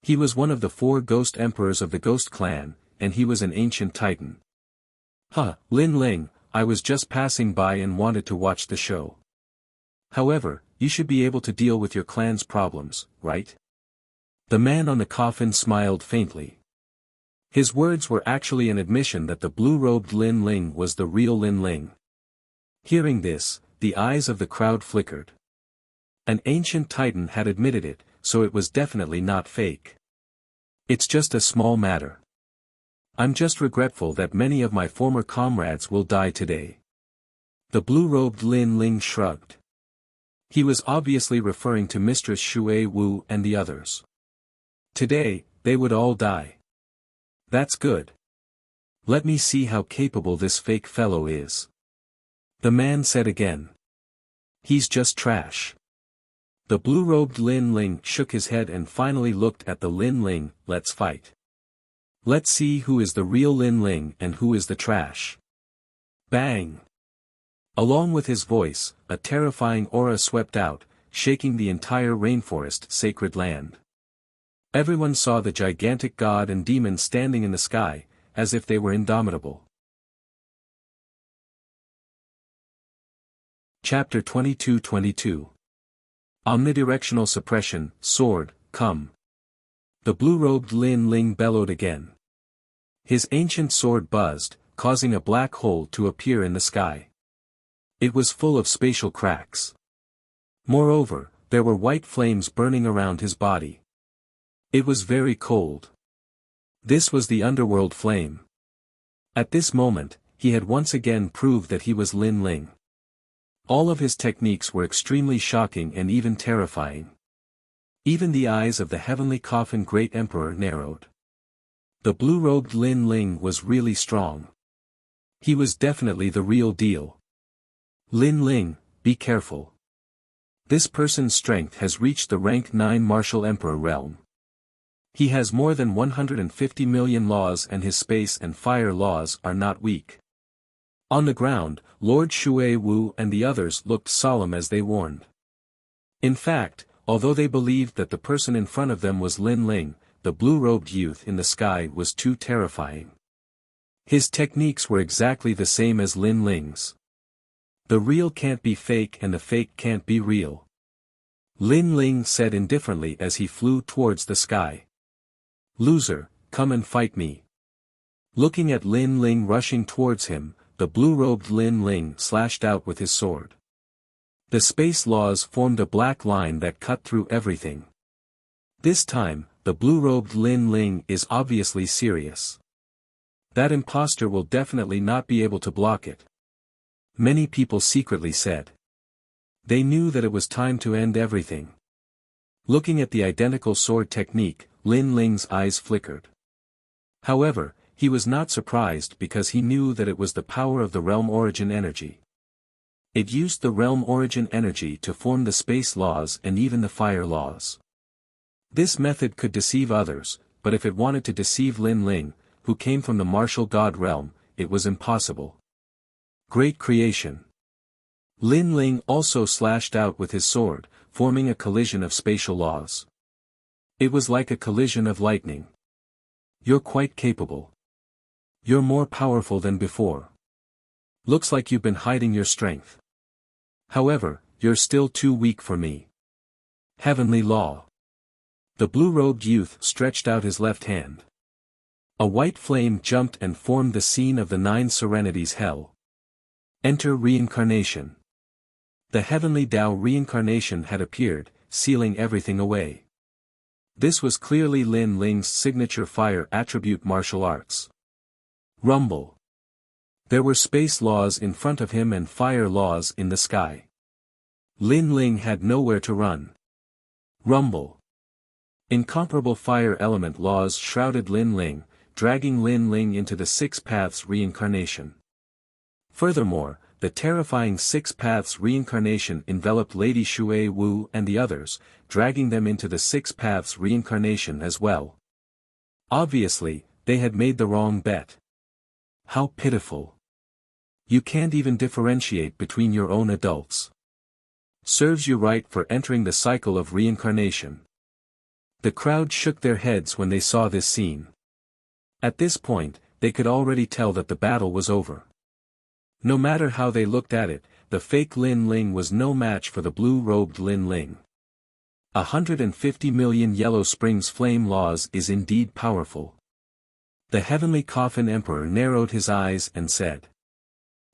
He was one of the 4 ghost emperors of the Ghost Clan, and he was an ancient titan. Huh, Lin Ling, I was just passing by and wanted to watch the show. However, you should be able to deal with your clan's problems, right? The man on the coffin smiled faintly. His words were actually an admission that the blue-robed Lin Ling was the real Lin Ling. Hearing this, the eyes of the crowd flickered. An ancient titan had admitted it, so it was definitely not fake. It's just a small matter. I'm just regretful that many of my former comrades will die today. The blue-robed Lin Ling shrugged. He was obviously referring to Mistress Shui Wu and the others. Today, they would all die. That's good. Let me see how capable this fake fellow is. The man said again. He's just trash. The blue-robed Lin Ling shook his head and finally looked at the Lin Ling. Let's fight. Let's see who is the real Lin Ling and who is the trash. Bang! Along with his voice, a terrifying aura swept out, shaking the entire rainforest sacred land. Everyone saw the gigantic god and demon standing in the sky, as if they were indomitable. Chapter 22-22. Omnidirectional Suppression, Sword, Come. The blue-robed Lin Ling bellowed again. His ancient sword buzzed, causing a black hole to appear in the sky. It was full of spatial cracks. Moreover, there were white flames burning around his body. It was very cold. This was the underworld flame. At this moment, he had once again proved that he was Lin Ling. All of his techniques were extremely shocking and even terrifying. Even the eyes of the heavenly coffin great emperor narrowed. The blue-robed Lin Ling was really strong. He was definitely the real deal. Lin Ling, be careful. This person's strength has reached the rank 9 martial emperor realm. He has more than 150 million laws and his space and fire laws are not weak. On the ground, Lord Shui Wu and the others looked solemn as they warned. In fact, although they believed that the person in front of them was Lin Ling, the blue-robed youth in the sky was too terrifying. His techniques were exactly the same as Lin Ling's. The real can't be fake and the fake can't be real. Lin Ling said indifferently as he flew towards the sky. Loser, come and fight me. Looking at Lin Ling rushing towards him, the blue-robed Lin Ling slashed out with his sword. The space laws formed a black line that cut through everything. This time, the blue-robed Lin Ling is obviously serious. That impostor will definitely not be able to block it. Many people secretly said. They knew that it was time to end everything. Looking at the identical sword technique, Lin Ling's eyes flickered. However, he was not surprised because he knew that it was the power of the realm origin energy. It used the realm origin energy to form the space laws and even the fire laws. This method could deceive others, but if it wanted to deceive Lin Ling, who came from the martial god realm, it was impossible. Great creation. Lin Ling also slashed out with his sword, forming a collision of spatial laws. It was like a collision of lightning. You're quite capable. You're more powerful than before. Looks like you've been hiding your strength. However, you're still too weak for me. Heavenly law. The blue-robed youth stretched out his left hand. A white flame jumped and formed the scene of the 9 serenities hell. Enter reincarnation. The heavenly Tao reincarnation had appeared, sealing everything away. This was clearly Lin Ling's signature fire attribute martial arts. Rumble. There were space laws in front of him and fire laws in the sky. Lin Ling had nowhere to run. Rumble. Incomparable fire element laws shrouded Lin Ling, dragging Lin Ling into the 6 paths reincarnation. Furthermore, the terrifying 6 paths reincarnation enveloped Lady Shui Wu and the others, dragging them into the 6 paths reincarnation as well. Obviously, they had made the wrong bet. How pitiful. You can't even differentiate between your own adults. Serves you right for entering the cycle of reincarnation. The crowd shook their heads when they saw this scene. At this point, they could already tell that the battle was over. No matter how they looked at it, the fake Lin Ling was no match for the blue-robed Lin Ling. 150 million Yellow Springs flame laws is indeed powerful. The heavenly coffin emperor narrowed his eyes and said.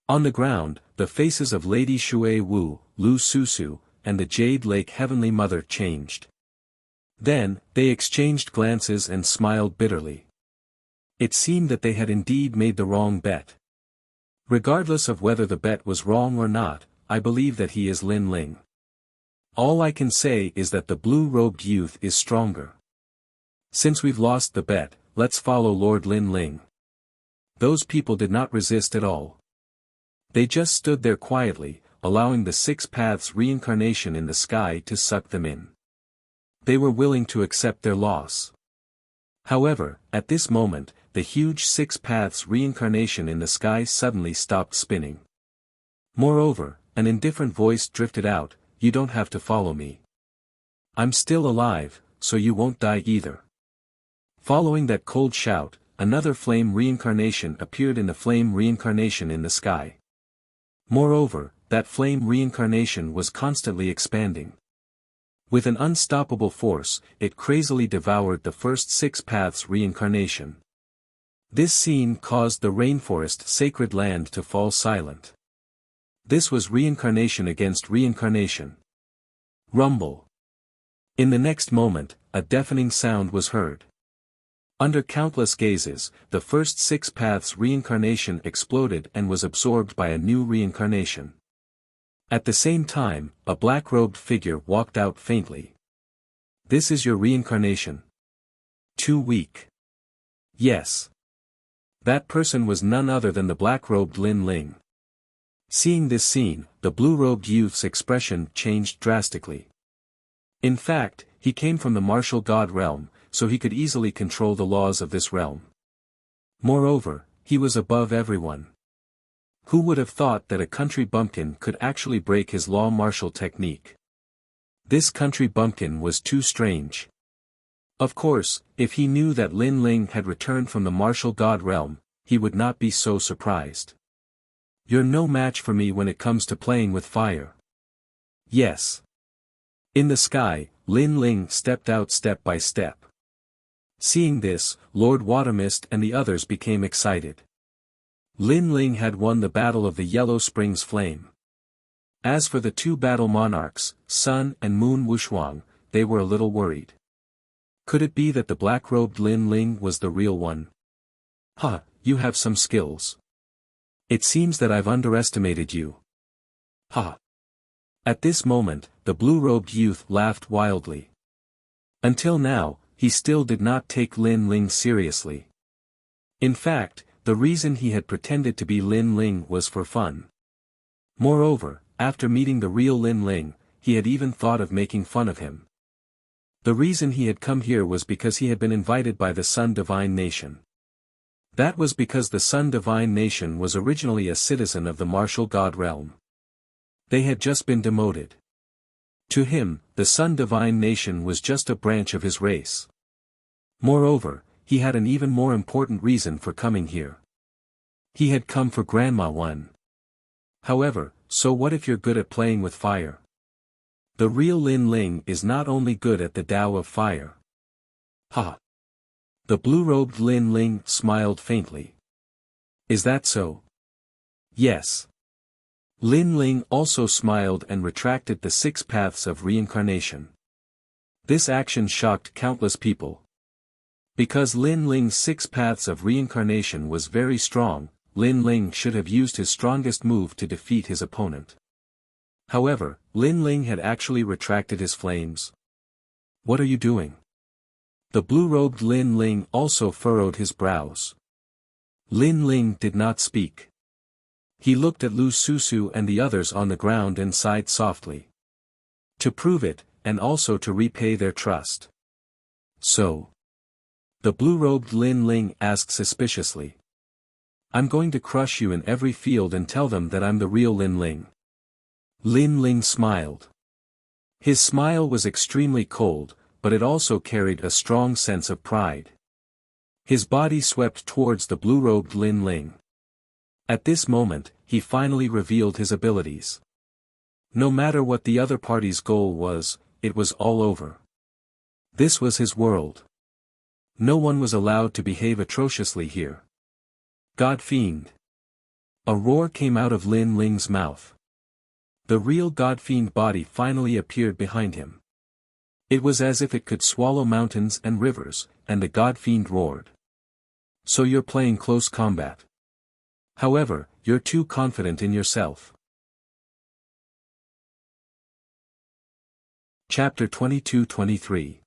On the ground, the faces of Lady Shui Wu, Lu Susu, and the Jade Lake Heavenly Mother changed. Then, they exchanged glances and smiled bitterly. It seemed that they had indeed made the wrong bet. Regardless of whether the bet was wrong or not, I believe that he is Lin Ling. All I can say is that the blue-robed youth is stronger. Since we've lost the bet, let's follow Lord Lin Ling. Those people did not resist at all. They just stood there quietly, allowing the 6 paths reincarnation in the sky to suck them in. They were willing to accept their loss. However, at this moment, the huge 6 paths reincarnation in the sky suddenly stopped spinning. Moreover, an indifferent voice drifted out, you don't have to follow me. I'm still alive, so you won't die either. Following that cold shout, another flame reincarnation appeared in the flame reincarnation in the sky. Moreover, that flame reincarnation was constantly expanding. With an unstoppable force, it crazily devoured the first 6 paths reincarnation. This scene caused the rainforest sacred land to fall silent. This was reincarnation against reincarnation. Rumble. In the next moment, a deafening sound was heard. Under countless gazes, the first 6 paths reincarnation exploded and was absorbed by a new reincarnation. At the same time, a black-robed figure walked out faintly. This is your reincarnation. Too weak. Yes. That person was none other than the black-robed Lin Ling. Seeing this scene, the blue-robed youth's expression changed drastically. In fact, he came from the martial god realm, so he could easily control the laws of this realm. Moreover, he was above everyone. Who would have thought that a country bumpkin could actually break his law martial technique? This country bumpkin was too strange. Of course, if he knew that Lin Ling had returned from the martial god realm, he would not be so surprised. You're no match for me when it comes to playing with fire. Yes. In the sky, Lin Ling stepped out step by step. Seeing this, Lord Watermist and the others became excited. Lin Ling had won the battle of the Yellow Springs Flame. As for the 2 battle monarchs, Sun and Moon Wushuang, they were a little worried. Could it be that the black-robed Lin Ling was the real one? Ha, you have some skills. It seems that I've underestimated you. Ha. At this moment, the blue-robed youth laughed wildly. Until now, he still did not take Lin Ling seriously. In fact, the reason he had pretended to be Lin Ling was for fun. Moreover, after meeting the real Lin Ling, he had even thought of making fun of him. The reason he had come here was because he had been invited by the Sun Divine Nation. That was because the Sun Divine Nation was originally a citizen of the martial god realm. They had just been demoted. To him, the Sun Divine Nation was just a branch of his race. Moreover, he had an even more important reason for coming here. He had come for Grandma One. However, so what if you're good at playing with fire? The real Lin Ling is not only good at the Tao of fire. Ha! The blue-robed Lin Ling smiled faintly. Is that so? Yes. Lin Ling also smiled and retracted the 6 paths of reincarnation. This action shocked countless people. Because Lin Ling's 6 paths of reincarnation was very strong, Lin Ling should have used his strongest move to defeat his opponent. However, Lin Ling had actually retracted his flames. What are you doing? The blue-robed Lin Ling also furrowed his brows. Lin Ling did not speak. He looked at Lu Susu and the others on the ground and sighed softly. To prove it, and also to repay their trust. So. The blue-robed Lin Ling asked suspiciously. I'm going to crush you in every field and tell them that I'm the real Lin Ling. Lin Ling smiled. His smile was extremely cold, but it also carried a strong sense of pride. His body swept towards the blue-robed Lin Ling. At this moment, he finally revealed his abilities. No matter what the other party's goal was, it was all over. This was his world. No one was allowed to behave atrociously here. God Fiend. A roar came out of Lin Ling's mouth. The real God Fiend body finally appeared behind him. It was as if it could swallow mountains and rivers, and the God Fiend roared. So you're playing close combat. However, you're too confident in yourself. Chapter 22-23.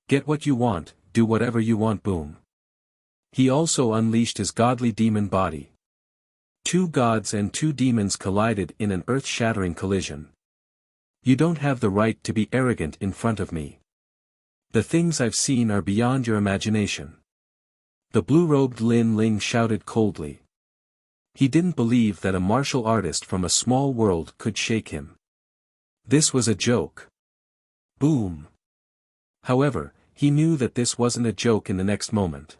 Get what you want, do whatever you want. Boom. He also unleashed his godly demon body. 2 gods and 2 demons collided in an earth-shattering collision. You don't have the right to be arrogant in front of me. The things I've seen are beyond your imagination. The blue-robed Lin Ling shouted coldly. He didn't believe that a martial artist from a small world could shake him. This was a joke. Boom. However, he knew that this wasn't a joke in the next moment.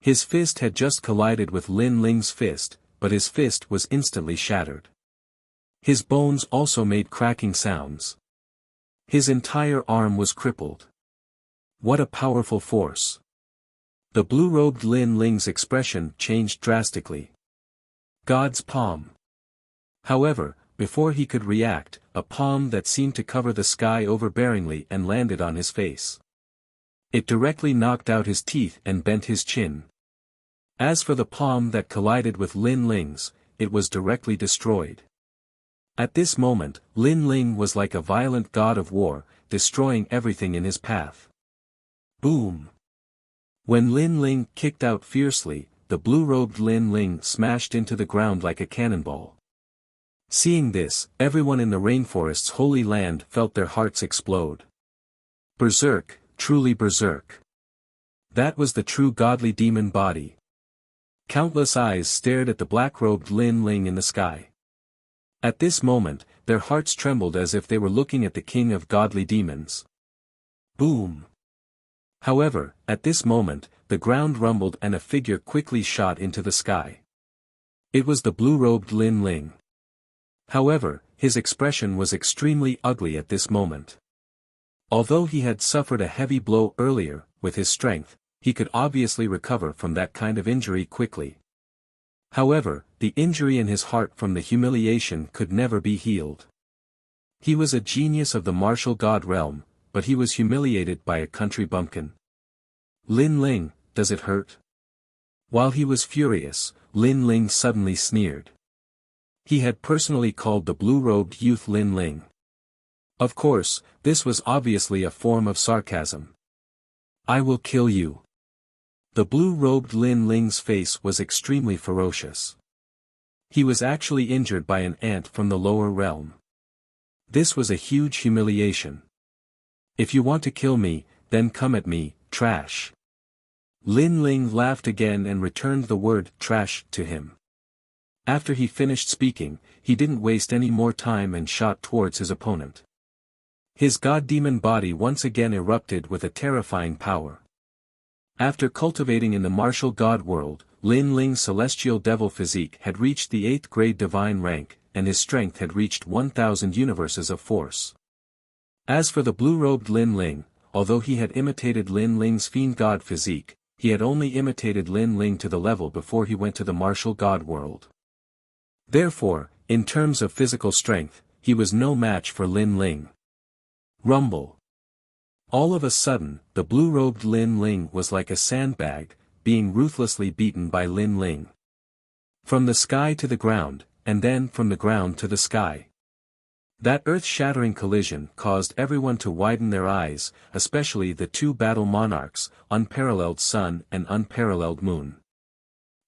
His fist had just collided with Lin Ling's fist, but his fist was instantly shattered. His bones also made cracking sounds. His entire arm was crippled. What a powerful force. The blue-robed Lin Ling's expression changed drastically. God's palm. However, before he could react, a palm that seemed to cover the sky overbearingly and landed on his face. It directly knocked out his teeth and bent his chin. As for the palm that collided with Lin Ling's, it was directly destroyed. At this moment, Lin Ling was like a violent god of war, destroying everything in his path. Boom! When Lin Ling kicked out fiercely, the blue-robed Lin Ling smashed into the ground like a cannonball. Seeing this, everyone in the rainforest's holy land felt their hearts explode. Berserk, truly berserk. That was the true godly demon body. Countless eyes stared at the black-robed Lin Ling in the sky. At this moment, their hearts trembled as if they were looking at the king of godly demons. Boom! However, at this moment, the ground rumbled and a figure quickly shot into the sky. It was the blue-robed Lin Ling. However, his expression was extremely ugly at this moment. Although he had suffered a heavy blow earlier, with his strength, he could obviously recover from that kind of injury quickly. However, the injury in his heart from the humiliation could never be healed. He was a genius of the martial god realm, but he was humiliated by a country bumpkin. Lin Ling, does it hurt? While he was furious, Lin Ling suddenly sneered. He had personally called the blue-robed youth Lin Ling. Of course, this was obviously a form of sarcasm. I will kill you. The blue-robed Lin Ling's face was extremely ferocious. He was actually injured by an ant from the lower realm. This was a huge humiliation. If you want to kill me, then come at me, trash. Lin Ling laughed again and returned the word trash to him. After he finished speaking, he didn't waste any more time and shot towards his opponent. His god-demon body once again erupted with a terrifying power. After cultivating in the martial god world, Lin Ling's celestial devil physique had reached the 8th grade divine rank, and his strength had reached 1,000 universes of force. As for the blue-robed Lin Ling, although he had imitated Lin Ling's fiend god physique, he had only imitated Lin Ling to the level before he went to the martial god world. Therefore, in terms of physical strength, he was no match for Lin Ling. Rumble. All of a sudden, the blue-robed Lin Ling was like a sandbag, being ruthlessly beaten by Lin Ling. From the sky to the ground, and then from the ground to the sky. That earth-shattering collision caused everyone to widen their eyes, especially the two battle monarchs, unparalleled sun and unparalleled moon.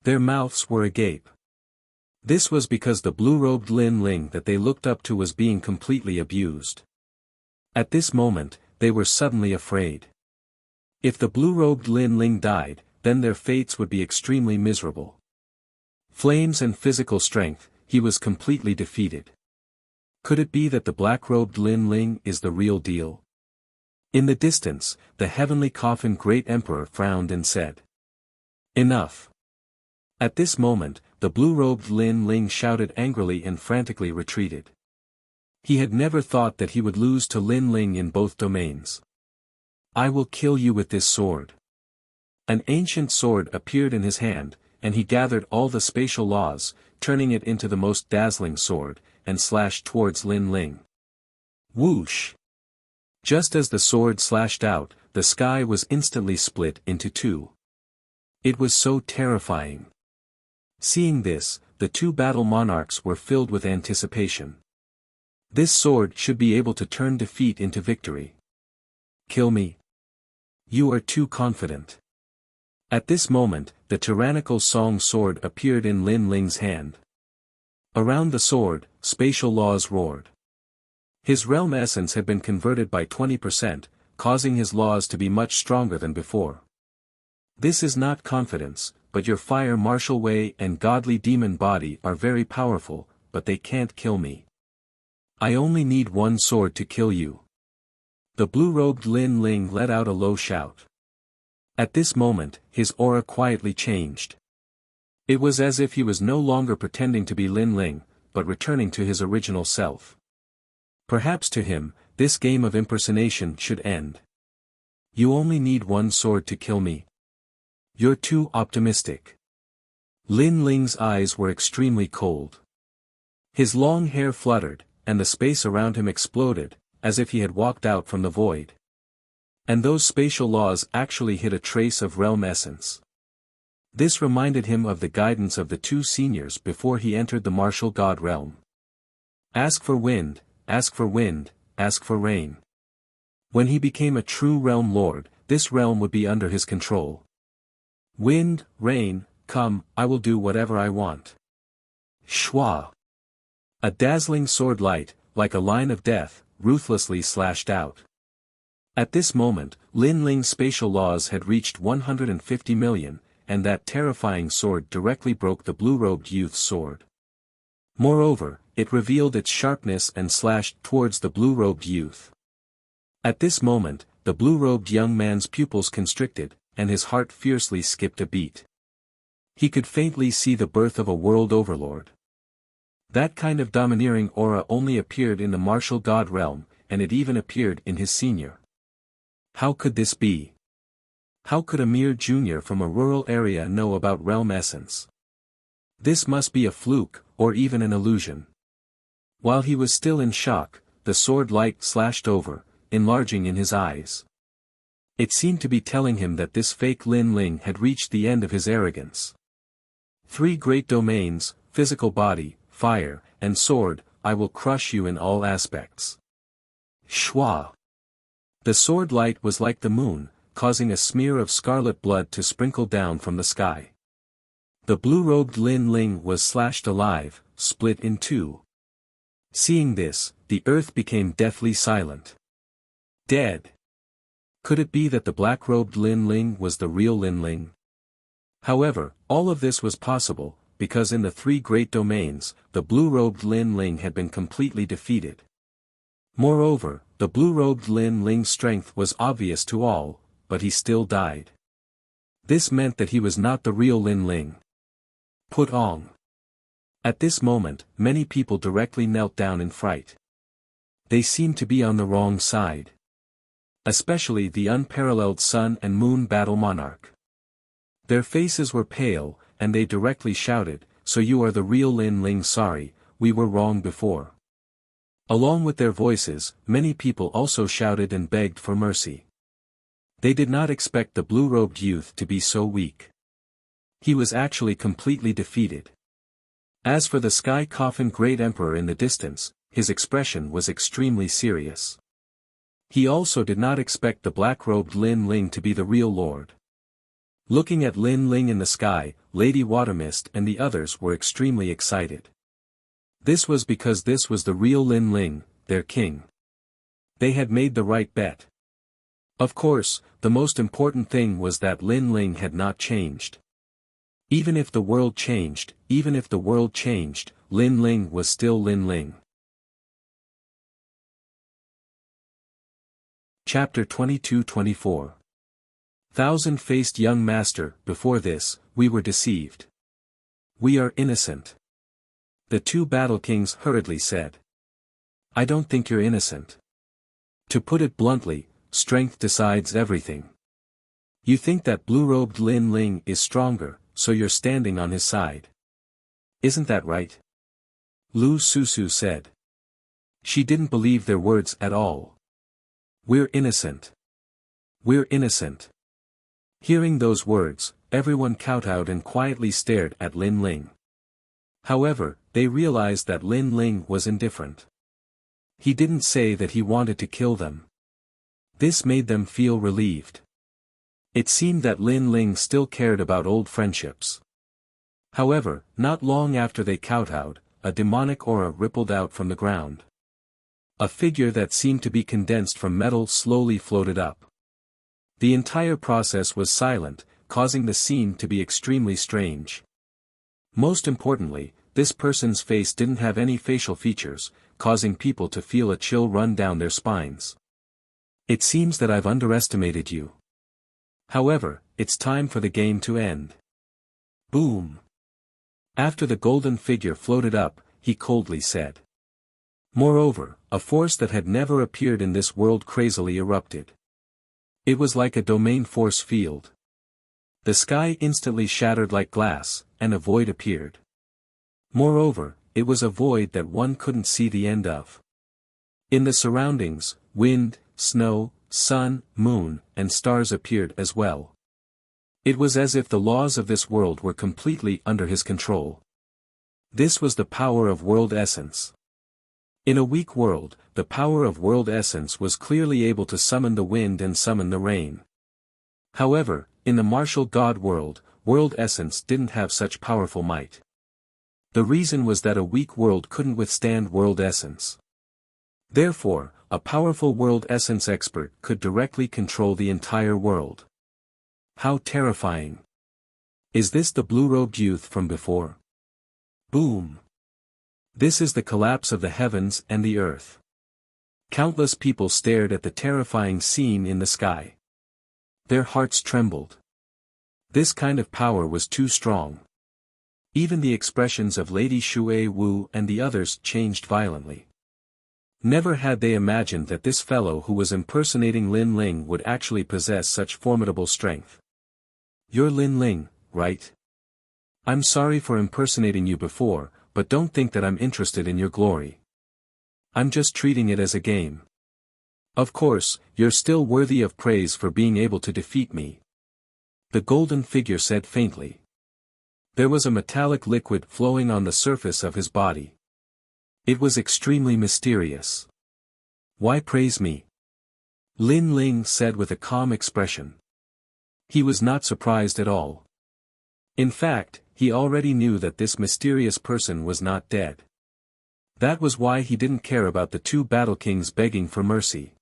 Their mouths were agape. This was because the blue-robed Lin Ling that they looked up to was being completely abused. At this moment, they were suddenly afraid. If the blue-robed Lin Ling died, then their fates would be extremely miserable. Flames and physical strength, he was completely defeated. Could it be that the black-robed Lin Ling is the real deal? In the distance, the heavenly coffin great emperor frowned and said, "Enough." At this moment, the blue-robed Lin Ling shouted angrily and frantically retreated. He had never thought that he would lose to Lin Ling in both domains. I will kill you with this sword. An ancient sword appeared in his hand, and he gathered all the spatial laws, turning it into the most dazzling sword, and slashed towards Lin Ling. Whoosh! Just as the sword slashed out, the sky was instantly split into two. It was so terrifying. Seeing this, the two battle monarchs were filled with anticipation. This sword should be able to turn defeat into victory. Kill me. You are too confident. At this moment, the tyrannical song sword appeared in Lin Ling's hand. Around the sword, spatial laws roared. His realm essence had been converted by 20%, causing his laws to be much stronger than before. This is not confidence, but your fire martial way and godly demon body are very powerful, but they can't kill me. I only need one sword to kill you. The blue-robed Lin Ling let out a low shout. At this moment, his aura quietly changed. It was as if he was no longer pretending to be Lin Ling, but returning to his original self. Perhaps to him, this game of impersonation should end. You only need one sword to kill me. You're too optimistic. Lin Ling's eyes were extremely cold. His long hair fluttered, and the space around him exploded, as if he had walked out from the void. And those spatial laws actually hid a trace of realm essence. This reminded him of the guidance of the two seniors before he entered the martial god realm. Ask for wind, ask for wind, ask for rain. When he became a true realm lord, this realm would be under his control. Wind, rain, come, I will do whatever I want. Shwa. A dazzling sword light, like a line of death, ruthlessly slashed out. At this moment, Lin Ling's spatial laws had reached 150 million, and that terrifying sword directly broke the blue-robed youth's sword. Moreover, it revealed its sharpness and slashed towards the blue-robed youth. At this moment, the blue-robed young man's pupils constricted, and his heart fiercely skipped a beat. He could faintly see the birth of a world overlord. That kind of domineering aura only appeared in the martial god realm, and it even appeared in his senior. How could this be? How could a mere junior from a rural area know about realm essence? This must be a fluke, or even an illusion. While he was still in shock, the sword light slashed over, enlarging in his eyes. It seemed to be telling him that this fake Lin Ling had reached the end of his arrogance. 3 great domains, physical body, fire, and sword, I will crush you in all aspects. Shwa. The sword light was like the moon, causing a smear of scarlet blood to sprinkle down from the sky. The blue-robed Lin Ling was slashed alive, split in two. Seeing this, the earth became deathly silent. Dead. Could it be that the black-robed Lin Ling was the real Lin Ling? However, all of this was possible, because in the 3 great domains, the blue-robed Lin Ling had been completely defeated. Moreover, the blue-robed Lin Ling's strength was obvious to all, but he still died. This meant that he was not the real Lin Ling. Put on. At this moment, many people directly knelt down in fright. They seemed to be on the wrong side. Especially the unparalleled Sun and Moon Battle Monarch. Their faces were pale, and they directly shouted, "So you are the real Lin Ling? Sorry, we were wrong before." Along with their voices, many people also shouted and begged for mercy. They did not expect the blue-robed youth to be so weak. He was actually completely defeated. As for the Sky Coffin Great Emperor in the distance, his expression was extremely serious. He also did not expect the black-robed Lin Ling to be the real lord. Looking at Lin Ling in the sky, Lady Watermist and the others were extremely excited. This was because this was the real Lin Ling, their king. They had made the right bet. Of course, the most important thing was that Lin Ling had not changed. Even if the world changed, Lin Ling was still Lin Ling. Chapter 22-24. Thousand-faced young master, before this, we were deceived. We are innocent. The 2 battle kings hurriedly said. I don't think you're innocent. To put it bluntly, strength decides everything. You think that blue-robed Lin Ling is stronger, so you're standing on his side. Isn't that right? Lu Susu said. She didn't believe their words at all. We're innocent. We're innocent. Hearing those words, everyone kowtowed and quietly stared at Lin Ling. However, they realized that Lin Ling was indifferent. He didn't say that he wanted to kill them. This made them feel relieved. It seemed that Lin Ling still cared about old friendships. However, not long after they kowtowed, a demonic aura rippled out from the ground. A figure that seemed to be condensed from metal slowly floated up. The entire process was silent, causing the scene to be extremely strange. Most importantly, this person's face didn't have any facial features, causing people to feel a chill run down their spines. It seems that I've underestimated you. However, it's time for the game to end. Boom. After the golden figure floated up, he coldly said. Moreover, a force that had never appeared in this world crazily erupted. It was like a domain force field. The sky instantly shattered like glass, and a void appeared. Moreover, it was a void that one couldn't see the end of. In the surroundings, wind, snow, sun, moon, and stars appeared as well. It was as if the laws of this world were completely under his control. This was the power of world essence. In a weak world, the power of world essence was clearly able to summon the wind and summon the rain. However, in the martial god world, world essence didn't have such powerful might. The reason was that a weak world couldn't withstand world essence. Therefore, a powerful world essence expert could directly control the entire world. How terrifying! Is this the blue-robed youth from before? Boom! This is the collapse of the heavens and the earth. Countless people stared at the terrifying scene in the sky. Their hearts trembled. This kind of power was too strong. Even the expressions of Lady Shui Wu and the others changed violently. Never had they imagined that this fellow who was impersonating Lin Ling would actually possess such formidable strength. You're Lin Ling, right? I'm sorry for impersonating you before, but don't think that I'm interested in your glory. I'm just treating it as a game. Of course, you're still worthy of praise for being able to defeat me. The golden figure said faintly. There was a metallic liquid flowing on the surface of his body. It was extremely mysterious. Why praise me? Lin Ling said with a calm expression. He was not surprised at all. In fact, he already knew that this mysterious person was not dead. That was why he didn't care about the two battle kings begging for mercy.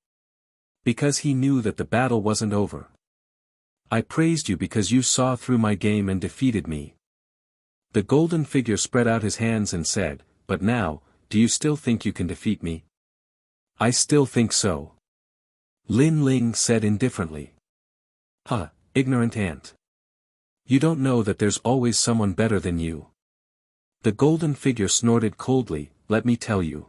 Because he knew that the battle wasn't over. I praised you because you saw through my game and defeated me. The golden figure spread out his hands and said, but now, do you still think you can defeat me? I still think so. Lin Ling said indifferently. Huh, ignorant ant. You don't know that there's always someone better than you. The golden figure snorted coldly, let me tell you.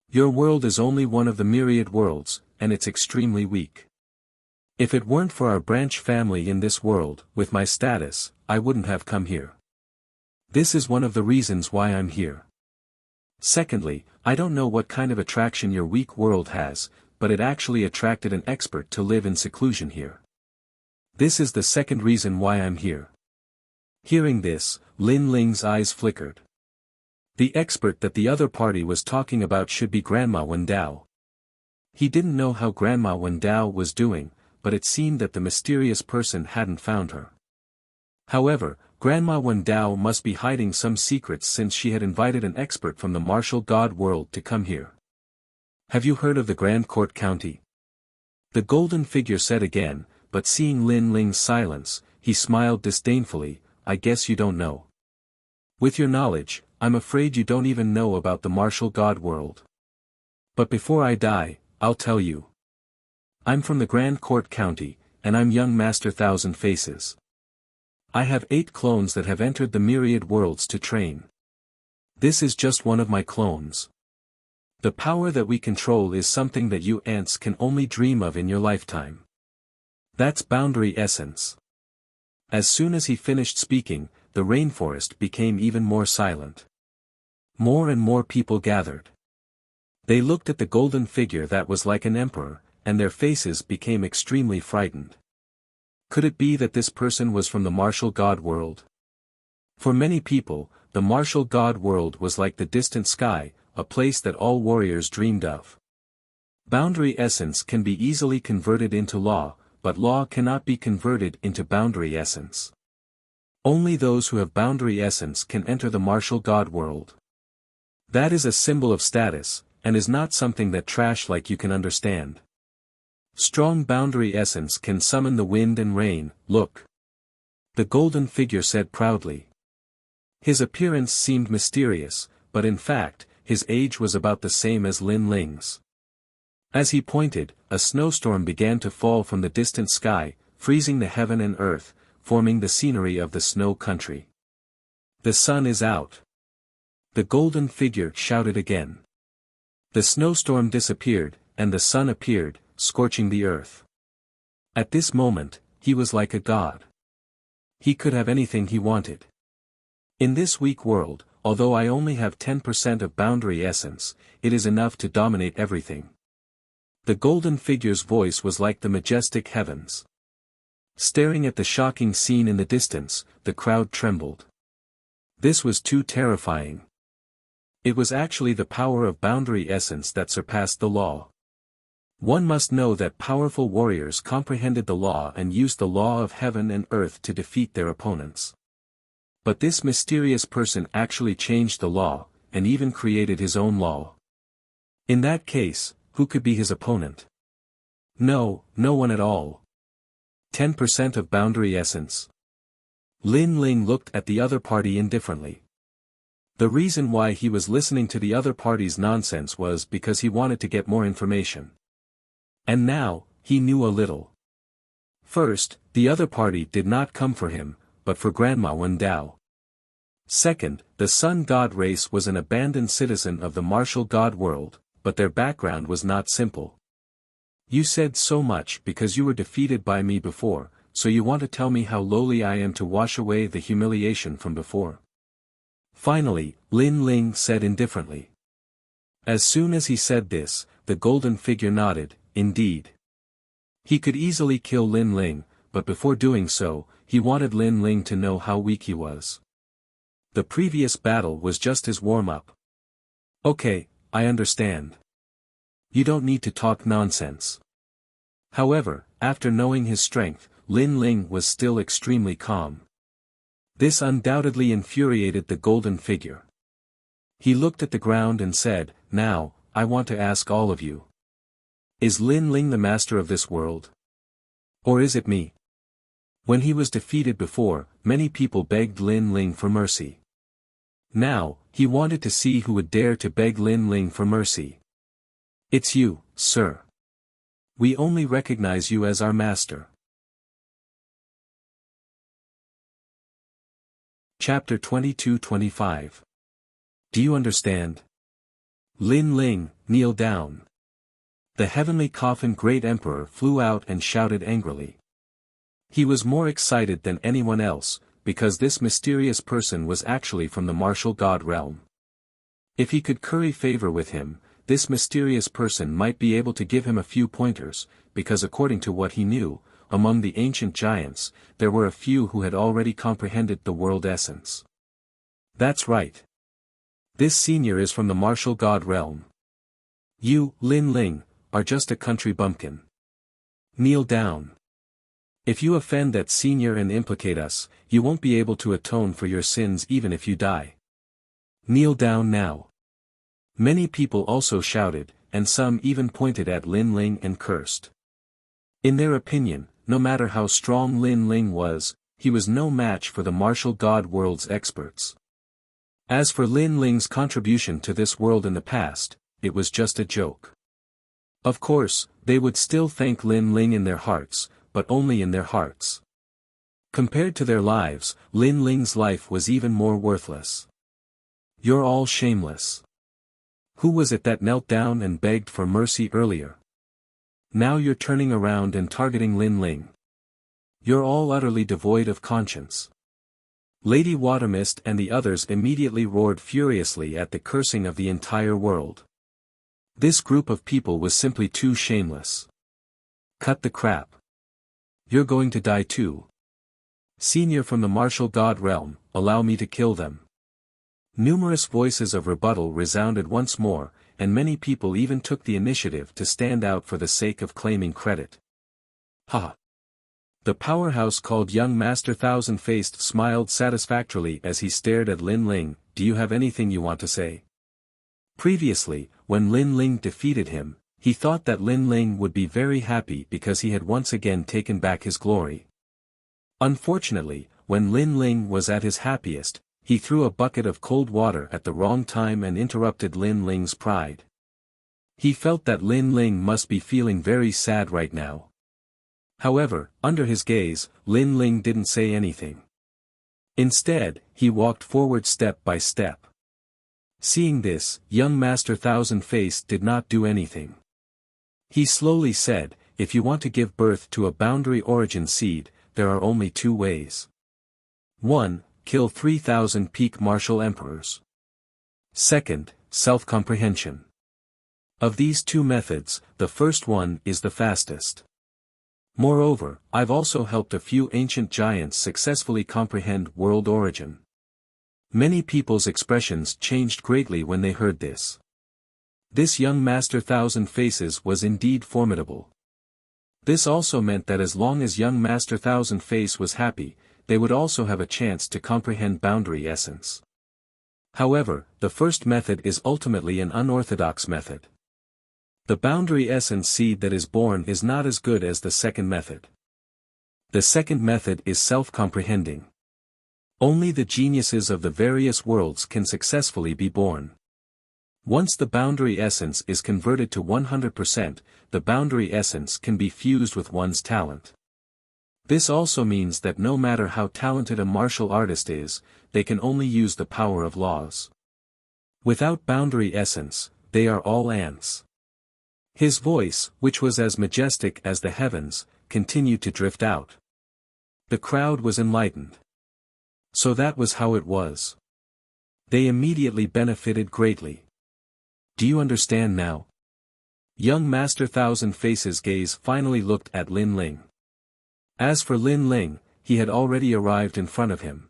Your world is only one of the myriad worlds, and it's extremely weak. If it weren't for our branch family in this world, with my status, I wouldn't have come here. This is one of the reasons why I'm here. Secondly, I don't know what kind of attraction your weak world has, but it actually attracted an expert to live in seclusion here. This is the second reason why I'm here. Hearing this, Lin Ling's eyes flickered. The expert that the other party was talking about should be Grandma Wendao. He didn't know how Grandma Wendao was doing, but it seemed that the mysterious person hadn't found her. However, Grandma Wendao must be hiding some secrets since she had invited an expert from the martial god world to come here. Have you heard of the Grand Court County? The golden figure said again, but seeing Lin Ling's silence, he smiled disdainfully, I guess you don't know. With your knowledge, I'm afraid you don't even know about the martial god world. But before I die, I'll tell you. I'm from the Grand Court County, and I'm young Master Thousand Faces. I have 8 clones that have entered the myriad worlds to train. This is just one of my clones. The power that we control is something that you ants can only dream of in your lifetime. That's boundary essence. As soon as he finished speaking, the rainforest became even more silent. More and more people gathered. They looked at the golden figure that was like an emperor, and their faces became extremely frightened. Could it be that this person was from the martial god world? For many people, the martial god world was like the distant sky, a place that all warriors dreamed of. Boundary essence can be easily converted into law, but law cannot be converted into boundary essence. Only those who have boundary essence can enter the martial god world. That is a symbol of status, and is not something that trash like you can understand. Strong boundary essence can summon the wind and rain, look. The golden figure said proudly. His appearance seemed mysterious, but in fact, his age was about the same as Lin Ling's. As he pointed, a snowstorm began to fall from the distant sky, freezing the heaven and earth, forming the scenery of the snow country. The sun is out. The golden figure shouted again. The snowstorm disappeared, and the sun appeared, scorching the earth. At this moment, he was like a god. He could have anything he wanted. In this weak world, although I only have 10% of boundary essence, it is enough to dominate everything. The golden figure's voice was like the majestic heavens. Staring at the shocking scene in the distance, the crowd trembled. This was too terrifying. It was actually the power of boundary essence that surpassed the law. One must know that powerful warriors comprehended the law and used the law of heaven and earth to defeat their opponents. But this mysterious person actually changed the law, and even created his own law. In that case, who could be his opponent? No one at all. 10% of boundary essence. Lin Ling looked at the other party indifferently. The reason why he was listening to the other party's nonsense was because he wanted to get more information. And now, he knew a little. First, the other party did not come for him, but for Grandma Wen Dao. Second, the Sun God race was an abandoned citizen of the martial God world, but their background was not simple. You said so much because you were defeated by me before, so you want to tell me how lowly I am to wash away the humiliation from before. Finally, Lin Ling said indifferently. As soon as he said this, the golden figure nodded, indeed. He could easily kill Lin Ling, but before doing so, he wanted Lin Ling to know how weak he was. The previous battle was just his warm-up. Okay, I understand. You don't need to talk nonsense. However, after knowing his strength, Lin Ling was still extremely calm. This undoubtedly infuriated the golden figure. He looked at the ground and said, "Now, I want to ask all of you. Is Lin Ling the master of this world? Or is it me?" When he was defeated before, many people begged Lin Ling for mercy. Now, he wanted to see who would dare to beg Lin Ling for mercy. "It's you, sir. We only recognize you as our master." Chapter 22-25. Do you understand? Lin Ling, kneel down. The heavenly coffin great emperor flew out and shouted angrily. He was more excited than anyone else, because this mysterious person was actually from the martial god realm. If he could curry favor with him, this mysterious person might be able to give him a few pointers, because according to what he knew, among the ancient giants, there were a few who had already comprehended the world essence. That's right. This senior is from the martial god realm. You, Lin Ling, are just a country bumpkin. Kneel down. If you offend that senior and implicate us, you won't be able to atone for your sins even if you die. Kneel down now. Many people also shouted, and some even pointed at Lin Ling and cursed. In their opinion, no matter how strong Lin Ling was, he was no match for the martial god world's experts. As for Lin Ling's contribution to this world in the past, it was just a joke. Of course, they would still thank Lin Ling in their hearts, but only in their hearts. Compared to their lives, Lin Ling's life was even more worthless. You're all shameless. Who was it that knelt down and begged for mercy earlier? Now you're turning around and targeting Lin Ling. You're all utterly devoid of conscience. Lady Watermist and the others immediately roared furiously at the cursing of the entire world. This group of people was simply too shameless. Cut the crap. You're going to die too. Senior from the martial god realm, allow me to kill them. Numerous voices of rebuttal resounded once more, and many people even took the initiative to stand out for the sake of claiming credit. Ha! The powerhouse called Young Master Thousand-Faced smiled satisfactorily as he stared at Lin Ling. Do you have anything you want to say? Previously, when Lin Ling defeated him, he thought that Lin Ling would be very happy because he had once again taken back his glory. Unfortunately, when Lin Ling was at his happiest, he threw a bucket of cold water at the wrong time and interrupted Lin Ling's pride. He felt that Lin Ling must be feeling very sad right now. However, under his gaze, Lin Ling didn't say anything. Instead, he walked forward step by step. Seeing this, young Master Thousand-Faced did not do anything. He slowly said, if you want to give birth to a boundary origin seed, there are only two ways. 1. Kill 3,000 peak martial emperors. Second, self-comprehension. Of these two methods, the first one is the fastest. Moreover, I've also helped a few ancient giants successfully comprehend world origin. Many people's expressions changed greatly when they heard this. This young Master Thousand Faces was indeed formidable. This also meant that as long as young Master Thousand Face was happy, they would also have a chance to comprehend boundary essence. However, the first method is ultimately an unorthodox method. The boundary essence seed that is born is not as good as the second method. The second method is self-comprehending. Only the geniuses of the various worlds can successfully be born. Once the boundary essence is converted to 100%, the boundary essence can be fused with one's talent. This also means that no matter how talented a martial artist is, they can only use the power of laws. Without boundary essence, they are all ants. His voice, which was as majestic as the heavens, continued to drift out. The crowd was enlightened. So that was how it was. They immediately benefited greatly. Do you understand now? Young Master Thousand Faces' gaze finally looked at Lin Ling. As for Lin Ling, he had already arrived in front of him.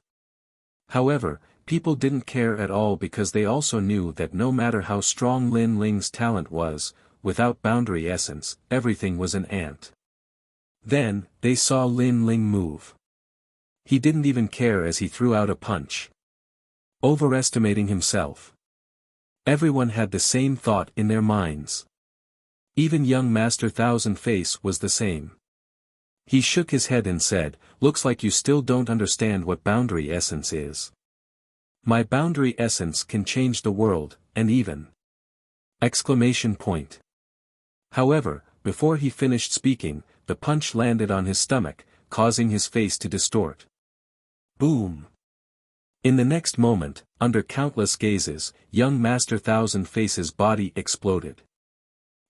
However, people didn't care at all because they also knew that no matter how strong Lin Ling's talent was, without boundary essence, everything was an ant. Then, they saw Lin Ling move. He didn't even care as he threw out a punch. Overestimating himself. Everyone had the same thought in their minds. Even young Master Thousand Face was the same. He shook his head and said, "Looks like you still don't understand what boundary essence is. My boundary essence can change the world, and even." Exclamation point. However, before he finished speaking, the punch landed on his stomach, causing his face to distort. Boom! In the next moment, under countless gazes, young Master Thousand Faces' body exploded.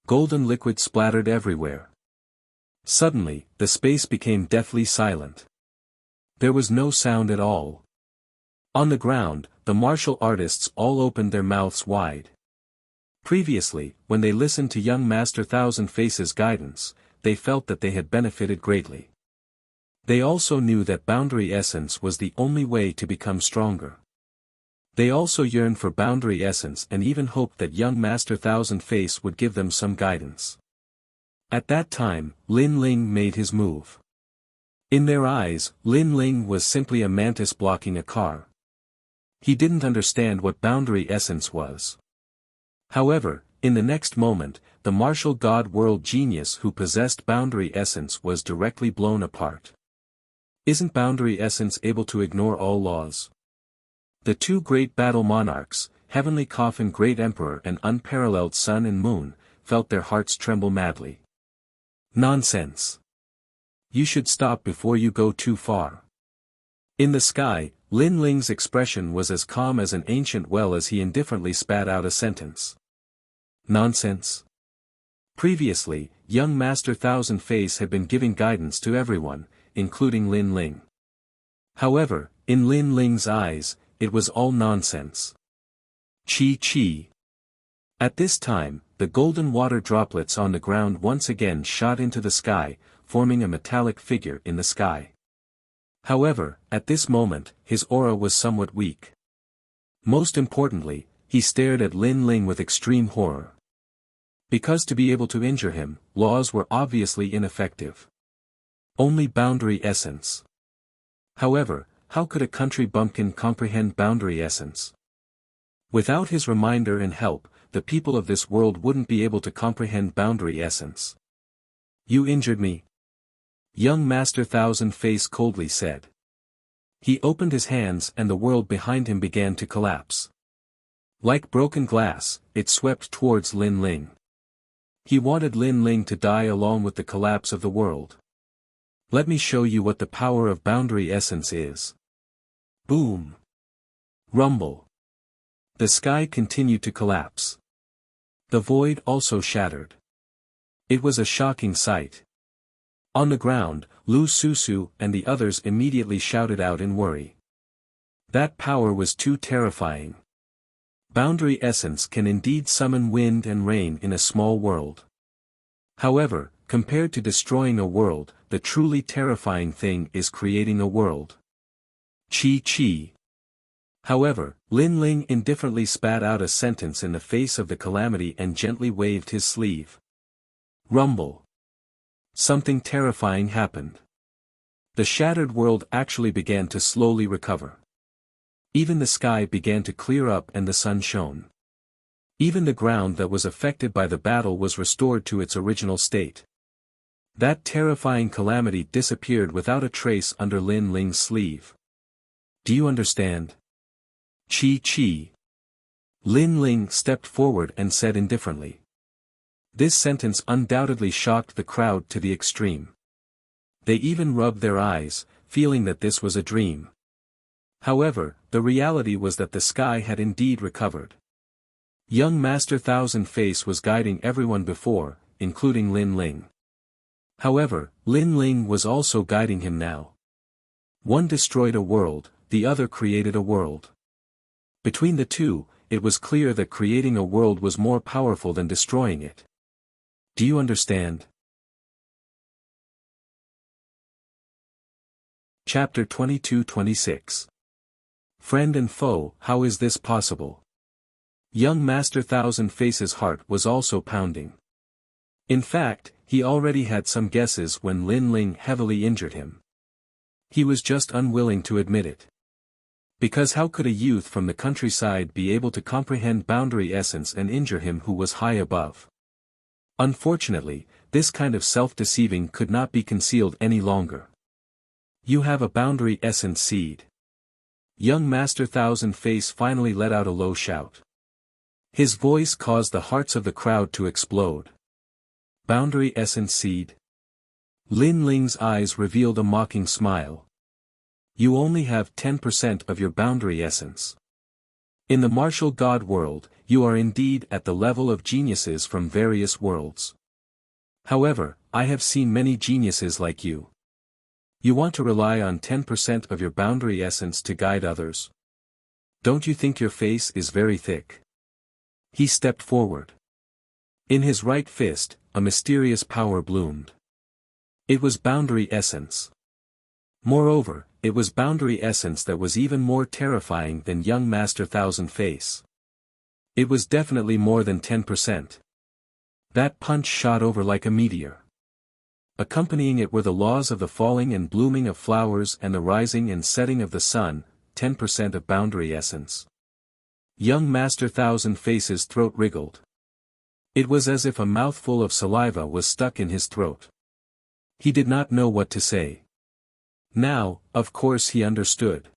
Golden liquid splattered everywhere. Suddenly, the space became deathly silent. There was no sound at all. On the ground, the martial artists all opened their mouths wide. Previously, when they listened to young Master Thousand Faces' guidance, they felt that they had benefited greatly. They also knew that boundary essence was the only way to become stronger. They also yearned for boundary essence and even hoped that young Master Thousand Face would give them some guidance. At that time, Lin Ling made his move. In their eyes, Lin Ling was simply a mantis blocking a car. He didn't understand what boundary essence was. However, in the next moment, the martial god world genius who possessed boundary essence was directly blown apart. Isn't boundary essence able to ignore all laws? The two great battle monarchs, Heavenly Coffin Great Emperor and Unparalleled Sun and Moon, felt their hearts tremble madly. Nonsense. You should stop before you go too far. In the sky, Lin Ling's expression was as calm as an ancient well as he indifferently spat out a sentence. Nonsense. Previously, young Master Thousand Face had been giving guidance to everyone, including Lin Ling. However, in Lin Ling's eyes, it was all nonsense. Chi. At this time, the golden water droplets on the ground once again shot into the sky, forming a metallic figure in the sky. However, at this moment, his aura was somewhat weak. Most importantly, he stared at Lin Ling with extreme horror. Because to be able to injure him, laws were obviously ineffective. Only boundary essence. However, how could a country bumpkin comprehend boundary essence? Without his reminder and help, the people of this world wouldn't be able to comprehend boundary essence. You injured me? Young Master Thousand Face coldly said. He opened his hands and the world behind him began to collapse. Like broken glass, it swept towards Lin Ling. He wanted Lin Ling to die along with the collapse of the world. Let me show you what the power of boundary essence is. Boom! Rumble! The sky continued to collapse. The void also shattered. It was a shocking sight. On the ground, Lu Susu and the others immediately shouted out in worry. That power was too terrifying. Boundary essence can indeed summon wind and rain in a small world. However, compared to destroying a world, the truly terrifying thing is creating a world. Chi. However, Lin Ling indifferently spat out a sentence in the face of the calamity and gently waved his sleeve. Rumble. Something terrifying happened. The shattered world actually began to slowly recover. Even the sky began to clear up and the sun shone. Even the ground that was affected by the battle was restored to its original state. That terrifying calamity disappeared without a trace under Lin Ling's sleeve. Do you understand? Chi. Lin Ling stepped forward and said indifferently. This sentence undoubtedly shocked the crowd to the extreme. They even rubbed their eyes, feeling that this was a dream. However, the reality was that the sky had indeed recovered. Young Master Thousand Face was guiding everyone before, including Lin Ling. However, Lin Ling was also guiding him now. One destroyed a world, the other created a world. Between the two, it was clear that creating a world was more powerful than destroying it. Do you understand? Chapter 22-26. Friend and foe, how is this possible? Young Master Thousand Face's heart was also pounding. In fact, he already had some guesses when Lin Ling heavily injured him. He was just unwilling to admit it. Because how could a youth from the countryside be able to comprehend boundary essence and injure him who was high above? Unfortunately, this kind of self-deceiving could not be concealed any longer. You have a boundary essence seed. Young Master Thousand Face finally let out a low shout. His voice caused the hearts of the crowd to explode. Boundary essence seed? Lin Ling's eyes revealed a mocking smile. You only have 10% of your boundary essence. In the martial god world, you are indeed at the level of geniuses from various worlds. However, I have seen many geniuses like you. You want to rely on 10% of your boundary essence to guide others? Don't you think your face is very thick? He stepped forward. In his right fist, a mysterious power bloomed. It was boundary essence. Moreover, it was boundary essence that was even more terrifying than young Master Thousand Face. It was definitely more than 10%. That punch shot over like a meteor. Accompanying it were the laws of the falling and blooming of flowers and the rising and setting of the sun, 10% of boundary essence. Young Master Thousand Face's throat wriggled. It was as if a mouthful of saliva was stuck in his throat. He did not know what to say. Now, of course he understood.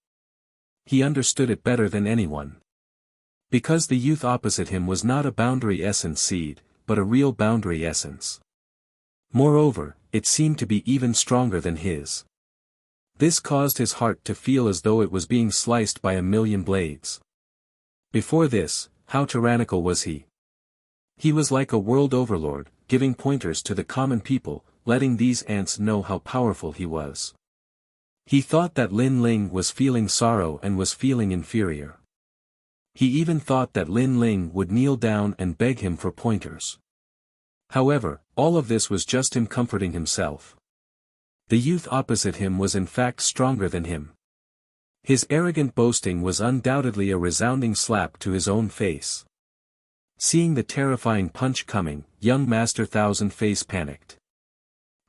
He understood it better than anyone. Because the youth opposite him was not a boundary essence seed, but a real boundary essence. Moreover, it seemed to be even stronger than his. This caused his heart to feel as though it was being sliced by a million blades. Before this, how tyrannical was he? He was like a world overlord, giving pointers to the common people, letting these ants know how powerful he was. He thought that Lin Ling was feeling sorrow and was feeling inferior. He even thought that Lin Ling would kneel down and beg him for pointers. However, all of this was just him comforting himself. The youth opposite him was in fact stronger than him. His arrogant boasting was undoubtedly a resounding slap to his own face. Seeing the terrifying punch coming, young Master Thousand Face panicked.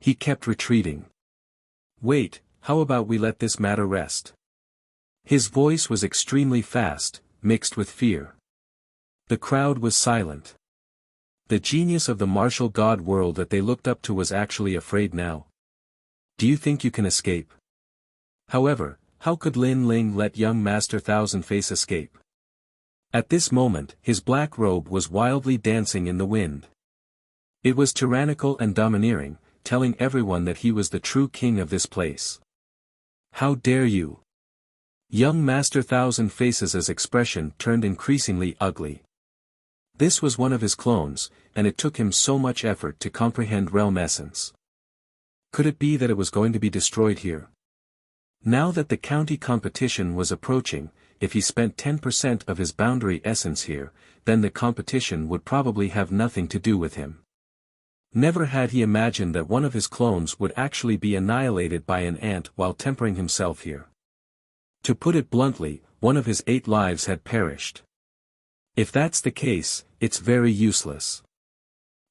He kept retreating. Wait, how about we let this matter rest? His voice was extremely fast, mixed with fear. The crowd was silent. The genius of the martial god world that they looked up to was actually afraid now. Do you think you can escape? However, how could Lin Ling let young Master Thousand Face escape? At this moment, his black robe was wildly dancing in the wind. It was tyrannical and domineering, telling everyone that he was the true king of this place. How dare you? Young Master Thousand Faces' expression turned increasingly ugly. This was one of his clones, and it took him so much effort to comprehend realm essence. Could it be that it was going to be destroyed here? Now that the county competition was approaching, if he spent 10% of his boundary essence here, then the competition would probably have nothing to do with him. Never had he imagined that one of his clones would actually be annihilated by an ant while tempering himself here. To put it bluntly, one of his 8 lives had perished. If that's the case, it's very useless.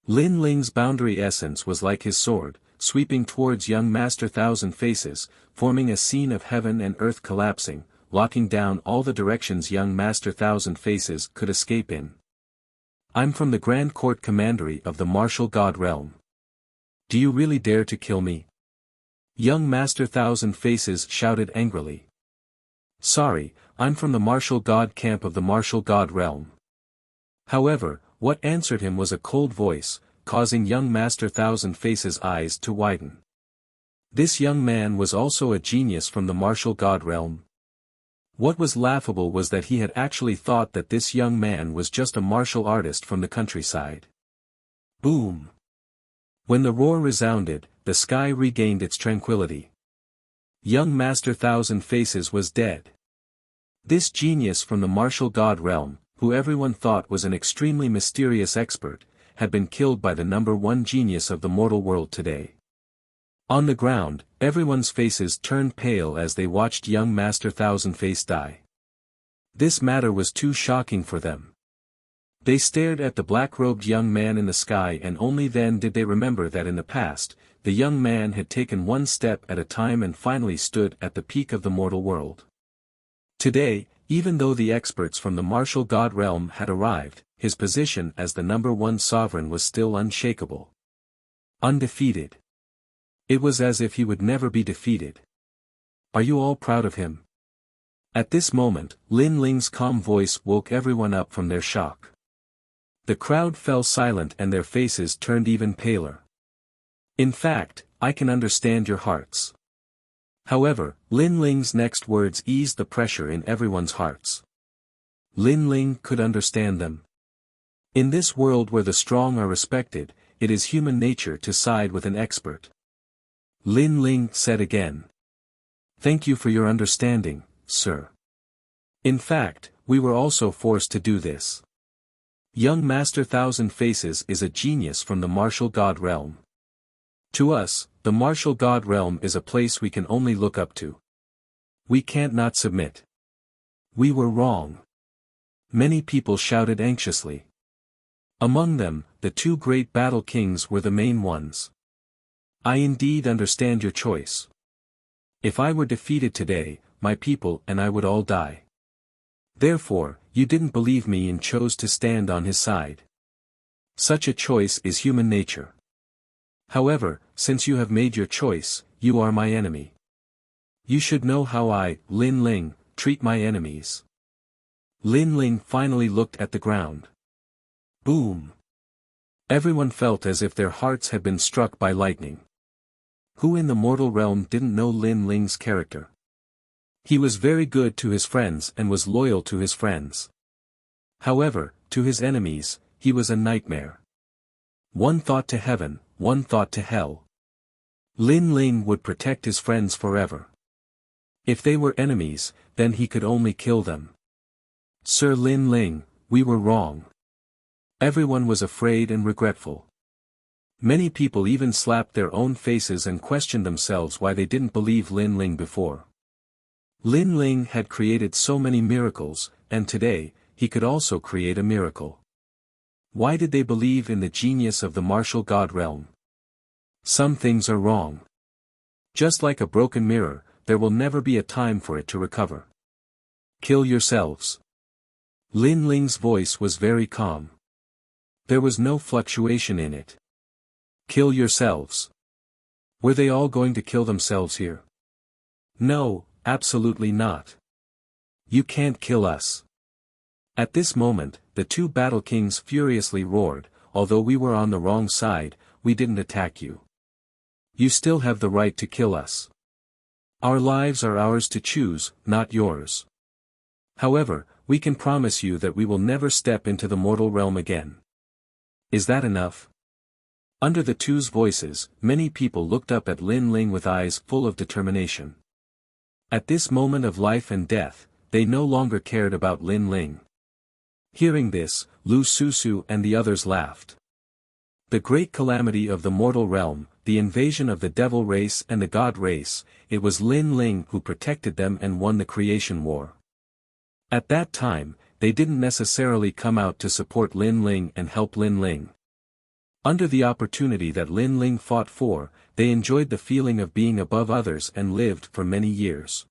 Lin Ling's boundary essence was like his sword, sweeping towards young Master Thousand Faces, forming a scene of heaven and earth collapsing, locking down all the directions young Master Thousand Faces could escape in. I'm from the Grand Court Commandery of the Martial God Realm. Do you really dare to kill me? Young Master Thousand Faces shouted angrily. Sorry, I'm from the Martial God Camp of the Martial God Realm. However, what answered him was a cold voice, causing young Master Thousand Faces' eyes to widen. This young man was also a genius from the Martial God Realm. What was laughable was that he had actually thought that this young man was just a martial artist from the countryside. Boom! When the roar resounded, the sky regained its tranquility. Young Master Thousand Faces was dead. This genius from the Martial God Realm, who everyone thought was an extremely mysterious expert, had been killed by the #1 genius of the mortal world today. On the ground, everyone's faces turned pale as they watched young Master Thousand Face die. This matter was too shocking for them. They stared at the black-robed young man in the sky, and only then did they remember that in the past, the young man had taken one step at a time and finally stood at the peak of the mortal world. Today, even though the experts from the Martial God Realm had arrived, his position as the #1 sovereign was still unshakable. Undefeated. It was as if he would never be defeated. Are you all proud of him? At this moment, Lin Ling's calm voice woke everyone up from their shock. The crowd fell silent and their faces turned even paler. In fact, I can understand your hearts. However, Lin Ling's next words eased the pressure in everyone's hearts. Lin Ling could understand them. In this world where the strong are respected, it is human nature to side with an expert. Lin Ling said again. Thank you for your understanding, sir. In fact, we were also forced to do this. Young Master Thousand Faces is a genius from the Martial God Realm. To us, the Martial God Realm is a place we can only look up to. We can't not submit. We were wrong. Many people shouted anxiously. Among them, the 2 great battle kings were the main ones. I indeed understand your choice. If I were defeated today, my people and I would all die. Therefore, you didn't believe me and chose to stand on his side. Such a choice is human nature. However, since you have made your choice, you are my enemy. You should know how I, Lin Ling, treat my enemies. Lin Ling finally looked at the ground. Boom! Everyone felt as if their hearts had been struck by lightning. Who in the mortal realm didn't know Lin Ling's character? He was very good to his friends and was loyal to his friends. However, to his enemies, he was a nightmare. One thought to heaven, one thought to hell. Lin Ling would protect his friends forever. If they were enemies, then he could only kill them. Sir Lin Ling, we were wrong. Everyone was afraid and regretful. Many people even slapped their own faces and questioned themselves why they didn't believe Lin Ling before. Lin Ling had created so many miracles, and today, he could also create a miracle. Why did they believe in the genius of the Martial God Realm? Some things are wrong. Just like a broken mirror, there will never be a time for it to recover. Kill yourselves. Lin Ling's voice was very calm. There was no fluctuation in it. Kill yourselves. Were they all going to kill themselves here? No, absolutely not. You can't kill us. At this moment, the 2 battle kings furiously roared, although we were on the wrong side, we didn't attack you. You still have the right to kill us. Our lives are ours to choose, not yours. However, we can promise you that we will never step into the mortal realm again. Is that enough? Under the 2's voices, many people looked up at Lin Ling with eyes full of determination. At this moment of life and death, they no longer cared about Lin Ling. Hearing this, Lu Susu and the others laughed. The great calamity of the mortal realm, the invasion of the devil race and the god race, it was Lin Ling who protected them and won the creation war. At that time, they didn't necessarily come out to support Lin Ling and help Lin Ling. Under the opportunity that Lin Ling fought for, they enjoyed the feeling of being above others and lived for many years.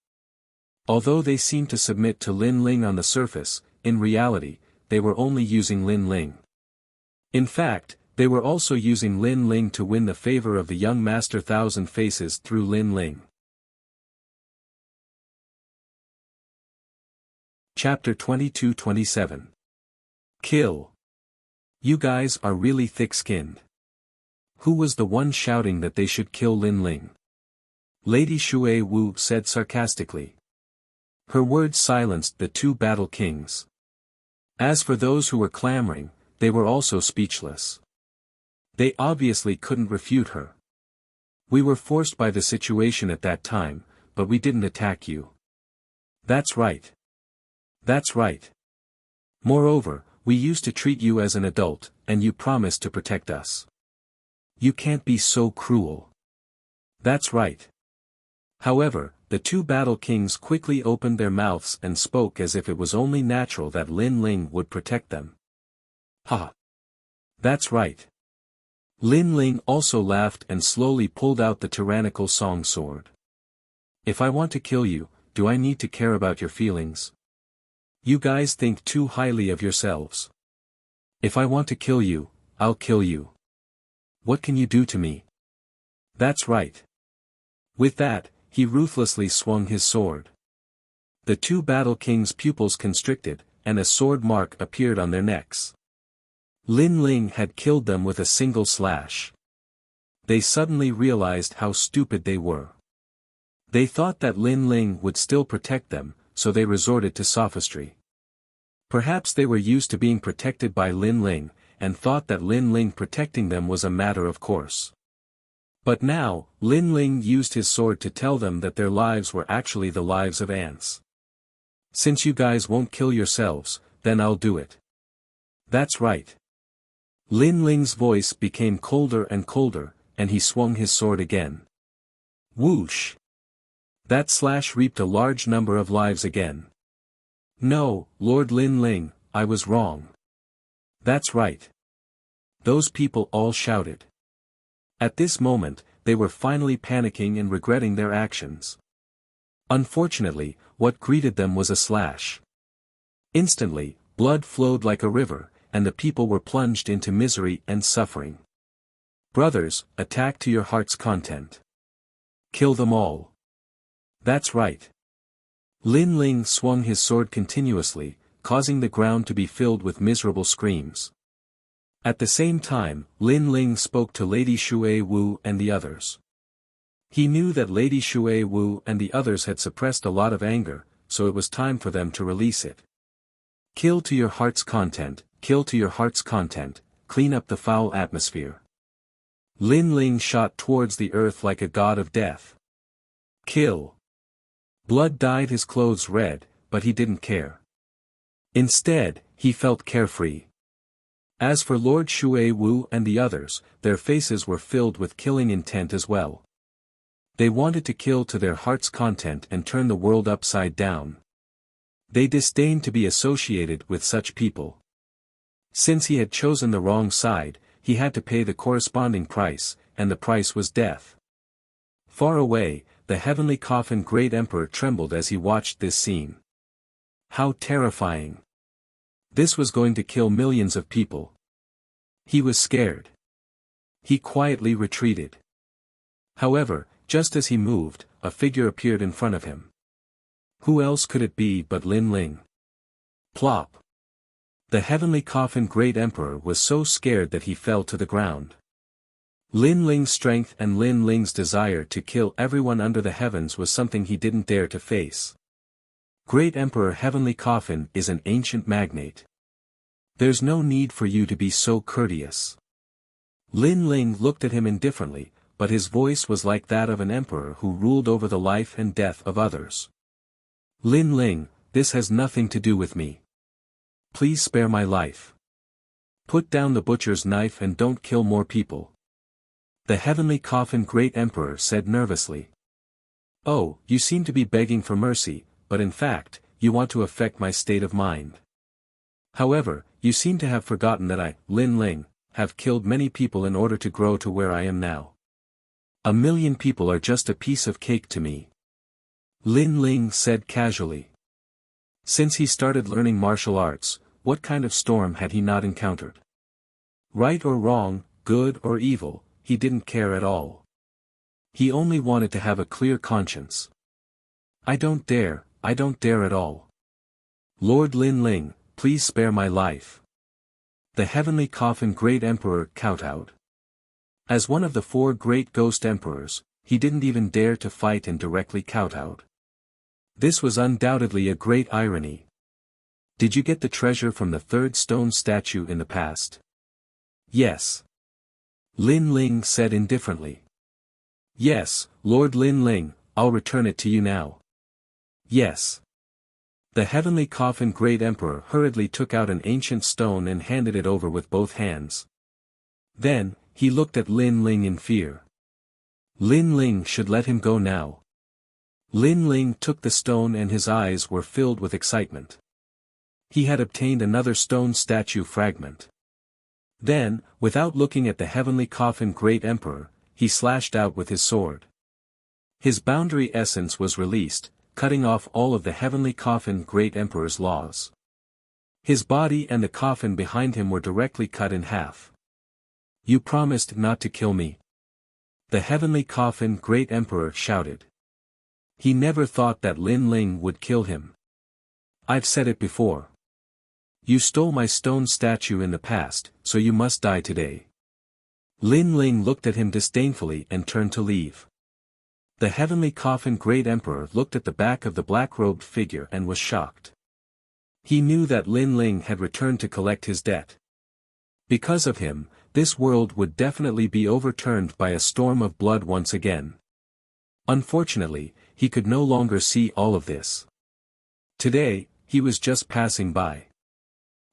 Although they seemed to submit to Lin Ling on the surface, in reality, they were only using Lin Ling. In fact, they were also using Lin Ling to win the favor of the young Master Thousand Faces through Lin Ling. Chapter 22-27. Kill. You guys are really thick-skinned. Who was the one shouting that they should kill Lin Ling? Lady Shui Wu said sarcastically. Her words silenced the two battle kings. As for those who were clamoring, they were also speechless. They obviously couldn't refute her. We were forced by the situation at that time, but we didn't attack you. That's right. That's right. Moreover, we used to treat you as an adult, and you promised to protect us. You can't be so cruel. That's right. However, the two battle kings quickly opened their mouths and spoke as if it was only natural that Lin Ling would protect them. Ha! That's right. Lin Ling also laughed and slowly pulled out the tyrannical song sword. If I want to kill you, do I need to care about your feelings? You guys think too highly of yourselves. If I want to kill you, I'll kill you. What can you do to me? That's right. With that, he ruthlessly swung his sword. The two battle kings' pupils constricted, and a sword mark appeared on their necks. Lin Ling had killed them with a single slash. They suddenly realized how stupid they were. They thought that Lin Ling would still protect them, so they resorted to sophistry. Perhaps they were used to being protected by Lin Ling, and thought that Lin Ling protecting them was a matter of course. But now, Lin Ling used his sword to tell them that their lives were actually the lives of ants. Since you guys won't kill yourselves, then I'll do it. That's right. Lin Ling's voice became colder and colder, and he swung his sword again. Whoosh! That slash reaped a large number of lives again. No, Lord Lin Ling, I was wrong. That's right. Those people all shouted. At this moment, they were finally panicking and regretting their actions. Unfortunately, what greeted them was a slash. Instantly, blood flowed like a river, and the people were plunged into misery and suffering. Brothers, attack to your heart's content. Kill them all. That's right. Lin Ling swung his sword continuously, causing the ground to be filled with miserable screams. At the same time, Lin Ling spoke to Lady Shui Wu and the others. He knew that Lady Shui Wu and the others had suppressed a lot of anger, so it was time for them to release it. Kill to your heart's content, kill to your heart's content, clean up the foul atmosphere. Lin Ling shot towards the earth like a god of death. Kill. Blood dyed his clothes red, but he didn't care. Instead, he felt carefree. As for Lord Shui Wu and the others, their faces were filled with killing intent as well. They wanted to kill to their heart's content and turn the world upside down. They disdained to be associated with such people. Since he had chosen the wrong side, he had to pay the corresponding price, and the price was death. Far away, the heavenly coffin great emperor trembled as he watched this scene. How terrifying. This was going to kill millions of people. He was scared. He quietly retreated. However, just as he moved, a figure appeared in front of him. Who else could it be but Lin Ling? Plop. The heavenly coffin great emperor was so scared that he fell to the ground. Lin Ling's strength and Lin Ling's desire to kill everyone under the heavens was something he didn't dare to face. Great Emperor Heavenly Coffin is an ancient magnate. There's no need for you to be so courteous. Lin Ling looked at him indifferently, but his voice was like that of an emperor who ruled over the life and death of others. Lin Ling, this has nothing to do with me. Please spare my life. Put down the butcher's knife and don't kill more people. The heavenly coffin great emperor said nervously. Oh, you seem to be begging for mercy, but in fact, you want to affect my state of mind. However, you seem to have forgotten that I, Lin Ling, have killed many people in order to grow to where I am now. 1,000,000 people are just a piece of cake to me. Lin Ling said casually. Since he started learning martial arts, what kind of storm had he not encountered? Right or wrong, good or evil, he didn't care at all. He only wanted to have a clear conscience. I don't dare at all. Lord Lin Ling, please spare my life. The heavenly coffin great emperor kowtowed. As one of the 4 great ghost emperors, he didn't even dare to fight and directly kowtowed. This was undoubtedly a great irony. Did you get the treasure from the 3rd stone statue in the past? Yes. Lin Ling said indifferently. Yes, Lord Lin Ling, I'll return it to you now. Yes. The heavenly coffin great emperor hurriedly took out an ancient stone and handed it over with both hands. Then, he looked at Lin Ling in fear. Lin Ling should let him go now. Lin Ling took the stone and his eyes were filled with excitement. He had obtained another stone statue fragment. Then, without looking at the heavenly coffin great emperor, he slashed out with his sword. His boundary essence was released, cutting off all of the heavenly coffin great emperor's laws. His body and the coffin behind him were directly cut in half. You promised not to kill me. The heavenly coffin great emperor shouted. He never thought that Lin Ling would kill him. I've said it before. You stole my stone statue in the past, so you must die today. Lin Ling looked at him disdainfully and turned to leave. The heavenly coffin great emperor looked at the back of the black-robed figure and was shocked. He knew that Lin Ling had returned to collect his debt. Because of him, this world would definitely be overturned by a storm of blood once again. Unfortunately, he could no longer see all of this. Today, he was just passing by.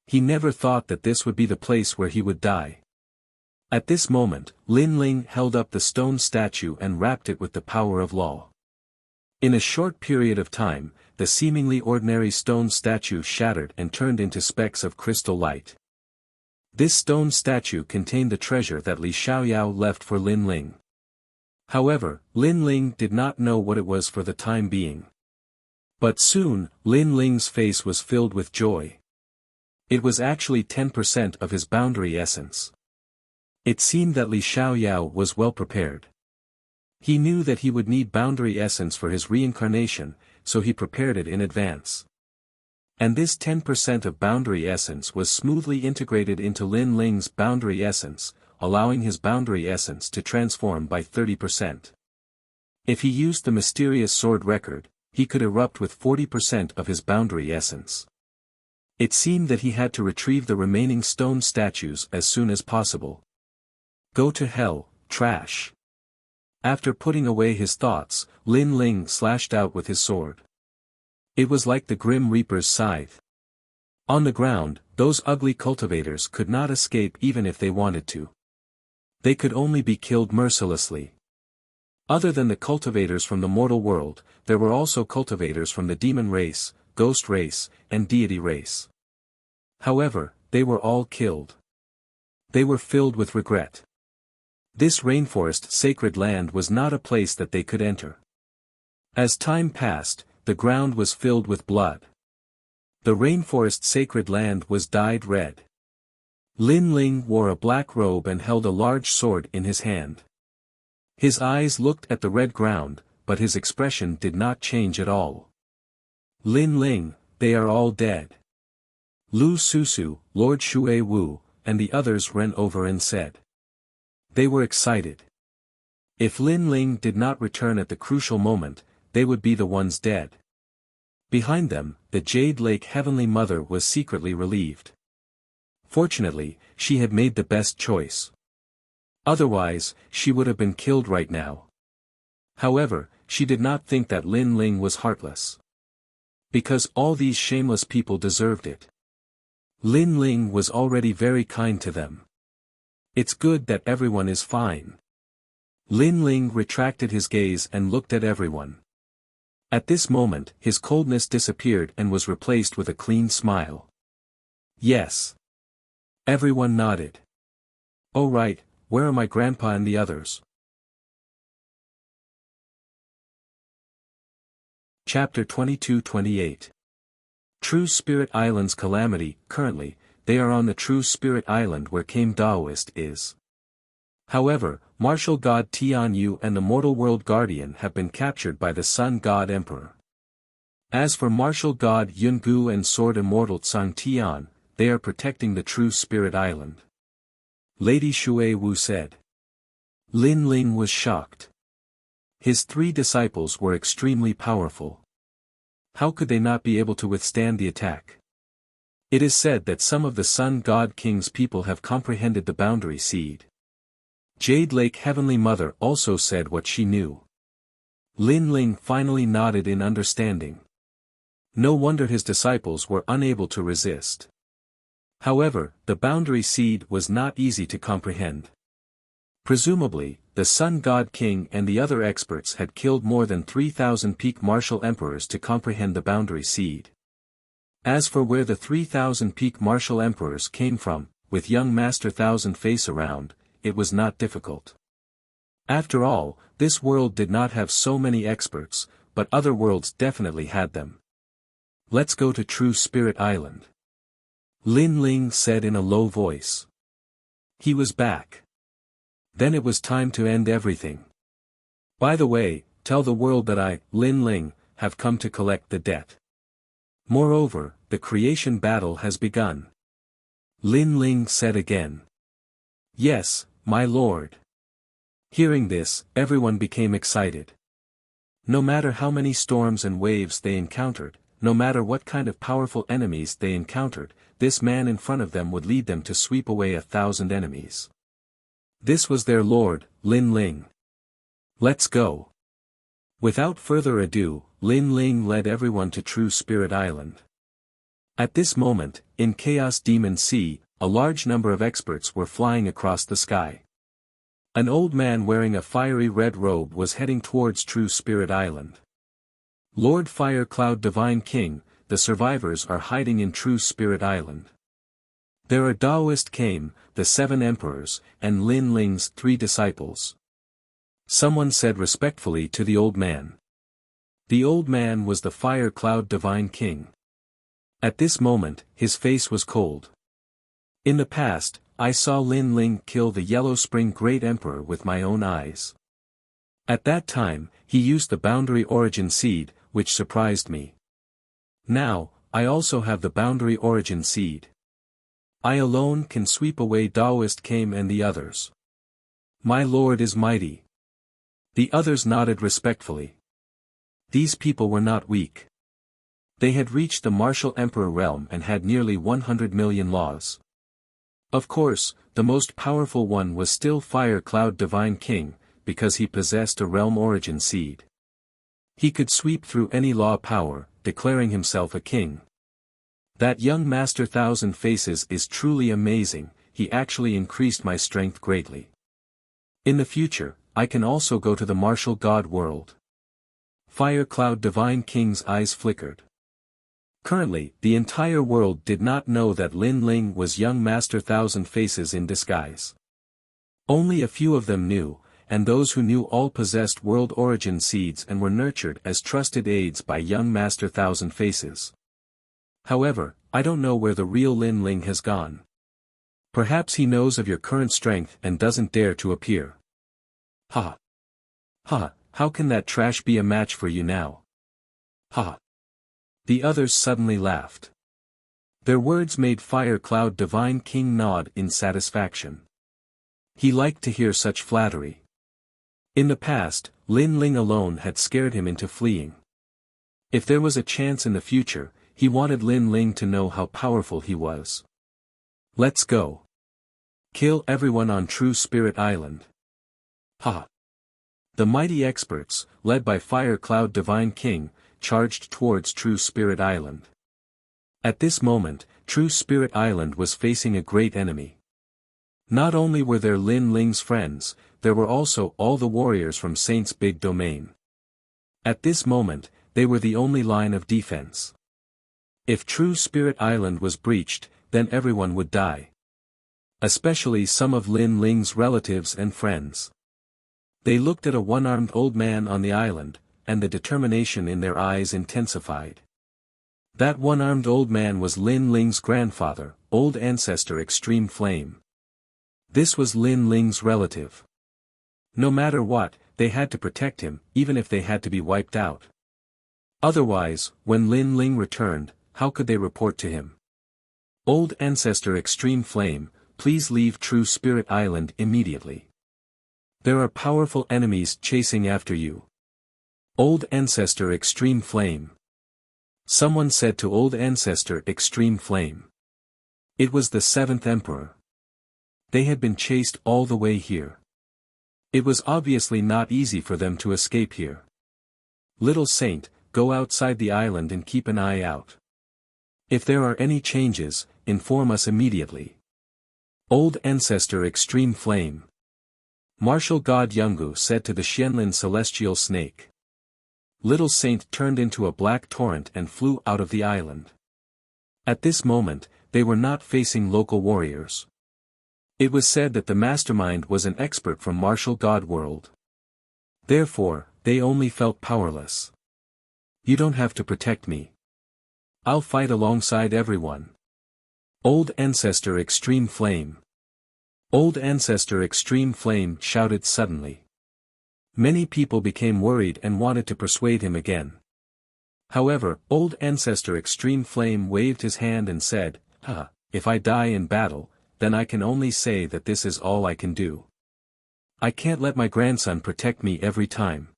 He never thought that this would be the place where he would die. At this moment, Lin Ling held up the stone statue and wrapped it with the power of law. In a short period of time, the seemingly ordinary stone statue shattered and turned into specks of crystal light. This stone statue contained the treasure that Li Xiaoyao left for Lin Ling. However, Lin Ling did not know what it was for the time being. But soon, Lin Ling's face was filled with joy. It was actually 10% of his boundary essence. It seemed that Li Xiaoyao was well prepared. He knew that he would need boundary essence for his reincarnation, so he prepared it in advance. And this 10% of boundary essence was smoothly integrated into Lin Ling's boundary essence, allowing his boundary essence to transform by 30%. If he used the mysterious sword record, he could erupt with 40% of his boundary essence. It seemed that he had to retrieve the remaining stone statues as soon as possible. Go to hell, trash. After putting away his thoughts, Lin Ling slashed out with his sword. It was like the Grim Reaper's scythe. On the ground, those ugly cultivators could not escape even if they wanted to. They could only be killed mercilessly. Other than the cultivators from the mortal world, there were also cultivators from the demon race, ghost race, and deity race. However, they were all killed. They were filled with regret. This rainforest sacred land was not a place that they could enter. As time passed, the ground was filled with blood. The rainforest sacred land was dyed red. Lin Ling wore a black robe and held a large sword in his hand. His eyes looked at the red ground, but his expression did not change at all. Lin Ling, they are all dead. Lu Susu, Lord Shui Wu, and the others ran over and said. They were excited. If Lin Ling did not return at the crucial moment, they would be the ones dead. Behind them, the Jade Lake Heavenly Mother was secretly relieved. Fortunately, she had made the best choice. Otherwise, she would have been killed right now. However, she did not think that Lin Ling was heartless. Because all these shameless people deserved it. Lin Ling was already very kind to them. It's good that everyone is fine. Lin Ling retracted his gaze and looked at everyone. At this moment, his coldness disappeared and was replaced with a clean smile. Yes. Everyone nodded. Oh right, where are my grandpa and the others? Chapter 22-28. True Spirit Island's calamity. Currently, they are on the True Spirit Island where Kame Daoist is. However, Martial God Tian Yu and the Mortal World Guardian have been captured by the Sun God Emperor. As for Martial God Yun Gu and Sword Immortal Tsang Tian, they are protecting the True Spirit Island. Lady Shui Wu said. Lin Ling was shocked. His 3 disciples were extremely powerful. How could they not be able to withstand the attack? It is said that some of the Sun God King's people have comprehended the boundary seed. Jade Lake Heavenly Mother also said what she knew. Lin Ling finally nodded in understanding. No wonder his disciples were unable to resist. However, the boundary seed was not easy to comprehend. Presumably, the Sun God King and the other experts had killed more than 3,000 peak martial emperors to comprehend the boundary seed. As for where the 3,000 peak martial emperors came from, with young Master Thousand Face around, it was not difficult. After all, this world did not have so many experts, but other worlds definitely had them. Let's go to True Spirit Island. Lin Ling said in a low voice. He was back. Then it was time to end everything. By the way, tell the world that I, Lin Ling, have come to collect the debt. Moreover, the creation battle has begun. Lin Ling said again. Yes, my lord. Hearing this, everyone became excited. No matter how many storms and waves they encountered, no matter what kind of powerful enemies they encountered, this man in front of them would lead them to sweep away 1,000 enemies. This was their lord, Lin Ling. Let's go. Without further ado, Lin Ling led everyone to True Spirit Island. At this moment, in Chaos Demon Sea, a large number of experts were flying across the sky. An old man wearing a fiery red robe was heading towards True Spirit Island. Lord Fire Cloud Divine King, the survivors are hiding in True Spirit Island. There are Daoist Kame, the 7 emperors, and Lin Ling's 3 disciples. Someone said respectfully to the old man. The old man was the Fire Cloud Divine King. At this moment, his face was cold. In the past, I saw Lin Ling kill the Yellow Spring Great Emperor with my own eyes. At that time, he used the Boundary Origin Seed, which surprised me. Now, I also have the Boundary Origin Seed. I alone can sweep away Daoist Kame and the others. My lord is mighty. The others nodded respectfully. These people were not weak. They had reached the Martial Emperor realm and had nearly 100 million laws. Of course, the most powerful one was still Fire Cloud Divine King, because he possessed a realm origin seed. He could sweep through any law power, declaring himself a king. That young Master Thousand Faces is truly amazing, he actually increased my strength greatly. In the future, I can also go to the martial god world. Fire Cloud Divine King's eyes flickered. Currently, the entire world did not know that Lin Ling was young Master Thousand Faces in disguise. Only a few of them knew, and those who knew all possessed world origin seeds and were nurtured as trusted aides by young Master Thousand Faces. However, I don't know where the real Lin Ling has gone. Perhaps he knows of your current strength and doesn't dare to appear. Ha! Ha! How can that trash be a match for you now? Ha! The others suddenly laughed. Their words made Fire Cloud Divine King nod in satisfaction. He liked to hear such flattery. In the past, Lin Ling alone had scared him into fleeing. If there was a chance in the future, he wanted Lin Ling to know how powerful he was. Let's go. Kill everyone on True Spirit Island. Ha! The mighty experts, led by Fire Cloud Divine King, charged towards True Spirit Island. At this moment, True Spirit Island was facing a great enemy. Not only were there Lin Ling's friends, there were also all the warriors from Saint's big domain. At this moment, they were the only line of defense. If True Spirit Island was breached, then everyone would die. Especially some of Lin Ling's relatives and friends. They looked at a one-armed old man on the island, and the determination in their eyes intensified. That one-armed old man was Lin Ling's grandfather, Old Ancestor Extreme Flame. This was Lin Ling's relative. No matter what, they had to protect him, even if they had to be wiped out. Otherwise, when Lin Ling returned, how could they report to him? Old Ancestor Extreme Flame, please leave True Spirit Island immediately. There are powerful enemies chasing after you. Old Ancestor Extreme Flame. Someone said to Old Ancestor Extreme Flame. It was the seventh Emperor. They had been chased all the way here. It was obviously not easy for them to escape here. Little Saint, go outside the island and keep an eye out. If there are any changes, inform us immediately. Old Ancestor Extreme Flame. Martial God Yungu said to the Xianlin Celestial Snake. Little Saint turned into a black torrent and flew out of the island. At this moment, they were not facing local warriors. It was said that the mastermind was an expert from Martial God World. Therefore, they only felt powerless. You don't have to protect me. I'll fight alongside everyone. Old Ancestor Extreme Flame. Old Ancestor Extreme Flame shouted suddenly. Many people became worried and wanted to persuade him again. However, Old Ancestor Extreme Flame waved his hand and said, if I die in battle, then I can only say that this is all I can do. I can't let my grandson protect me every time.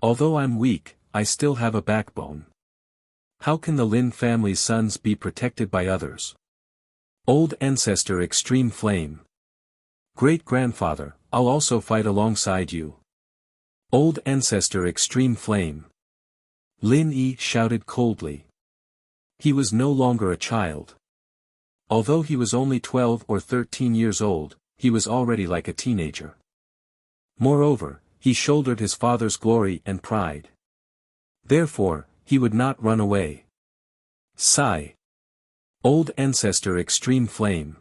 Although I'm weak, I still have a backbone. How can the Lin family's sons be protected by others? Old Ancestor Extreme Flame. Great-grandfather, I'll also fight alongside you. Old Ancestor Extreme Flame. Lin Yi shouted coldly. He was no longer a child. Although he was only 12 or 13 years old, he was already like a teenager. Moreover, he shouldered his father's glory and pride. Therefore, he would not run away. Sigh. Old Ancestor Extreme Flame.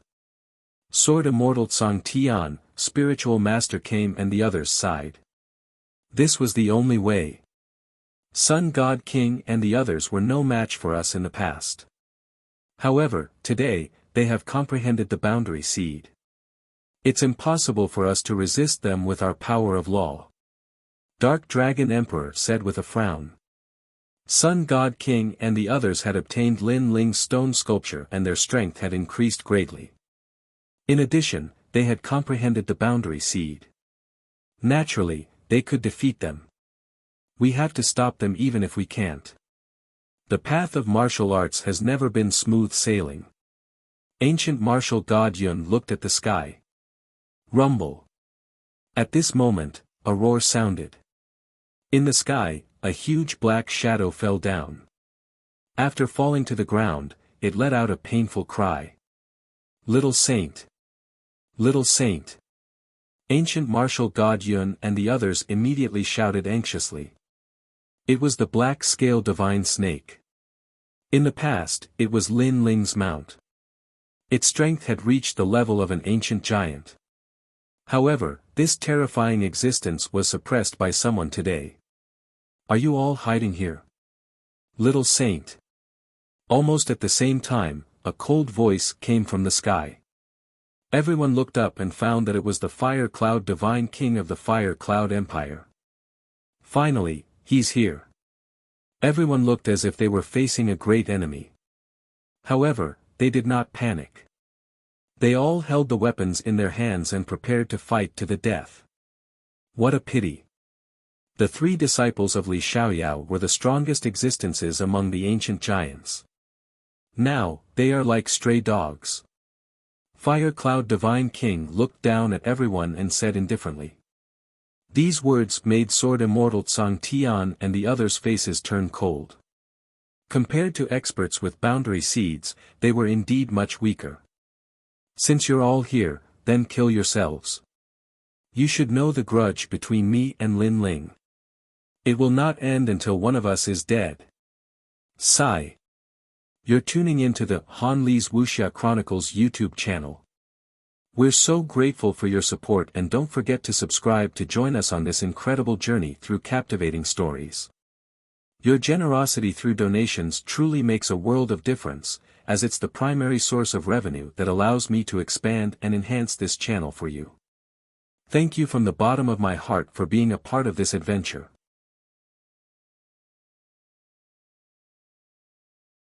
Sword Immortal Song Tian, Spiritual Master came and the others sighed. This was the only way. Sun God King and the others were no match for us in the past. However, today, they have comprehended the boundary seed. It's impossible for us to resist them with our power of law. Dark Dragon Emperor said with a frown. Sun God King and the others had obtained Lin Ling's stone sculpture and their strength had increased greatly. In addition, they had comprehended the boundary seed. Naturally, they could defeat them. We have to stop them even if we can't. The path of martial arts has never been smooth sailing. Ancient martial god Yun looked at the sky. Rumble. At this moment, a roar sounded. In the sky, a huge black shadow fell down. After falling to the ground, it let out a painful cry. Little Saint. Little Saint. Ancient martial god Yun and the others immediately shouted anxiously. It was the black scale divine snake. In the past, it was Lin Ling's mount. Its strength had reached the level of an ancient giant. However, this terrifying existence was suppressed by someone today. Are you all hiding here? Little Saint. Almost at the same time, a cold voice came from the sky. Everyone looked up and found that it was the Fire Cloud Divine King of the Fire Cloud Empire. Finally, he's here. Everyone looked as if they were facing a great enemy. However, they did not panic. They all held the weapons in their hands and prepared to fight to the death. What a pity. The three disciples of Li Xiaoyao were the strongest existences among the ancient giants. Now, they are like stray dogs. Fire Cloud Divine King looked down at everyone and said indifferently. These words made Sword Immortal Tsang Tian and the others' faces turn cold. Compared to experts with boundary seeds, they were indeed much weaker. Since you're all here, then kill yourselves. You should know the grudge between me and Lin Ling. It will not end until one of us is dead. Sigh. You're tuning into the Han Li's Wuxia Chronicles YouTube channel. We're so grateful for your support, and don't forget to subscribe to join us on this incredible journey through captivating stories. Your generosity through donations truly makes a world of difference, as it's the primary source of revenue that allows me to expand and enhance this channel for you. Thank you from the bottom of my heart for being a part of this adventure.